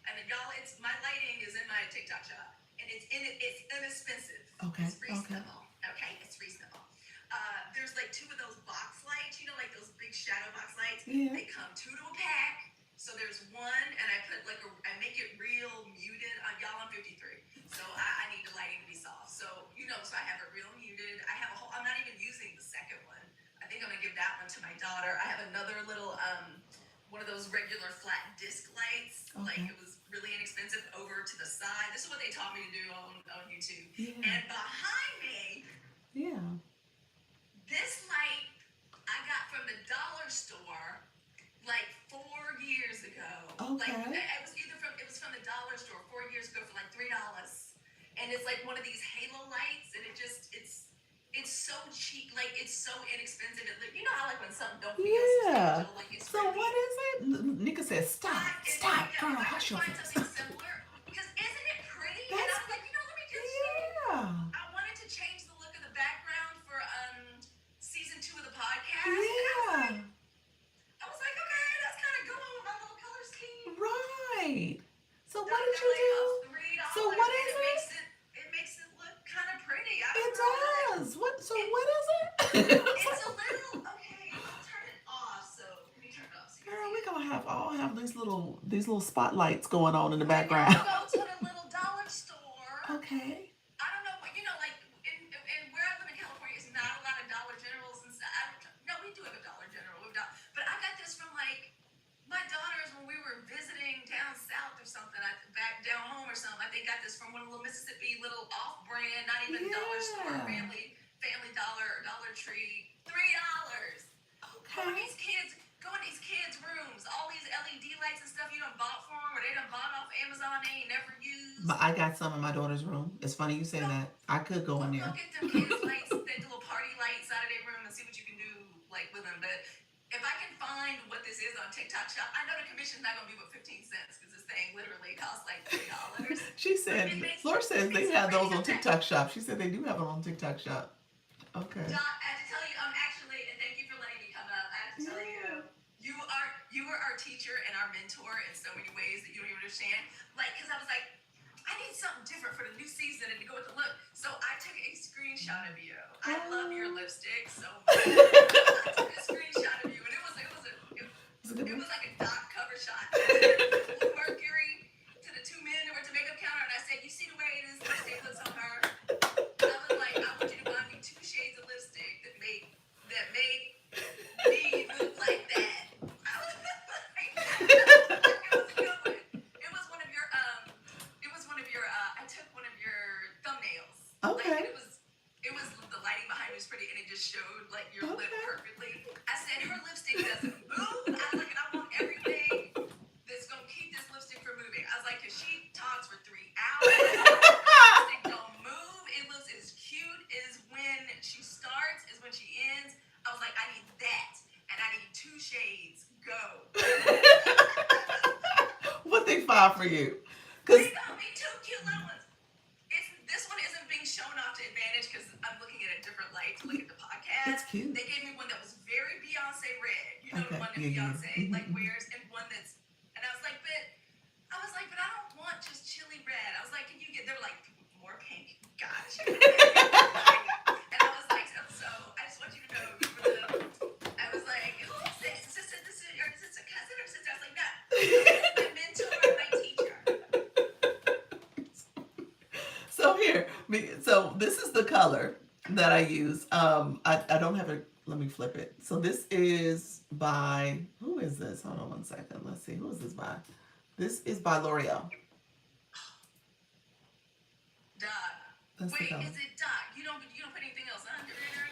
and y'all, my lighting is in my TikTok shop, and it's inexpensive. Okay. It's reasonable. Okay, it's reasonable. There's like 2 of those box lights, like those big shadow box lights. Yeah. They come 2 to a pack. So there's one, and I put I make it real muted. Y'all, I'm 53, so I need the lighting to be soft. So so I have it real muted. I have I'm not even using the second one. I think I'm gonna give that one to my daughter. I have another little one of those regular flat disc lights. Okay. Like, it was really inexpensive, over to the side. This is what they taught me to do on YouTube. Yeah. And behind me, this light I got from the dollar store like 4 years ago. Okay. Like, it was from the dollar store 4 years ago for like $3. And it's like one of these halo lights, and it's so cheap, like it's so inexpensive. How like when something don't feel substantial, like it's So really, what is it? Nika says, stop, girl, hush your find face. something similar, because isn't it pretty? And I was like, let me just I wanted to change the look of the background for season 2 of the podcast. Yeah. I was like, okay, that's kind of going with my little color scheme. Right. So what They're did you do? $3, So what is it? It makes it look kind of pretty. I It don't know. does. What is it? It's a little, okay, I'll turn it off. So let me turn it off. So Girl, we're gonna all have these little spotlights going on in the background. Go to the little dollar store. Okay. I don't know what, like in where I live in California, is not a lot of Dollar Generals and stuff. No, we do have a Dollar General. But I got this from like my daughters when we were visiting down south or something. Back down home or something. I think got this from one of the little Mississippi little off-brand, not even dollar store, family dollar or Dollar Tree. $3. Okay. Go in these kids' rooms. All these LED lights and stuff you done bought for them, or they done bought off Amazon, they ain't never used. But I got some in my daughter's room. It's funny you say that. I could go in there. Look at them kids' lights, they little party lights out of their room, and see what you can do like with them. But if I can find what this is on TikTok Shop, I know the commission's not gonna be but 15 cents, because this thing literally costs like $3. She said, Flor says they have those on TikTok Shop. She said they do have it on TikTok Shop. Okay. Doc, I have to tell you, actually, and thank you for letting me come up. I have to tell were our teacher and our mentor in so many ways that you don't even understand. Like, because I was like, I need something different for the new season and to go with the look. So I took a screenshot of you. I love your lipstick so much. I took a screenshot of you, and it was like a dot cover shot. Blue Mercury to the two men who were at the makeup counter, and I said, "You see the way this lipstick looks on her?" I was like, "I want you to buy me 2 shades of lipstick that made me look like that." I was like, it was a good one. It was one of your I took one of your thumbnails. Okay. Like, it was the lighting behind me was pretty, and it just showed like your lip perfectly. I said her lipstick doesn't move. I was like, and I want everything that's gonna keep this lipstick from moving. I was like, cause she talks for 3 hours. Lipstick don't move. It looks as cute as when she starts as when she ends. I was like, I need that, and I need 2 shades. Go. What they find for you? They got me 2 cute little ones. This one isn't being shown off to advantage because I'm looking at a different light to look at the podcast. It's cute. They gave me one that was very Beyonce red. You know, Okay. the one that Beyonce like wears, and one that's, and I was like, but I don't want just chili red. I was like, can you get? They were like, more pink. Gotcha. And I was like, so I just want you to know. I was like, who is this? Is this a cousin or sister? I was like, no. My mentor and my teacher. So this is the color that I use. I don't have it. Let me flip it. So this is by, who is this? Hold on one second. Let's see. Who is this by? This is by L'Oreal. Duh. That's the Wait, color. is it Doc? You don't put anything else under it or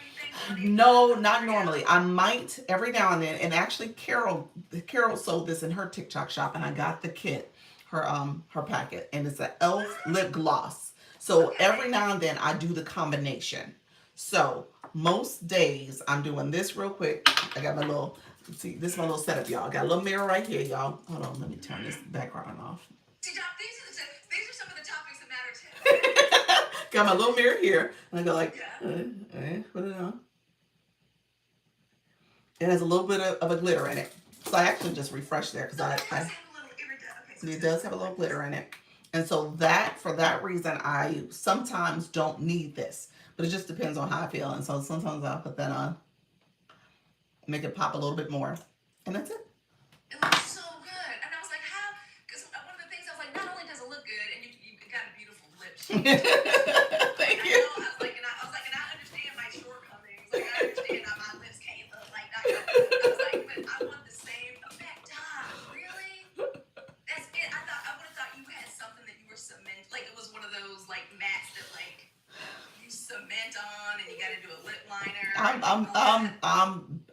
anything? No, not normally. I might every now and then. And actually, Carol sold this in her TikTok shop, and I got the kit, her packet, and it's an e.l.f. lip gloss. So every now and then I do the combination. So most days I'm doing this real quick. I got my little, see, this is my little setup, y'all. I got a little mirror right here, y'all. Hold on, let me turn this background off. See, Doc, these are some of the topics that matter too. Got my little mirror here, and I go like, Yeah. put it on. It has a little bit of a glitter in it. So I actually just refreshed there because it does have a little glitter in it. And so for that reason, I sometimes don't need this. But it just depends on how I feel. And so sometimes I'll put that on, make it pop a little bit more. And that's it. It looks so good. And I was like, how? Because one of the things I was like, not only does it look good, and you got a beautiful lip shape. Thank you. I was like, and I understand my shortcomings. Like, I understand that my lips can't look like that. I was like, but I want the same effect. Really? That's it. I would have thought you had something that you were cement. Like, it was one of those, like, mats that, like, you cement on, and you got to do a lip liner.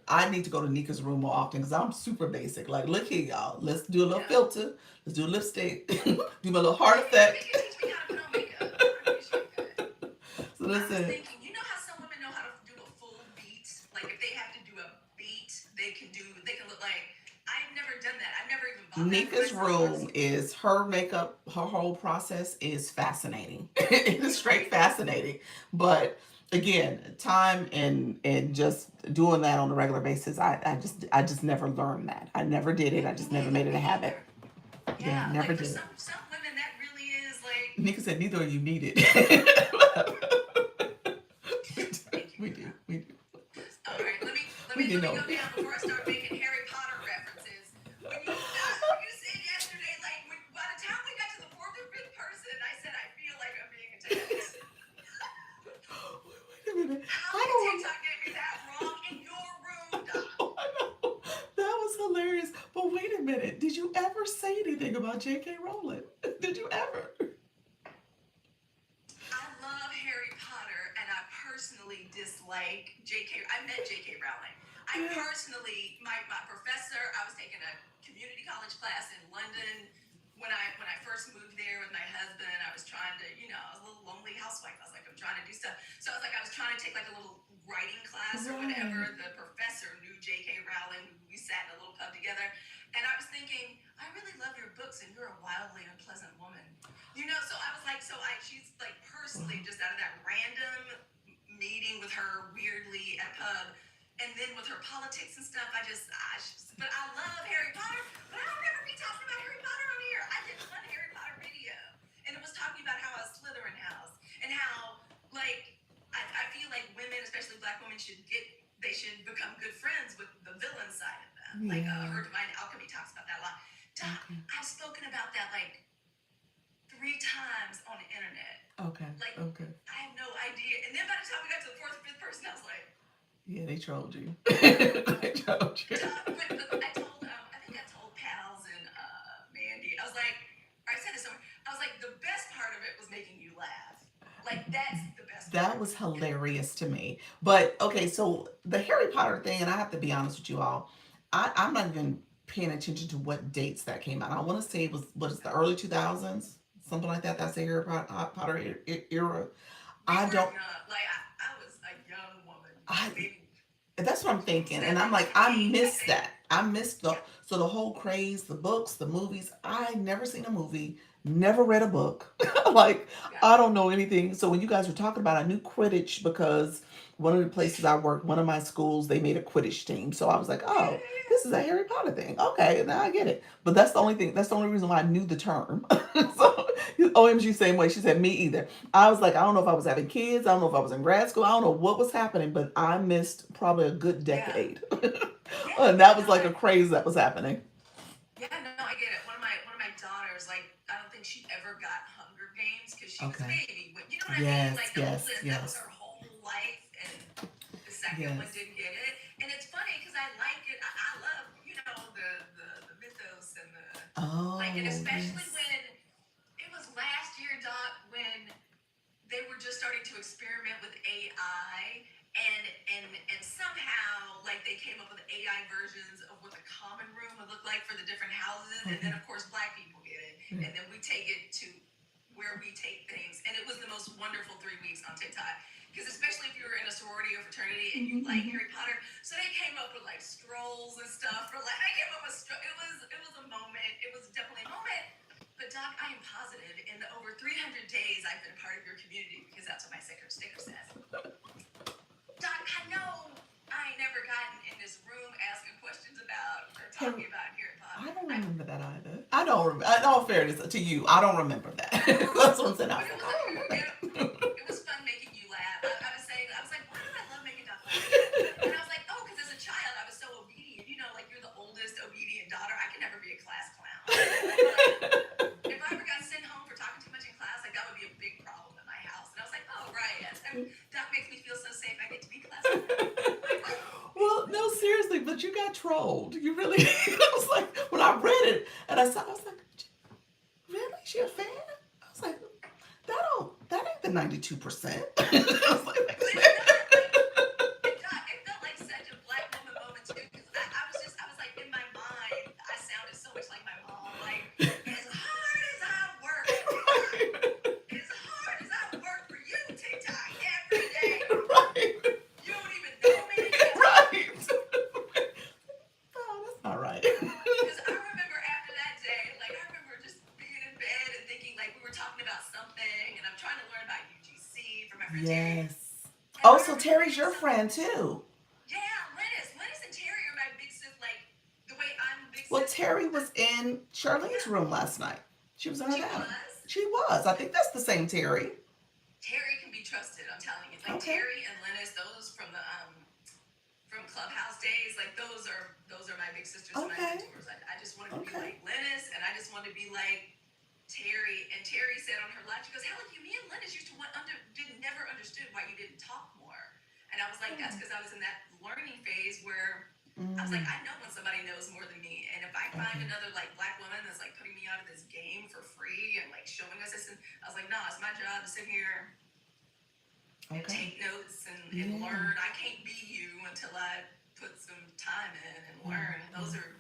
I need to go to Nika's room more often because I'm super basic. Like, look here, y'all. Let's do a little filter. Let's do a lipstick. Do my little heart effect. You can teach me how to put on makeup. I appreciate that. So I was listen. thinking, you know how some women know how to do a full beat? Like, if they have to do a beat, they can look like, I've never done that. I've never even bought Nika's room is her makeup, her whole process is fascinating. It is straight fascinating. But again, time and just doing that on a regular basis, I just never learned that. I never did it. I just never made it a habit. Yeah, never like did. For some women, that really is like. Nika said neither of you need it. We do. All right, let me go down before I start making Harry Potter references. When you said yesterday, like by the time we got to the 4th or 5th person, I said I feel like I'm being attacked. Wait a minute. How did TikTok get me that wrong in your room, Doc? Oh, I know. That was hilarious. But wait a minute. Did you ever say anything about J.K. Rowling? Did you ever? I love Harry Potter, and I personally dislike J.K. I met J.K. Rowling. I personally, my professor, I was taking a community college class in London. When I first moved there with my husband, I was trying to, I was a little lonely housewife. I was like, I'm trying to do stuff. So I was trying to take like a little writing class or whatever. The professor knew J.K. Rowling. We sat in a little pub together. And I was thinking, I really love your books, and you're a wildly unpleasant woman. So I was like, she's like personally just out of that random meeting with her weirdly at a pub. and then with her politics and stuff, but I love Harry Potter, but I'll never be talking about Harry Potter on here. I did one Harry Potter video, and it was talking about how a Slytherin house, and how, like, I feel like women, especially black women, they should become good friends with the villain side of them. Yeah. Like, her Divine Alchemy talks about that a lot. I've spoken about that, like, 3 times on the internet. Okay. Like, okay. I have no idea. And then by the time we got to the 4th or 5th person, I was like, yeah, they trolled you. They trolled you. I told Pals and Mandy. I was like, I said this somewhere. I was like, the best part of it was making you laugh. Like, that's the best. That was hilarious to me. But okay, so the Harry Potter thing, and I have to be honest with you all, I'm not even paying attention to what dates that came out. I want to say it was, what is the early 2000s, something like that. That's the Harry Potter era. I don't. I was a young woman. That's what I'm thinking, and I'm like, I missed that. I missed the whole craze, the books, the movies. I never seen a movie, never read a book. Like, I don't know anything. So when you guys were talking about, I knew Quidditch because one of the places I worked, one of my schools, they made a Quidditch team. So I was like, oh, this is a Harry Potter thing. Okay, now I get it. But that's the only thing. That's the only reason why I knew the term. So OMG, same way. She said me either. I was like, I don't know if I was having kids. I don't know if I was in grad school. I don't know what was happening, but I missed probably a good decade. Yeah. And that was like a craze that was happening. Yeah, no, I get it. One of my daughters, like, I don't think she ever got Hunger Games because she was a baby. But you know what I mean? Like, the oldest, that was her whole life, and the second one didn't get it. And it's funny because I like it. I love, the mythos and the and especially when it was last year, Doc, when they were just starting to experiment with AI, and somehow, like, they came up with AI versions of what the common room would look like for the different houses, and then of course black people get it, and then we take it to where we take things, and it was the most wonderful 3 weeks on TikTok. Because especially if you were in a sorority or fraternity and you like Harry Potter, so they came up with like scrolls and stuff. For like, I came up with it was a moment. It was definitely a moment. But Doc, I am positive in the over 300 days I've been a part of your community, because that's what my sticker says. Doc, I know I ain't never gotten in this room asking questions about or talking about Harry Potter. I don't remember that either. I don't remember. In all fairness to you, I don't remember that. That's what I'm saying. It was fun making you laugh. I was like, why do I love making Doc laugh? And I was like, oh, because as a child, I was so obedient. Like, you're the oldest obedient daughter. I could never be a class clown. If I ever got sent home for talking too much in class, like, that would be a big problem in my house. And I was like, oh, right. Doc makes me feel so safe. I get to be class clown. Well, no, seriously, but you got trolled. You really. I was like, when I read it, and I was like, really? She a fan? I was like, that ain't the 92%. I was like, it felt like such a black woman moment too, because I was like, in my mind, I sounded so much like my mom. Like, as hard as I work, as hard as I work for you, TikTok, every day. Right. You don't even know me. Right. Oh, that's not right. Because I remember after that day, like, I remember just being in bed and thinking, like, we were talking about something, and I'm trying to learn about UGC from my friend Terry. Yes. Oh, so Terry's your friend too. Yeah, Lennis and Terry are my big sis. Like, the way I'm big sis. Well, Terry was in Charlene's room last night. She was in her house. She was. I think that's the same Terry. Terry can be trusted. I'm telling you. Like, okay. Terry and Lennis, those from the from Clubhouse days, like, those are my big sisters and my mentors. I just wanted to be like Lennis, and I just wanted to be like Terry. And Terry said on her live, she goes, "Hell, me and Lennis used to never understood why you didn't talk more." And I was like, that's because I was in that learning phase where I was like, I know when somebody knows more than me, and if I find another, like, black woman that's like putting me out of this game for free and like showing us this, and I was like, no, it's my job to sit here and take notes and learn. I can't be you until I put some time in and learn. And those are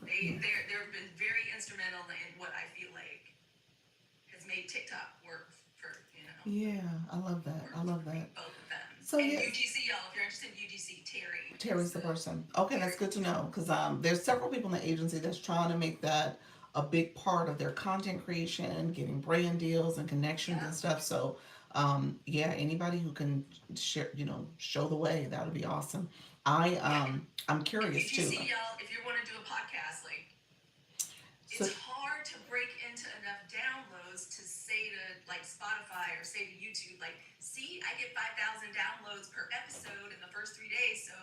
they've been very instrumental in what I feel like has made TikTok work for. Yeah, I love that. I love that. Both of them. So and UGC, y'all, if you're interested in UGC, Terry's the person. Okay, that's good to know, because there's several people in the agency that's trying to make that a big part of their content creation, getting brand deals and connections and stuff. So yeah, anybody who can share, show the way, that would be awesome. I'm curious too. UGC, y'all, if you want to do a podcast, like So it's hard to break into enough downloads to say to like Spotify or say to YouTube, like, see, I get 5,000 downloads per episode in the first 3 days. So,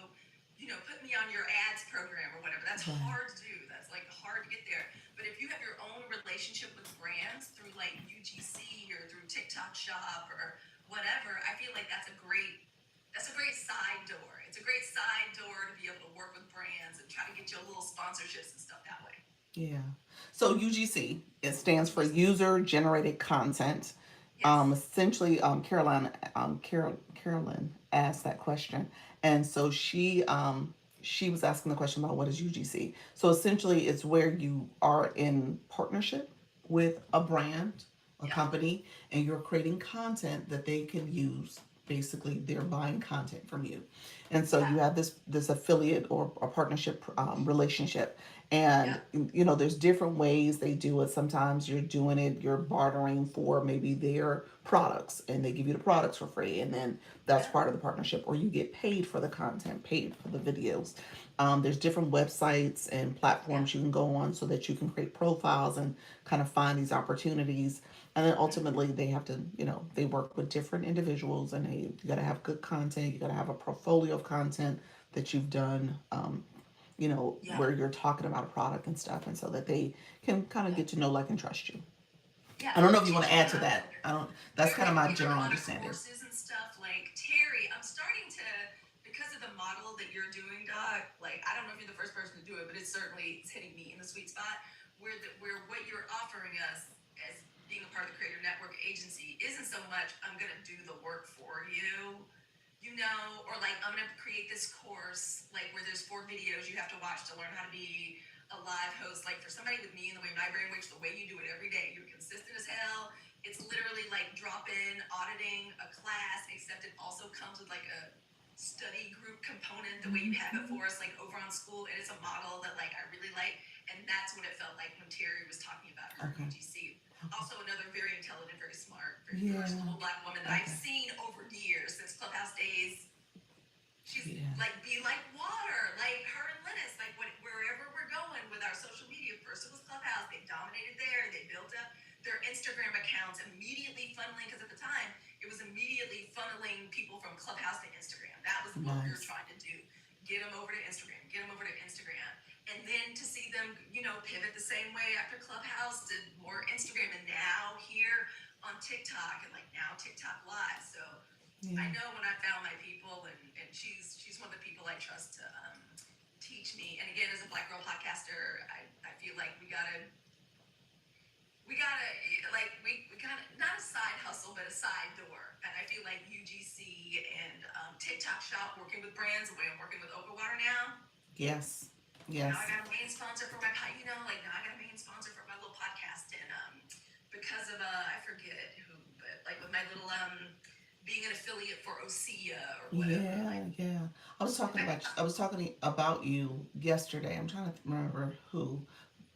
put me on your ads program or whatever. That's Right. hard to do. That's like hard to get there. But if you have your own relationship with brands through like UGC or through TikTok Shop or whatever, I feel like that's a great side door. It's a great side door to be able to work with brands and try to get you a little sponsorships and stuff that way. yeah. So UGC, it stands for user generated content. Yes. Essentially, Carolyn asked that question, and so she was asking the question about what is UGC. So essentially, it's where you are in partnership with a brand, a Yeah. company, and you're creating content that they can use. Basically, they're buying content from you, and so you Yeah. have this affiliate or a partnership relationship. And Yeah. there's different ways they do it. Sometimes you're bartering for maybe their products, and they give you the products for free, and then that's Yeah. part of the partnership. Or you get paid for the content, paid for the videos. There's different websites and Yeah. platforms you can go on so that you can create profiles and kind of find these opportunities. And then ultimately they have to, they work with different individuals, and you got to have good content. You got to have a portfolio of content that you've done, Yeah. where you're talking about a product and stuff, and so that they can kind of get to know, like, and trust you. Yeah. I don't know if you want to add to that. I don't. That's kind of my We have general a lot of understanding. courses and stuff. Like Terry, I'm starting to, because of the model that you're doing, Doc. Like I don't know if you're the first person to do it, but it's hitting me in the sweet spot where what you're offering us as being a part of the Creator Network agency isn't so much I'm gonna do the work for you. Or like I'm gonna create this course, like where there's 4 videos you have to watch to learn how to be a live host. Like for somebody with me and the way my brain works, the way you do it every day, you're consistent as hell. It's literally like drop in auditing a class, except it also comes with like a study group component, the way you have it for us, like over on school. And it's a model that like I really like, and that's what it felt like when Terry was talking about her Okay. UGC. Also, another very intelligent, very smart, very Yeah. personable Black woman that I've Okay. seen over years since Clubhouse days. She's Yeah. like be like water, like her and Linus, like wherever we're going with our social media. First it was Clubhouse, they dominated there, they built up their Instagram accounts, immediately funneling, because at the time it was immediately funneling people from Clubhouse to Instagram. That was what we were Nice. trying to do. Get them over to Instagram, get them over to Instagram. And then to see them, pivot the same way after Clubhouse to more Instagram, and now here on TikTok, and like now TikTok Live. So I Yeah. know when I found my people, and she's one of the people I trust to teach me. And again, as a Black girl podcaster, I feel like we gotta we kind of not a side hustle, but a side door. And I feel like UGC and TikTok Shop, working with brands the way I'm working with Oprah Water now. Yes. Now Yes. I got a main sponsor for my now I got a main sponsor for my little podcast, and because of I forget who, but like with my little being an affiliate for Osea or whatever. Yeah. Yeah. I was talking about you yesterday. I'm trying to remember who.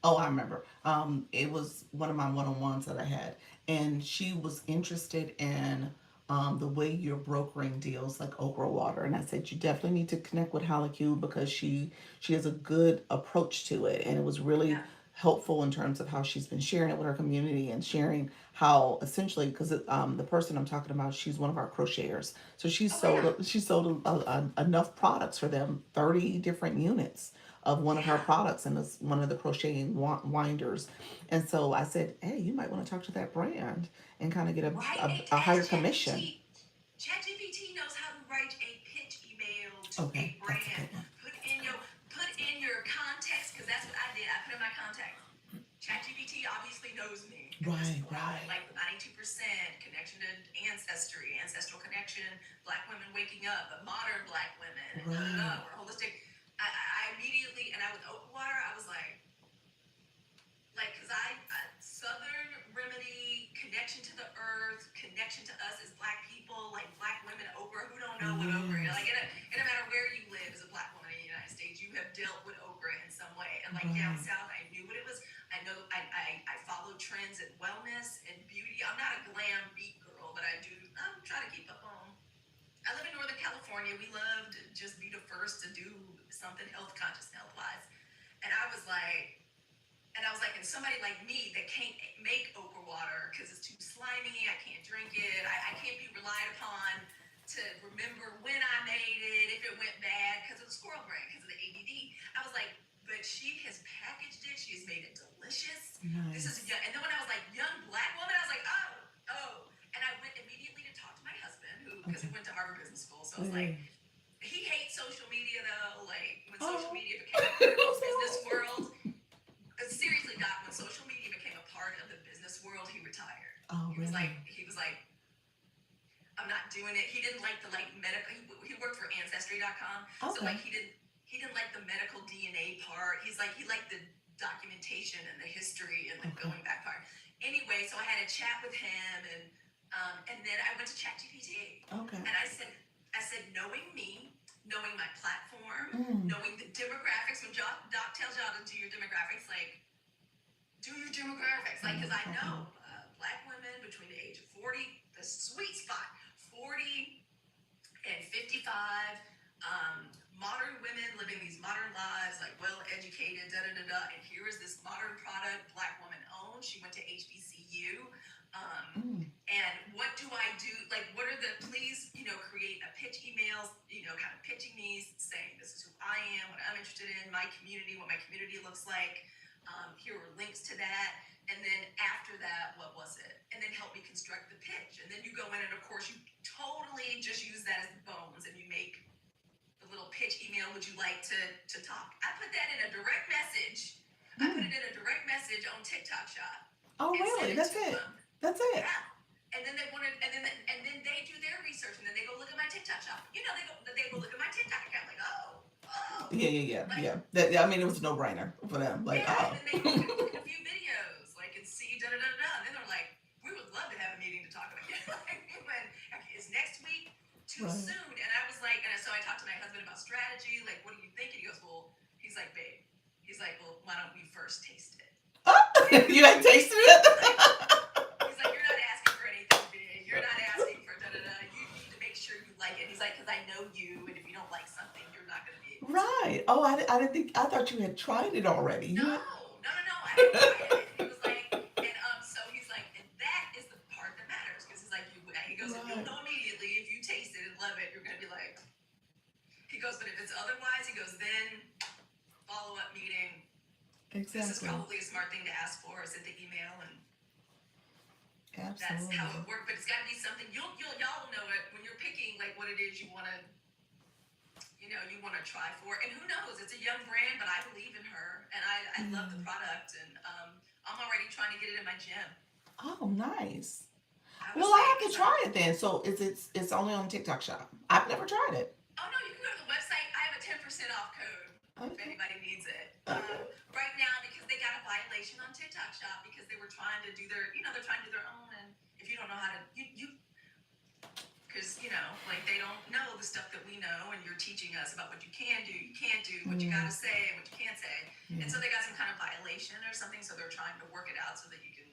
Oh, I remember. It was one of my one-on-ones that I had, and she was interested in the way you're brokering deals like Okra Water, and I said you definitely need to connect with Hallicue because she has a good approach to it, and it was really Yeah. helpful in terms of how she's been sharing it with her community and sharing how essentially because the person I'm talking about, she's one of our crocheters, so she sold enough products for them, 30 different units of one of her Yeah. products, and it's one of the crocheting winders. And so I said, hey, you might want to talk to that brand and kind of get a higher commission. ChatGPT knows how to write a pitch email to Okay, a that's a brand. good one. Put in your context, because that's what I did. I put in my context. ChatGPT obviously knows me. Right, right. Like 92% connection to ancestry, ancestral connection, Black women waking up, but modern Black women, Right. we're holistic. I immediately, and I with Oak Water, I was like, because Southern remedy, connection to the earth, connection to us as Black people, like Black women, Oprah, who don't know what Oprah is. Yes. Like, it no matter where you live as a Black woman in the United States, you have dealt with Oprah in some way. And like down Right. south, I knew what it was. I know I follow trends in wellness and beauty. I'm not a glam beat girl, but I'm trying to keep up on. I live in Northern California. We love to just be the first to do something health conscious, health wise. And I was like, and somebody like me that can't make okra water because it's too slimy, I can't drink it, I can't be relied upon to remember when I made it, if it went bad, because of the squirrel brain, because of the ADD. I was like, but she has packaged it, she's made it delicious. This is young. And then when I was like, young black woman, I was like, oh. And I went immediately to talk to my husband, who, because he went to Harvard Business School, so I was like, he hates social media though, like when social media became a part of the business world. Seriously, Doc, when social media became a part of the business world, he retired. Oh, he was like, I'm not doing it. He didn't like the medical. He worked for Ancestry.com, so like he didn't like the medical DNA part. He liked the documentation and the history and going back part. Anyway, so I had a chat with him, and then I went to ChatGPT. Okay. And I said, knowing me, knowing my platform, knowing the demographics. When Doc tells y'all to do your demographics, like, do your demographics, like, because I know black women between the age of 40, the sweet spot, 40 and 55, modern women living these modern lives, like well educated, and here is this modern product, black woman owned. She went to HBCU. And what do I do? Like, what are the, please, create a pitch emails, kind of pitching me, saying this is who I am, what I'm interested in, my community, what my community looks like. Here are links to that. And then after that, what was it? And then help me construct the pitch. And then you go in and of course you totally just use that as the bones and you make the little pitch email. Would you like to talk? I put that in a direct message. I put it in a direct message on TikTok Shop. Oh, really? That's it. That's it. Yeah. And then they wanted, and then they do their research, and then they go look at my TikTok Shop. They go look at my TikTok account, like, oh. Yeah. I mean, it was a no-brainer for them. Like, And then they look at a few videos, like, and see And then they're like, we would love to have a meeting to talk about it. Is next week too soon? And I was like, so I talked to my husband about strategy. Like, what do you think? And he goes, well, babe. Well, why don't we first taste it? You ain't tasted it? He's like, you're not asking for anything big. You're not asking for You need to make sure you like it. He's like, because I know you, and if you don't like something, you're not going to be able to. Right. Oh, I didn't think, I thought you had tried it already. No. I didn't try it. He was like, so he's like, and that is the part that matters. Because he's like, he goes, and you'll know immediately if you taste it and love it, you're going to be like, he goes, but if it's otherwise, he goes, then follow-up meeting. Exactly. This is probably a smart thing to ask for, is at the email, and Absolutely. that's how it works. But it's got to be something y'all will know it when you're picking like what it is you want to, try for. And who knows? It's a young brand, but I believe in her, and I love the product, and I'm already trying to get it in my gym. Oh, nice. Well, I have to try it then. So it's only on TikTok Shop. I've never tried it. Oh no, you can go to the website. I have a 10% off code if anybody needs it. Right now, because they got a violation on TikTok Shop because they were trying to do their, they're trying to do their own, and if you don't know how to, because like they don't know the stuff that we know, and you're teaching us about what you can do, you can't do, what you gotta say, and what you can't say, and so they got some kind of violation or something, so they're trying to work it out so that you can,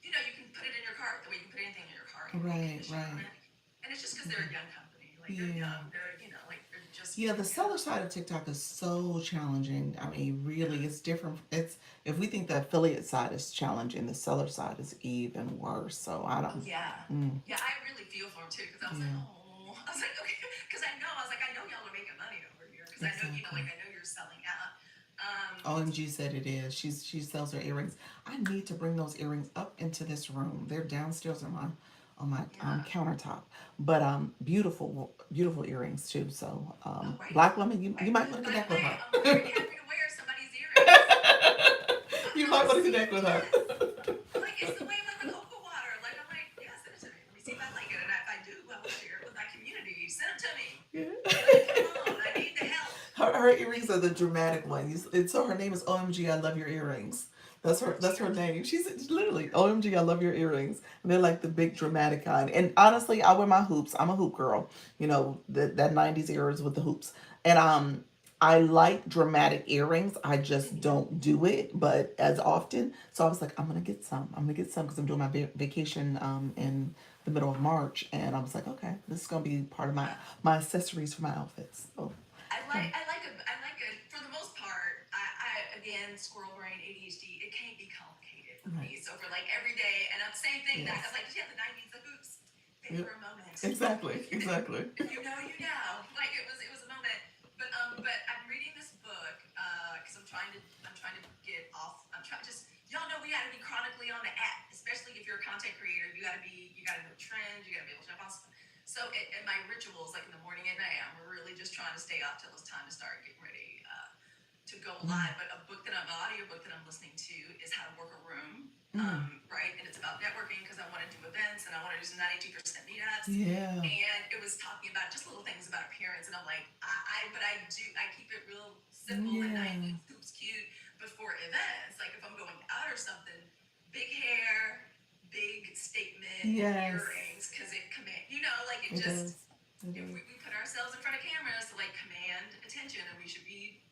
you can put it in your cart the way you can put anything in your cart. Right. And it's just because they're a young company, like they're young, they're like they're just. Yeah, the seller side of TikTok is so challenging. I mean, really, it's different. It's if we think the affiliate side is challenging, the seller side is even worse. So I don't. Yeah, I really feel for them too, because I was like, okay, because I know y'all are making money over here, because I know I know you're selling out. OMG said it is. She sells her earrings. I need to bring those earrings up into this room. They're downstairs on my countertop. But beautiful earrings too. So black woman, you might want to connect with her. I'm very happy to wear somebody's earrings. You might want to connect with her. Like it's the way with cocoa water. Like I'm like, yeah, send it to me. Let me see if I like it, and if I do, I will share it with my community. Send them to me. Come on, I need the help. Her earrings are the dramatic ones. So her name is OMG, I love your earrings. That's her name. She's literally OMG, I love your earrings. And they're like the big dramatic kind. And honestly, I wear my hoops. I'm a hoop girl. That 90s eras with the hoops. And I like dramatic earrings. I just don't do it, but as often. So I was like, I'm gonna get some because I'm doing my vacation in the middle of March, and I was like, okay, this is gonna be part of my accessories for my outfits. So For the most part, I again, squirrel brain, ADHD, it can't be complicated for me. So for like every day, and the same thing that, like, yeah, the 90s, the hoops, they were a moment. Exactly. If you know, you know. Like it was a moment. But I'm reading this book, because I'm trying to get off, y'all know we gotta be chronically on the app, especially if you're a content creator, you gotta know trends, you gotta be able to jump on stuff. So in my rituals, like in the morning and night, I'm really just trying to stay up till it's time to start getting ready to go live. But an audio book that I'm listening to is How to Work a Room, right? And it's about networking because I want to do events and I want to do some 92% meetups. Yeah. And it was talking about just little things about appearance, and I'm like, I keep it real simple and nice, super cute. But for events, like if I'm going out or something, big hair, big statement earrings, because it It does. if we put ourselves in front of cameras to like command attention, and we should be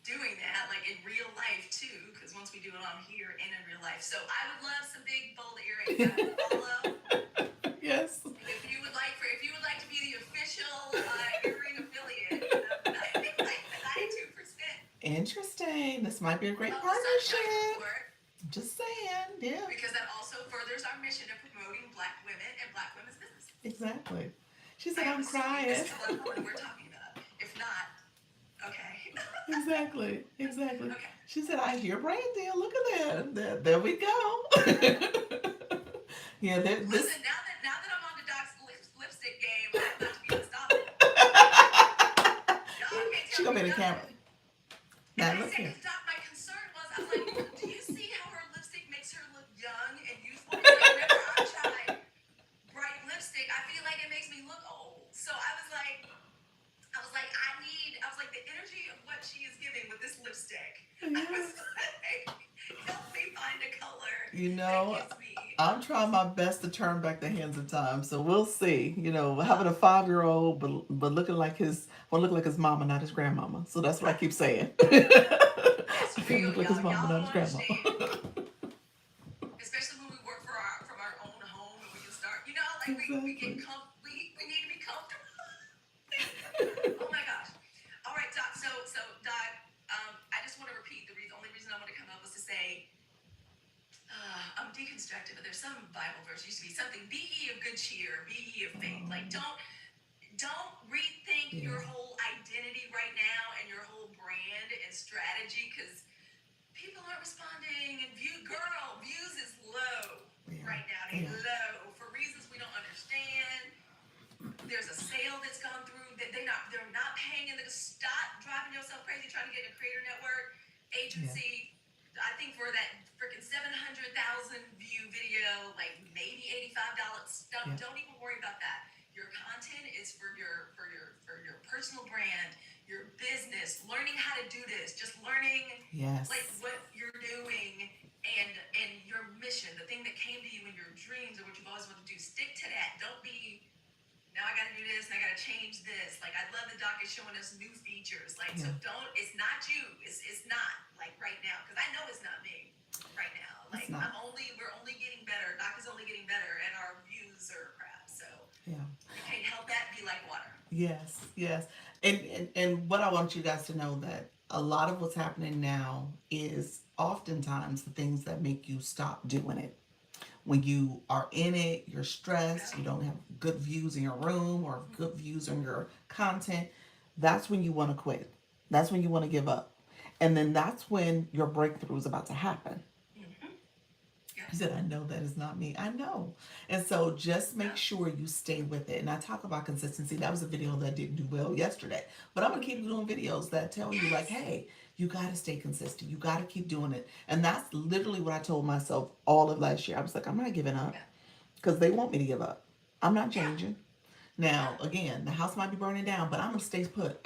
doing that like in real life too, because once we do it on here and in real life. So I would love some big bold earrings that I would follow. Yes. If you would like to be the official earring affiliate of like the 92%. Interesting. This might be a great partnership. Just saying, yeah. Because that also furthers our mission of promoting Black women and Black women's business. Exactly. She said, I'm crying. This is what we're talking about. If not, okay. Exactly. Okay. She said, I hear Brandy. Look at that. There we go. Yeah, this. Listen, now that I'm on the Doc's lipstick game, I'm about to be unstoppable. She gonna be in the camera. Now look here. Doc, my concern was, I was like, do you see how her lipstick makes her look young and youthful? Whenever I try bright lipstick, I feel like it makes me look old. So I was like, the energy of what she is giving with this lipstick. I was like, help me find a color. That gives me. I'm trying my best to turn back the hands of time, so we'll see. Having a 5-year-old, but looking like his mama, not his grandmama. So that's what I keep saying. That's real, look like his mama, not his grandmama. Especially when we work from our own home, and we can start. We get we need to be comfortable. Oh my gosh! All right, Doc. So Doc, I just want to repeat the only reason I want to come up was to say. I'm deconstructed, but there's some Bible verse used to be something. Be ye of good cheer, be ye of faith. Like don't rethink your whole identity right now and your whole brand and strategy, because people aren't responding, and views is low right now. They're low for reasons we don't understand. There's a sale that's gone through that they're not paying, and stop driving yourself crazy trying to get a creator network agency. I think for that freaking 700,000 view video, like maybe $85 stuff. Don't even worry about that. Your content is for your personal brand, your business, learning how to do this, just learning like what you're doing and your mission, the thing that came to you in your dreams or what you've always wanted to do. Stick to that. Don't be now I gotta do this and I gotta change this. Like I love the doc is showing us new features. Like so it's not you. It's not like right now, because I know it's not me right now. Like we're only getting better. Doc is only getting better, and our views are crap. So you can't help that. Be like water. Yes. And what I want you guys to know, that a lot of what's happening now is oftentimes the things that make you stop doing it. When you are in it, you're stressed, you don't have good views in your room or good views on your content. That's when you want to quit. That's when you want to give up. And then that's when your breakthrough is about to happen. He said, I know that is not me. I know. And so just make sure you stay with it. And I talk about consistency. That was a video that didn't do well yesterday. But I'm going to keep doing videos that tell you like, hey, you got to stay consistent. You got to keep doing it. And that's literally what I told myself all of last year. I was like, I'm not giving up because they want me to give up. I'm not changing. Now, again, the house might be burning down, but I'm going to stay put.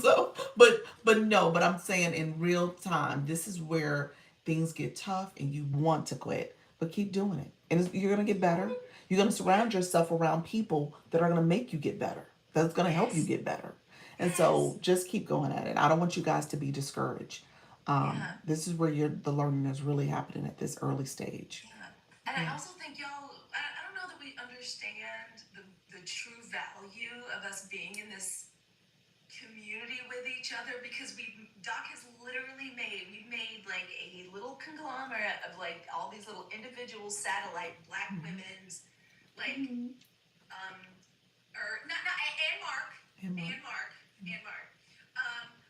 So, but I'm saying in real time, this is where things get tough and you want to quit, but keep doing it. And you're going to get better. You're going to surround yourself around people that are going to make you get better. That's going to help you get better. And so just keep going at it. I don't want you guys to be discouraged. This is where the learning is really happening at this early stage. And I also think y'all, I don't know that we understand the true value of us being in this each other because Doc has literally we've made like a little conglomerate of like all these little individual satellite Black women's, like, or not, and Mark, And Mark. and Mark.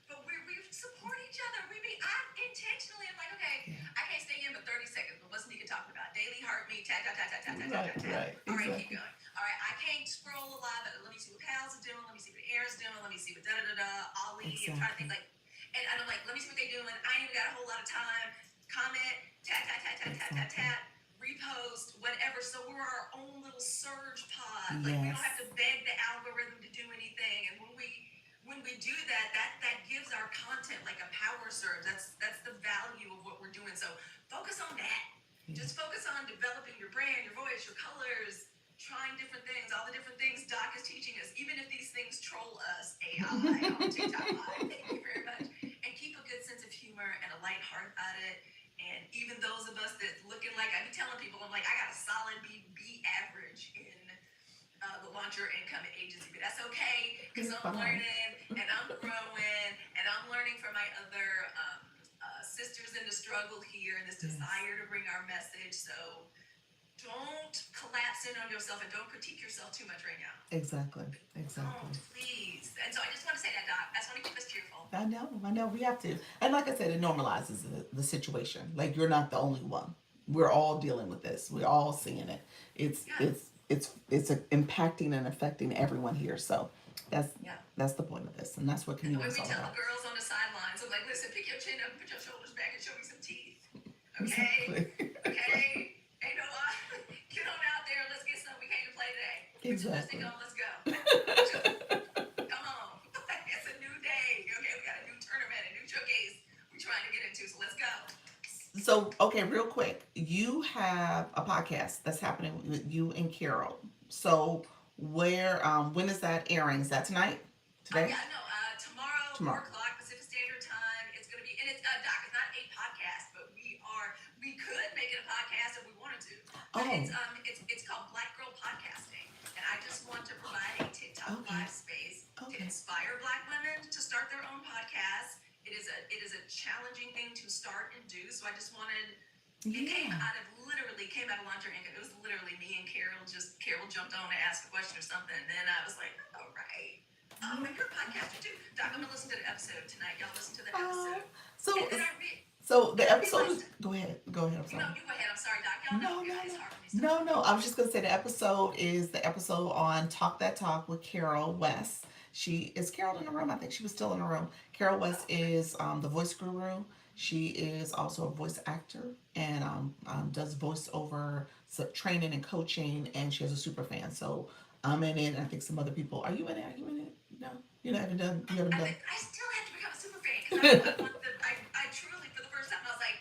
But we support each other. I intentionally am like, okay, I can't stay in but 30 seconds, but what's Nika talking about? Daily heartbeat, tap, tap, tap, tap, tap, tap, tap, tap. Right, All right, exactly. keep going. All right, I can't scroll a lot, but let me see what Pal's is doing. Let me see what Aaron's doing. Let me see what Ollie. Exactly. I'm trying to think like, and I'm like, let me see what they're doing. I ain't even got a whole lot of time. Comment, tap, tap, tap, tap, tap, tap, tap. Repost, whatever. So we're our own little surge pod. Like, we don't have to beg the algorithm to do anything. And when we do that gives our content like a power surge. That's the value of what we're doing. So focus on that. Just focus on developing your brand, your voice, your colors, trying different things, all the different things Doc is teaching us, even if these things troll us, AI on TikTok Live. Thank you very much. And keep a good sense of humor and a light heart at it. And even those of us that looking like, I be telling people, I'm like, I got a solid B average in the Launch Your Income Agency, but that's okay because I'm learning and I'm growing and I'm learning from my other sisters in the struggle here and this desire to bring our message. So don't collapse in on yourself and don't critique yourself too much right now. Exactly. Don't, please. And so I just want to say that, Doc. I just want to keep us cheerful. I know. We have to. And like I said, it normalizes the situation. Like, you're not the only one. We're all dealing with this. We're all seeing it. It's impacting and affecting everyone here. So that's the point of this, and that's what community is all about. And the way we tell the girls on the sidelines, I'm like, listen, pick your chin up, put your shoulders back, and show me some teeth. Okay, okay. Ain't no get on out there. Let's get some. We came to play today. Exactly. Let's go. Come on. It's a new day. Okay, we got a new tournament, a new showcase we're trying to get into. So let's go. So, okay, real quick, you have a podcast that's happening with you and Carol. So, when is that airing? Is that tonight? Today? Tomorrow. 4 o'clock Pacific Standard Time. It's going to be, and it's Doc. It's not a podcast, but we could make it a podcast if we wanted to. But it's called Black Girl Podcasting, and I just want to provide a TikTok live space to inspire Black women to start their own podcast. It is a challenging thing to start and do, so I just wanted. It came out of Launch Your Income. It was literally me and Carol. Carol jumped on to ask a question or something, and then I was like, all right. And you're a podcaster too. Doc, I'm gonna listen to the episode tonight. Y'all listen to the episode. So the episode is, go ahead. I'm sorry. No, you go ahead. I'm sorry, Doc. Y'all know it's hard for me. No. I was just gonna say the episode is the episode on Talk That Talk with Carol West. Is Carol in the room? I think she was still in the room. Carol West is the voice guru. She is also a voice actor and does voiceover training and coaching, and she has a super fan. So I'm in it, and I think some other people. Are you in it? No, you haven't done. I still have to become a super fan because I truly, for the first time, I was like,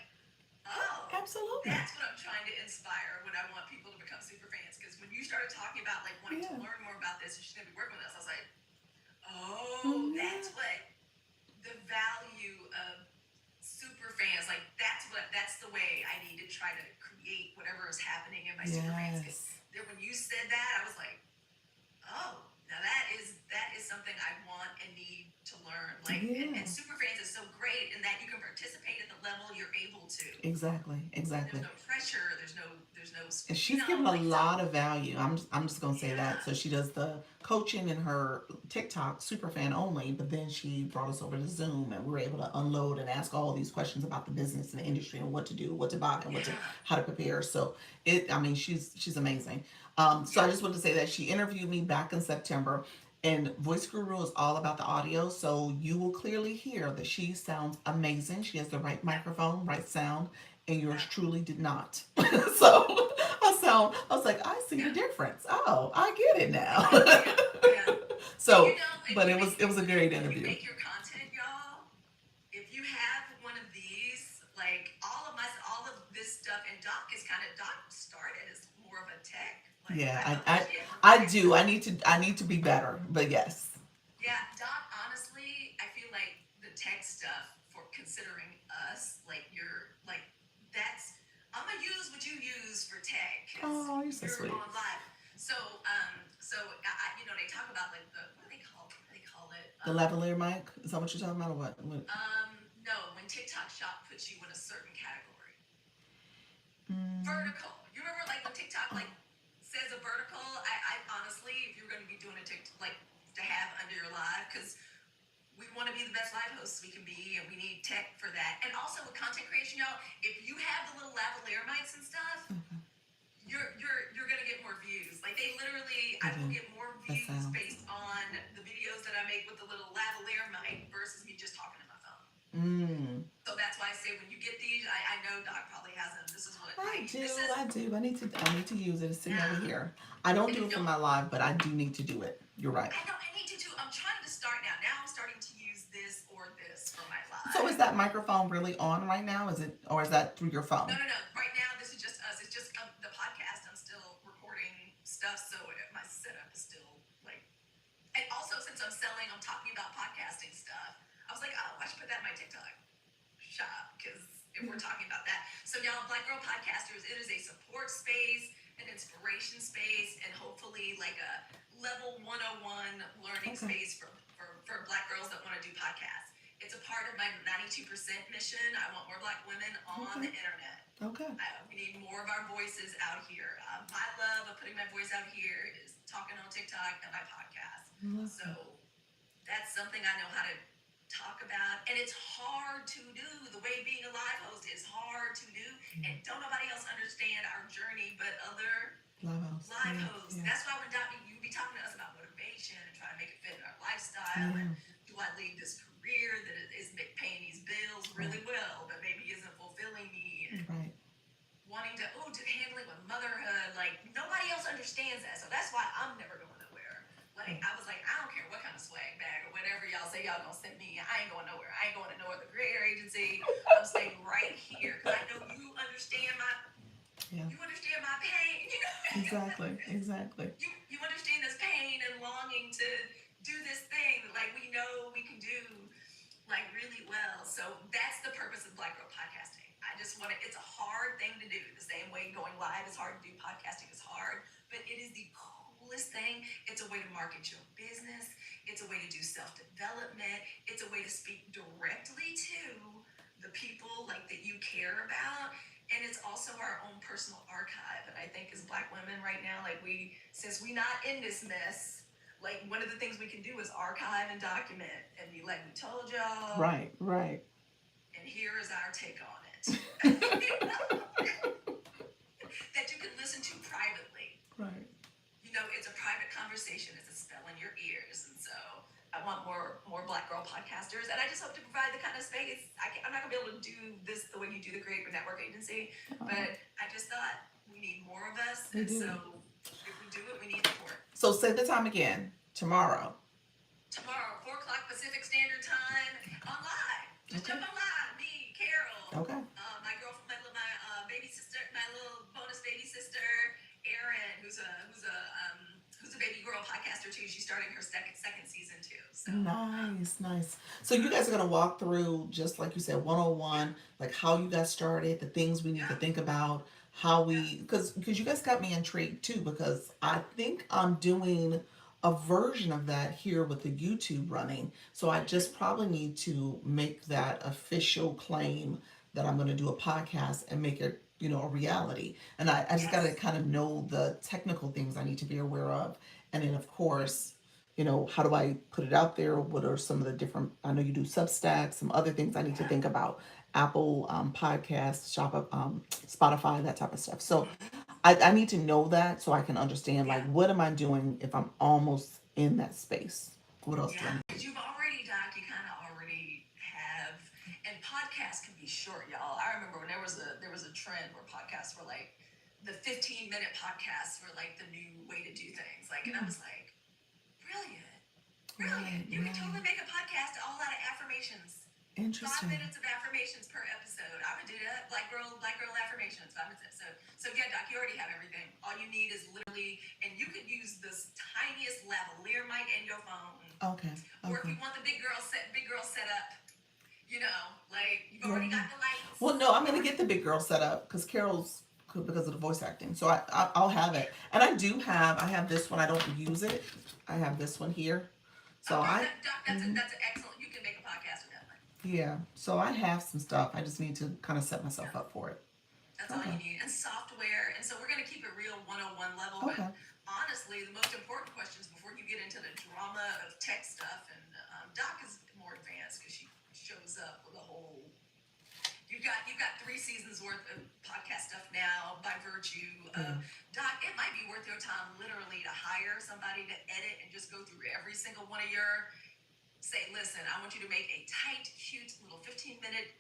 oh, absolutely. That's what I'm trying to inspire when I want people to become super fans. Because when you started talking about like wanting to learn more about this and she's gonna be working with us, I was like, oh, that's what the value of super fans, like that's the way I need to try to create whatever is happening in my super fans. Because when you said that, I was like, oh, now that is something I want and need to learn. Like, and super fans is so great in that you can participate at the level you're able to. Exactly. There's no pressure. There's no. And she's given a lot of value. I'm just gonna say that. So she does the coaching in her TikTok, superfan only. But then she brought us over to Zoom, and we were able to unload and ask all these questions about the business and the industry and what to do, what to buy, and how to prepare. So she's amazing. So I just wanted to say that she interviewed me back in September. And Voice Guru is all about the audio, so you will clearly hear that she sounds amazing. She has the right microphone, right sound, and yours truly did not. So I was like, I see the difference. Oh, I get it now. So, but it was a great interview. Make your content, y'all. If you have one of these, like all of this stuff, and Doc started as more of a tech. I do. I need to be better, but yes. Yeah, Doc, honestly, I feel like the tech stuff, for considering us, I'm gonna use what you use for tech. Oh, you're so sweet. On live. So, they talk about like what do they call it? The lavalier mic? Is that what you're talking about, or what? No, when TikTok Shop puts you in a certain category. Mm. Vertical. You remember like when TikTok like says a vertical? I honestly, if you're going to be doing a TikTok like to have under your live, because we want to be the best live hosts we can be, and we need tech for that. And also with content creation, y'all, if you have the little lavalier mics and stuff, Okay. you're gonna get more views. Like they literally, I will get more views based on the videos that I make with the little lavalier mic versus me just talking to my phone. So that's why I say when you get these, I know Doc probably has them. This is what I do. I need to use it. It's sitting over here. I don't do it for my live, but I do need to do it. You're right. I know I need to do. I'm trying to start now. Now I'm starting to use this or this for my live. So is that microphone really on right now? Is it, or is that through your phone? No. Right now, this is just us. It's just the podcast. I'm still recording stuff, so my setup is still like. And also, since I'm talking about podcasting stuff. I was like, oh, I should put that in my TikTok shop because if we're talking about that. So y'all, Black Girl Podcasters, it is a support space, an inspiration space, and hopefully like a level 101 learning space for Black girls that want to do podcasts. It's a part of my 92% mission. I want more Black women on the internet. Okay. We need more of our voices out here. My love of putting my voice out here is talking on TikTok and my podcast. So that's something I know how to talk about, and it's hard to do. The way being a live host is hard to do, and don't nobody else understand our journey but other live hosts. Yeah. That's why when you be talking to us about motivation and trying to make it fit in our lifestyle, and do I lead this career that is paying these bills really well, but maybe isn't fulfilling me, and wanting to handling with motherhood, like nobody else understands that. So that's why I'm never going nowhere. Like I was like, I don't care what kind of swag bag or whatever y'all say y'all gonna send me. I ain't going nowhere. I ain't going to no other career agency. I'm staying right here because I know you understand my pain. You know? Exactly. You understand this pain and longing to do this thing that like we know we can do like really well. So that's the purpose of Black Girl Podcasting. I just want to. It's a hard thing to do. The same way going live is hard to do. Podcasting is hard, but it is the coolest thing. It's a way to market your business. It's a way to do self-development. It's a way to speak directly to the people like that you care about. And it's also our own personal archive. And I think as Black women right now, like since we not in this mess, like one of the things we can do is archive and document and be like, we told y'all. Right. And here is our take on it. That you can listen to privately. Right. You know, it's a private conversation. It's a spell in your ears. And so I want more Black girl podcasters. And I just hope to provide the kind of space. I'm not going to be able to do this the way you do the Creative Network Agency. But I just thought we need more of us. So if we do it, we need support. So say the time again. Tomorrow, 4 o'clock Pacific Standard Time on live. Just jump on live. Me, Carol. Okay. My girlfriend, my baby sister, my little bonus baby sister, Erin, who's a baby girl podcaster too. She's starting her second season too. So nice. So you guys are gonna walk through, just like you said, 101, like how you got started, the things we need to think about, how we, because you guys got me intrigued too, because I think I'm doing a version of that here with the YouTube running. So I just probably need to make that official claim that I'm going to do a podcast and make it, a reality. And I just got to kind of know the technical things I need to be aware of. And then, of course, how do I put it out there? What are some of the different, I know you do Substack, some other things I need to think about, Apple Podcasts, Spotify, that type of stuff. So I need to know that so I can understand, like, what am I doing if I'm almost in that space? What else do I need? Because you've already, Doc, you kind of already have, and podcasts can be short, y'all. I remember when there was a trend where podcasts were like, the 15-minute podcasts were like the new way to do things. Like, and I was like, brilliant. You can totally make a podcast all out of affirmations. Interesting. 5 minutes of affirmations per episode. I would do that. Black girl affirmations, 5 minutes episode. So yeah, Doc, you already have everything. All you need is literally, and you could use this tiniest lavalier mic in your phone. Okay. Or if you want the big girl setup, like you've already got the lights. Well, no, I'm gonna get the big girl set up because Carol's because of the voice acting. So I'll have it, and I have this one. I don't use it. I have this one here. So Doc, that's that's excellent. You can make a podcast with that one. yeah. So I have some stuff. I just need to kind of set myself up for it. That's all you need. And software. And so we're going to keep it real 101 level. Okay. But honestly, the most important questions before you get into the drama of tech stuff, and Doc is more advanced because she shows up with a whole. You've got 3 seasons worth of podcast stuff now by virtue of Doc. It might be worth your time literally to hire somebody to edit and just go through every single one of your. Say, listen, I want you to make a tight, cute little 15-minute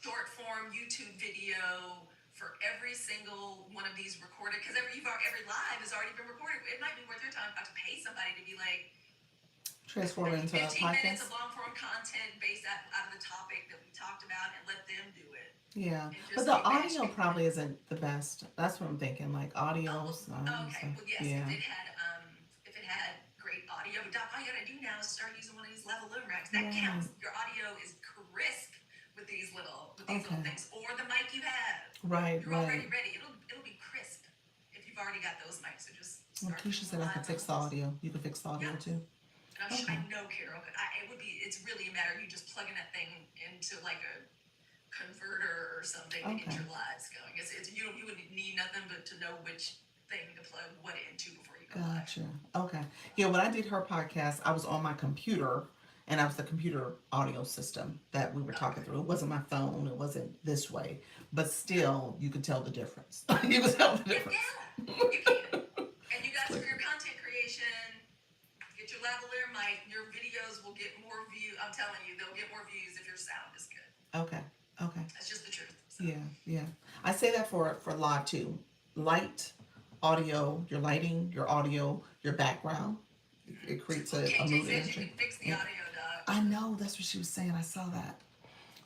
short form YouTube video for every single one of these recorded, because every live has already been recorded. It might be worth your time to pay somebody to be like transform it into a 15 minutes podcast. of long form content based out of the topic that we talked about, and let them do it. Yeah, And but just the do that. audio probably isn't the best. That's what I'm thinking. Like audio. Okay. Well, yes. Yeah. If it had great audio, but Doc, all you gotta do now is start using one of these level loom racks. That counts. Your audio is crisp with these little things, or the mic you have. Right. You're already ready. It'll be crisp if you've already got those mics. So just Well, start. Keisha said I could fix the audio. You can fix the audio too. And I know Carol could. It's really a matter of you just plugging that thing into like a converter or something to get your lives going. You wouldn't need nothing but to know which thing to plug what into before you go live. Gotcha. Okay. Yeah, when I did her podcast, I was on my computer, and I was the computer audio system that we were talking through. It wasn't my phone. It wasn't this way, but still, you could tell the difference. You could tell the difference. Yeah, you can. And you guys, for your content creation, get your lavalier mic. Your videos will get more views. I'm telling you, they'll get more views if your sound is good. Okay. That's just the truth. So. Yeah. I say that for live too. Light, audio, your lighting, your audio, your background. It creates a mood says energy. you can fix the audio, Doc. I know, that's what she was saying. I saw that.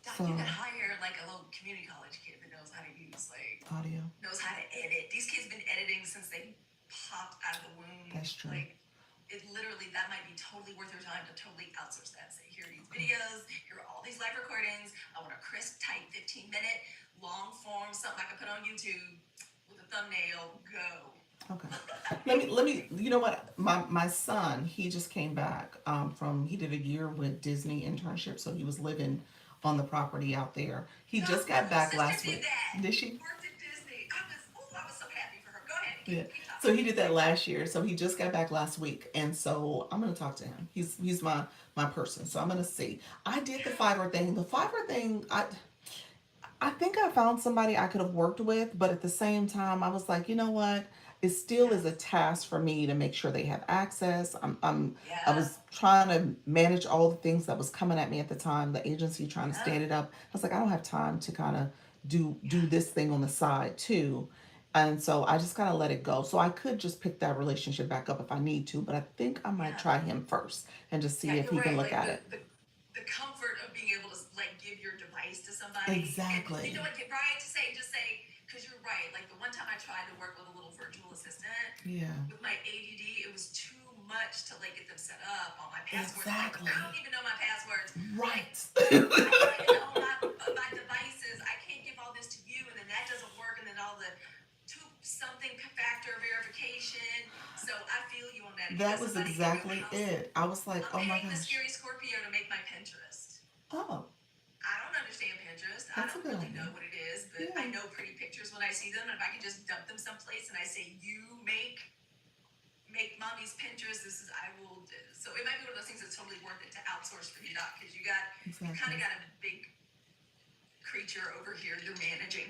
Doc, you can hire like a little community college kid that knows how to use audio. Knows how to edit. These kids have been editing since they popped out of the womb. That's true. It literally, that might be totally worth your time to totally outsource that. Say, here are these videos, here are all these live recordings. I want a crisp, tight, 15-minute, long form, something I can put on YouTube with a thumbnail. Go. Okay. Let me. You know what? My son, he just came back he did a year with Disney internship, so he was living on the property out there. He just got back last week. Did she? Worked at Disney. I was so happy for her. Go ahead. Yeah. So he did that last year. So he just got back last week, and so I'm gonna talk to him. He's my person. So I'm gonna see. I did the Fiverr thing. The Fiverr thing, I think I found somebody I could have worked with, but at the same time, I was like, you know what? It still is a task for me to make sure they have access. I was trying to manage all the things that was coming at me at the time. The agency trying to stand it up. I was like, I don't have time to kind of do this thing on the side too. And so I just kind of let it go. So I could just pick that relationship back up if I need to, but I think I might try him first and just see if he can look at it. The comfort of being able to give your device to somebody. Exactly. And you know what? Right? Just say, because you're right. Like the one time I tried to work with a little virtual assistant. Yeah. With my ADD, it was too much to get them set up on my passwords. Exactly. I don't even know my passwords. Right. I don't even know my devices. I can't give all this to you, and then that doesn't work, and then all the something factor verification. So I feel you on that. That was exactly it. I was like, oh my gosh. I'm paying the Scary Scorpio to make my Pinterest. Oh. I don't understand Pinterest. I don't really know what it is, but I know pretty pictures when I see them. And if I can just dump them someplace and I say, you make mommy's Pinterest, I will do. So it might be one of those things that's totally worth it to outsource for you, Doc, because you kind of got a big creature over here you're managing.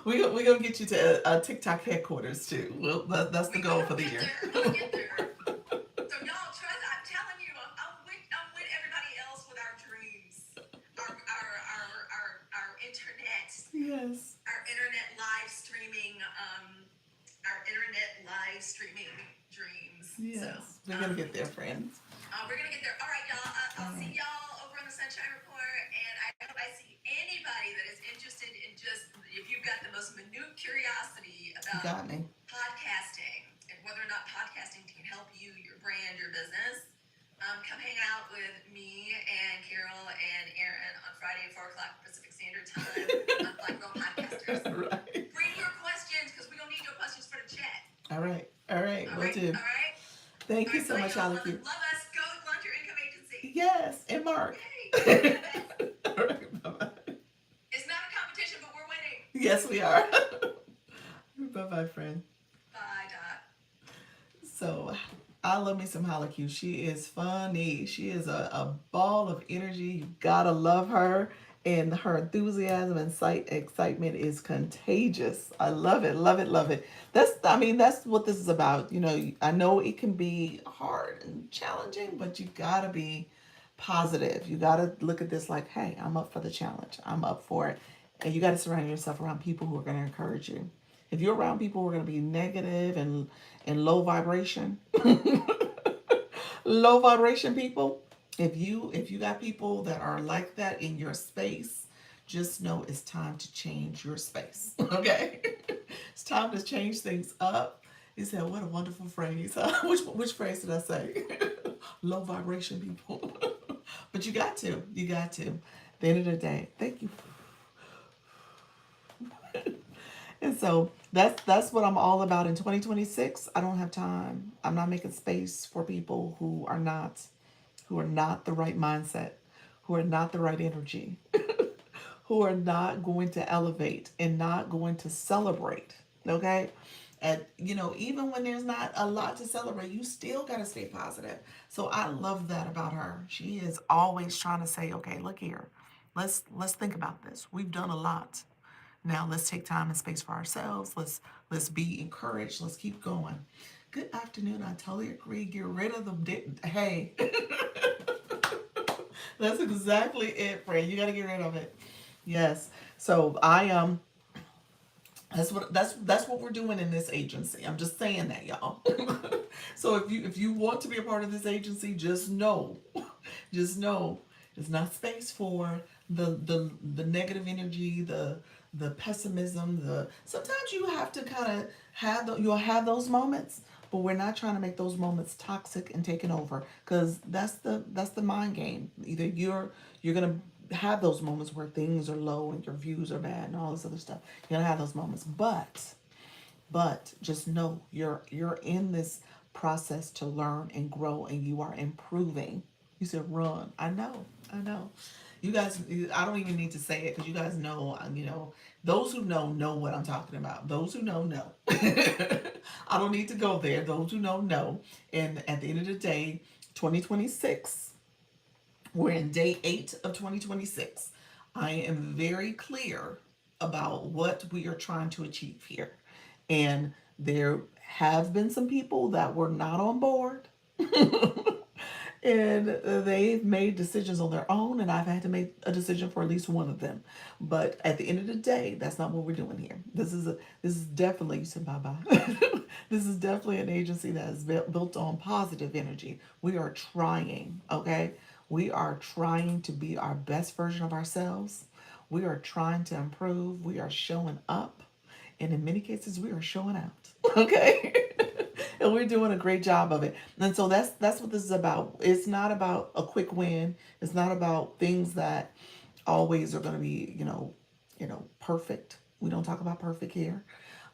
We're going to get you to TikTok headquarters too. Well, that's the goal for the year. We'll get there. So y'all trust. I'm telling you, I'm with everybody else with our dreams, our internet. Yes. Our internet live streaming dreams. Yes. So, we're gonna get there, friends. We're gonna get there. All right, y'all. I'll see y'all over on the Sunshine Report, and I hope I see anybody that is interested in just if you've got the most minute curiosity about podcasting and whether or not podcasting can help you, your brand, your business. Come hang out with me and Carol and Aaron on Friday at 4 o'clock Pacific Standard Time on Black Girl Podcasters. Bring your questions because we're gonna need your questions for the chat. All right. We'll do. All right. Thank you so much, Holly Q. Love us. Go launch your income agency. Yes, and Mark. Yay. All right, bye-bye. It's not a competition, but we're winning. Yes, we are. Bye-bye, friend. Bye, Dot. So, I love me some Holly Q. She is funny. She is a ball of energy. You gotta love her. And her enthusiasm and excitement is contagious. I love it, love it, love it. That's what this is about. You know, I know it can be hard and challenging, but you gotta be positive. You gotta look at this like, hey, I'm up for the challenge. I'm up for it. And you gotta surround yourself around people who are gonna encourage you. If you're around people who are gonna be negative and low vibration, low vibration people, if you got people that are like that in your space, just know it's time to change your space. Okay, it's time to change things up. You said, what a wonderful phrase. Which phrase did I say? Low vibration people. But you got to at the end of the day, thank you. And so that's what I'm all about in 2026. I don't have time. I'm not making space for people who are not the right mindset, who are not the right energy, who are not going to elevate and not going to celebrate. Okay? And even when there's not a lot to celebrate, you still got to stay positive. So I love that about her. She is always trying to say, okay, look here. Let's think about this. We've done a lot. Now let's take time and space for ourselves. Let's be encouraged. Let's keep going. Good afternoon. I totally agree. Get rid of them. Hey, that's exactly it, friend. You got to get rid of it. Yes. So that's what we're doing in this agency. I'm just saying that, y'all. So if you want to be a part of this agency, just know it's not space for the negative energy, the pessimism. Sometimes you have to kind of you'll have those moments, but we're not trying to make those moments toxic and taken over, because that's the mind game. Either you're gonna have those moments where things are low and your views are bad and all this other stuff. You're gonna have those moments, but just know you're in this process to learn and grow, and you are improving. You said run. I know. You guys, I don't even need to say it because you guys know. Those who know what I'm talking about. Those who know. I don't need to go there. Those who know. And at the end of the day, 2026. We're in day 8 of 2026. I am very clear about what we are trying to achieve here. And there have been some people that were not on board. And they've made decisions on their own, and I've had to make a decision for at least one of them. But at the end of the day, that's not what we're doing here. This is definitely, you said bye bye. This is definitely an agency that is built on positive energy. We are trying, okay? We are trying to be our best version of ourselves. We are trying to improve. We are showing up, and in many cases, we are showing out. Okay. And we're doing a great job of it. And so that's what this is about. It's not about a quick win. It's not about things that always are going to be, perfect. We don't talk about perfect here.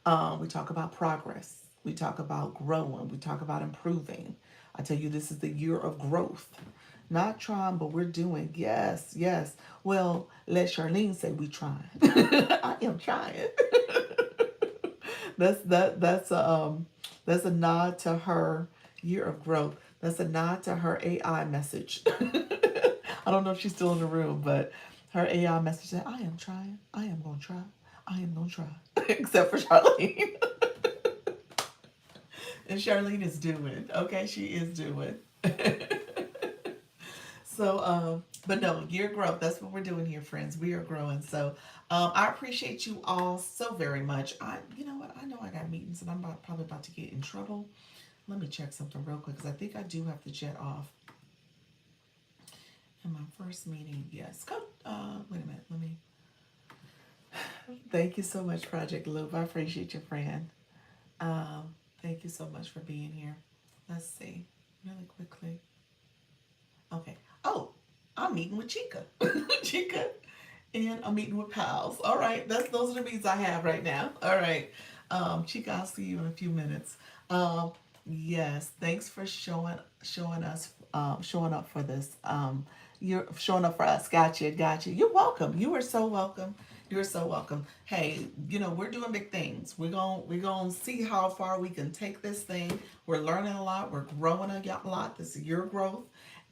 We talk about progress. We talk about growing. We talk about improving. I tell you, this is the year of growth. Not trying, but we're doing. Yes, yes. Well, let Charlene say we trying. I am trying. That's a nod to her year of growth. That's a nod to her AI message. I don't know if she's still in the room, but her AI message said, I am trying. I am gonna try. I am gonna try. Except for Charlene. And Charlene is doing. Okay, she is doing. So, but no, year growth. That's what we're doing here, friends. We are growing. So, I appreciate you all so very much. You know what? I know I got meetings, and I'm probably about to get in trouble. Let me check something real quick because I think I do have to jet off. In my first meeting, yes. Go. Wait a minute. Let me. Thank you so much, Project Loop. I appreciate you, friend. Thank you so much for being here. Let's see, really quickly. Okay. Oh, I'm meeting with Chica. Chica. And I'm meeting with pals. All right. Those are the meetings I have right now. All right. Chica, I'll see you in a few minutes. Yes, thanks for showing us showing up for this. You're showing up for us. Gotcha, gotcha. You're welcome. You are so welcome. You're so welcome. Hey, we're doing big things. We're gonna see how far we can take this thing. We're learning a lot. We're growing a lot. This is your growth,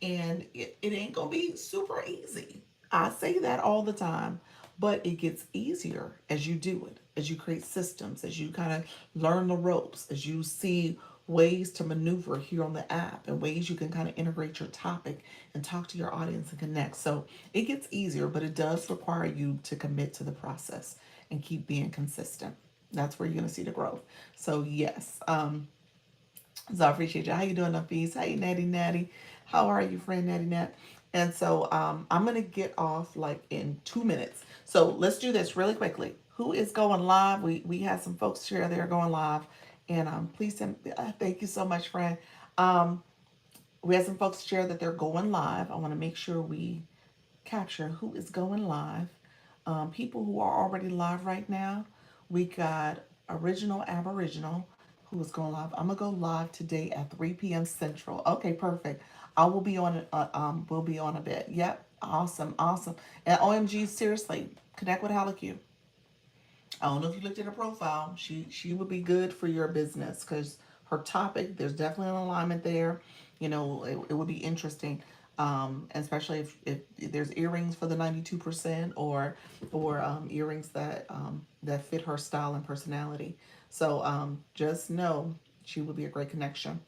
and it ain't gonna be super easy. I say that all the time, but it gets easier as you do it, as you create systems, as you kind of learn the ropes, as you see ways to maneuver here on the app and ways you can kind of integrate your topic and talk to your audience and connect. So it gets easier, but it does require you to commit to the process and keep being consistent. That's where you're going to see the growth. So yes, so I appreciate you. How you doing, Nafis? Hey, Natty Natty. How are you, friend Natty Nat? And so I'm gonna get off like in 2 minutes. So let's do this really quickly. Who is going live? We had some folks share they're going live, and please send. Thank you so much, friend. Um, we had some folks share that they're going live. I want to make sure we capture who is going live. People who are already live right now. We got Original Aboriginal who is going live. I'm gonna go live today at 3 p.m. Central. Okay, perfect. I will be on. Will be on a bit. Yep. Awesome. Awesome. And OMG, seriously, connect with Halleck. I don't know if you looked at her profile. She would be good for your business because her topic, there's definitely an alignment there. It would be interesting, especially if there's earrings for the 92% or earrings that fit her style and personality. So just know she would be a great connection.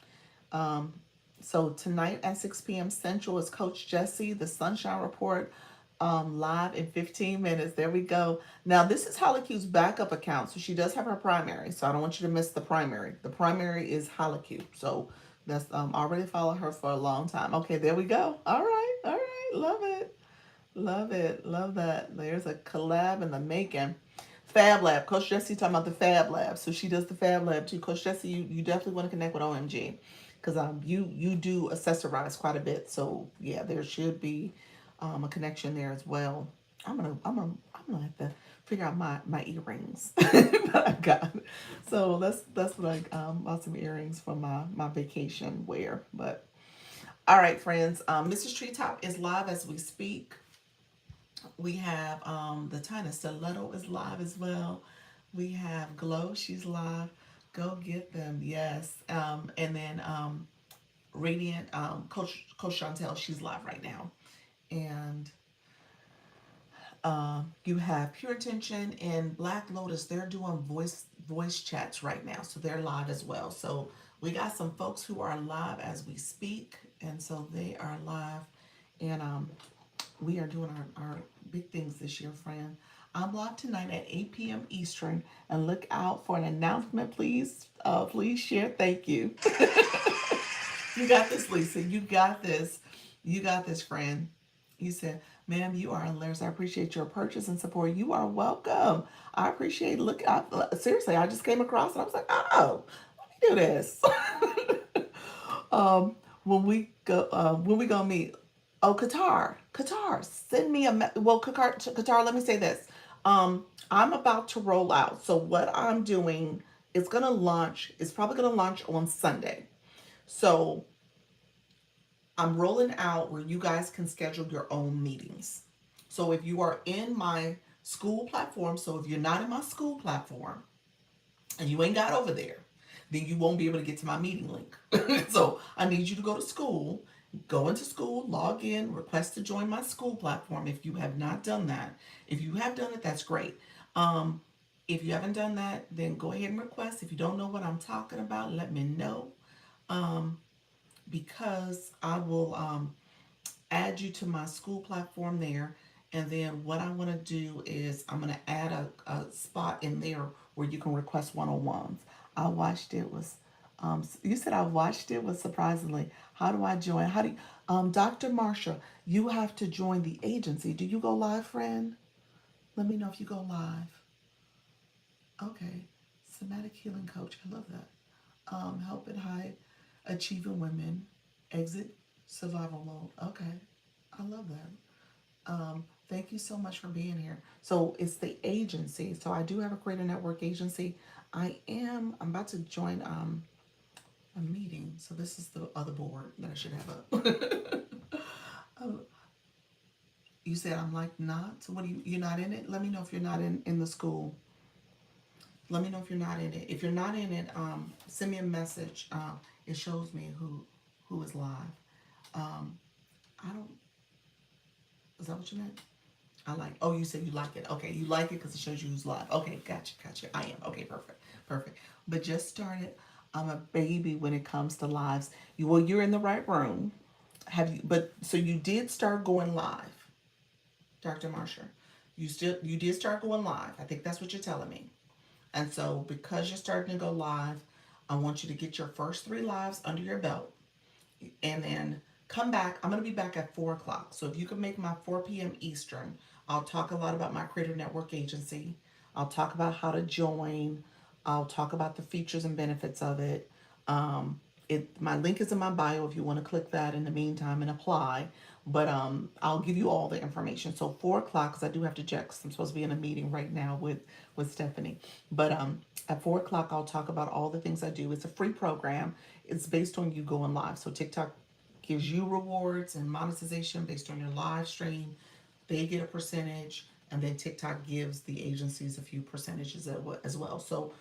Um, so tonight at 6 p.m. Central is Coach Jesse, the Sunshine Report, live in 15 minutes. There we go. Now this is Holocube's backup account, so she does have her primary. So I don't want you to miss the primary. The primary is Holocube. So that's already followed her for a long time. Okay, there we go. All right, love it. Love it. Love that. There's a collab in the making. Fab Lab. Coach Jessie talking about the Fab Lab. So she does the Fab Lab too. Coach Jessie, you definitely want to connect with OMG. Because you do accessorize quite a bit. So yeah, there should be a connection there as well. I'm gonna have to figure out my earrings that I got. So that's what I bought some earrings for my vacation wear. But all right, friends. Mrs. Treetop is live as we speak. We have the Tina Stiletto is live as well. We have Glow, she's live. Go get them, yes. And then Radiant, Coach Chantel, she's live right now. And you have Pure Attention and Black Lotus. They're doing voice chats right now, so they're live as well. So we got some folks who are live as we speak, and so they are live. And we are doing our big things this year, friend. I'm live tonight at 8 p.m. Eastern, and look out for an announcement, please. Please share. Thank you. You got this, Lisa. You got this. You got this, friend. You said, ma'am, you are hilarious. I appreciate your purchase and support. You are welcome. I appreciate seriously, I just came across and I was like, oh, let me do this. When we gonna meet? Oh, Qatar, send me well, Qatar. Let me say this. I'm about to roll out. So what I'm doing is gonna launch. It's probably gonna launch on Sunday. So I'm rolling out where you guys can schedule your own meetings. So if you are in my school platform, so if you're not in my school platform and you ain't got over there, then you won't be able to get to my meeting link. So I need you to go to school, go into school, log in, request to join my school platform if you have not done that. If you have done it, that's great. If you haven't done that, then go ahead and request. If you don't know what I'm talking about, let me know. Um, because I will add you to my school platform there. And then what I want to do is I'm going to add a spot in there where you can request one-on-ones. I watched it was, you said I watched it was surprisingly. How do I join? How do you, Dr. Marsha, you have to join the agency. Do you go live, friend? Let me know if you go live. Okay. Somatic healing coach. I love that. Helping high achieving women exit survival mode. Okay. I love that. Thank you so much for being here. So it's the agency. So I do have a creator network agency. I'm about to join a meeting. So this is the other board that I should have up. Oh, you said I'm like not. So what do you're not in it? Let me know if you're not in the school. Let me know if you're not in it. If you're not in it, send me a message. It shows me who is live. Um, I don't. Is that what you meant? I like. Oh, you said you like it. Okay, you like it because it shows you who's live. Okay, gotcha, gotcha. I am. Okay, perfect, perfect. But just started. I'm a baby when it comes to lives. You're in the right room. Have you? But so you did start going live, Dr. Marsha. You did start going live. I think that's what you're telling me. And so because you're starting to go live, I want you to get your first 3 lives under your belt and then come back. I'm going to be back at 4 o'clock. So if you can make my 4 p.m. Eastern, I'll talk a lot about my Creator Network Agency. I'll talk about how to join. I'll talk about the features and benefits of it. My link is in my bio if you want to click that in the meantime and apply. But I'll give you all the information. So 4 o'clock, because I do have to check. 'Cause I'm supposed to be in a meeting right now with Stephanie. But at 4 o'clock, I'll talk about all the things I do. It's a free program. It's based on you going live. So TikTok gives you rewards and monetization based on your live stream. They get a percentage, and then TikTok gives the agencies a few percentages as well. So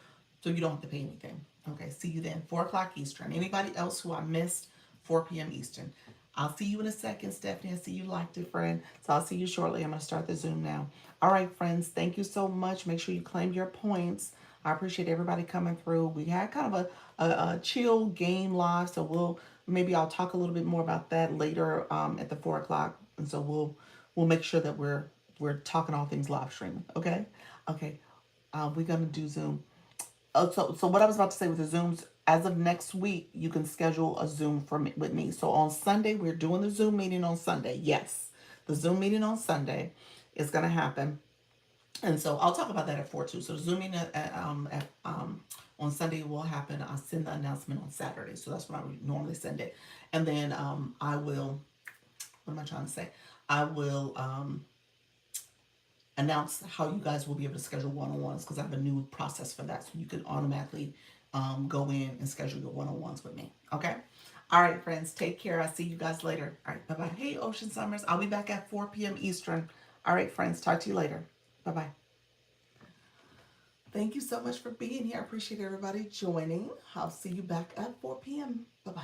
you don't have to pay anything. Okay, see you then. 4 o'clock Eastern. Anybody else who I missed, 4 p.m. Eastern. I'll see you in a second, Stephanie. I see you liked it, friend. So I'll see you shortly. I'm going to start the Zoom now. All right, friends. Thank you so much. Make sure you claim your points. I appreciate everybody coming through. We had kind of a chill game live, so maybe I'll talk a little bit more about that later at the 4 o'clock. And so we'll make sure that we're talking all things live streaming. Okay, okay. We're gonna do Zoom. So what I was about to say with the Zooms, as of next week, you can schedule a Zoom with me. So on Sunday, we're doing the Zoom meeting on Sunday. Yes, the Zoom meeting on Sunday is gonna happen. And so I'll talk about that at 4 too. So Zooming on Sunday will happen. I'll send the announcement on Saturday. So that's when I would normally send it. And then I will, what am I trying to say? I will announce how you guys will be able to schedule one-on-ones because I have a new process for that. So you can automatically go in and schedule your one-on-ones with me. Okay? All right, friends. Take care. I'll see you guys later. All right. Bye-bye. Hey, Ocean Summers. I'll be back at 4 p.m. Eastern. All right, friends. Talk to you later. Bye-bye. Thank you so much for being here. I appreciate everybody joining. I'll see you back at 4 p.m. Bye-bye.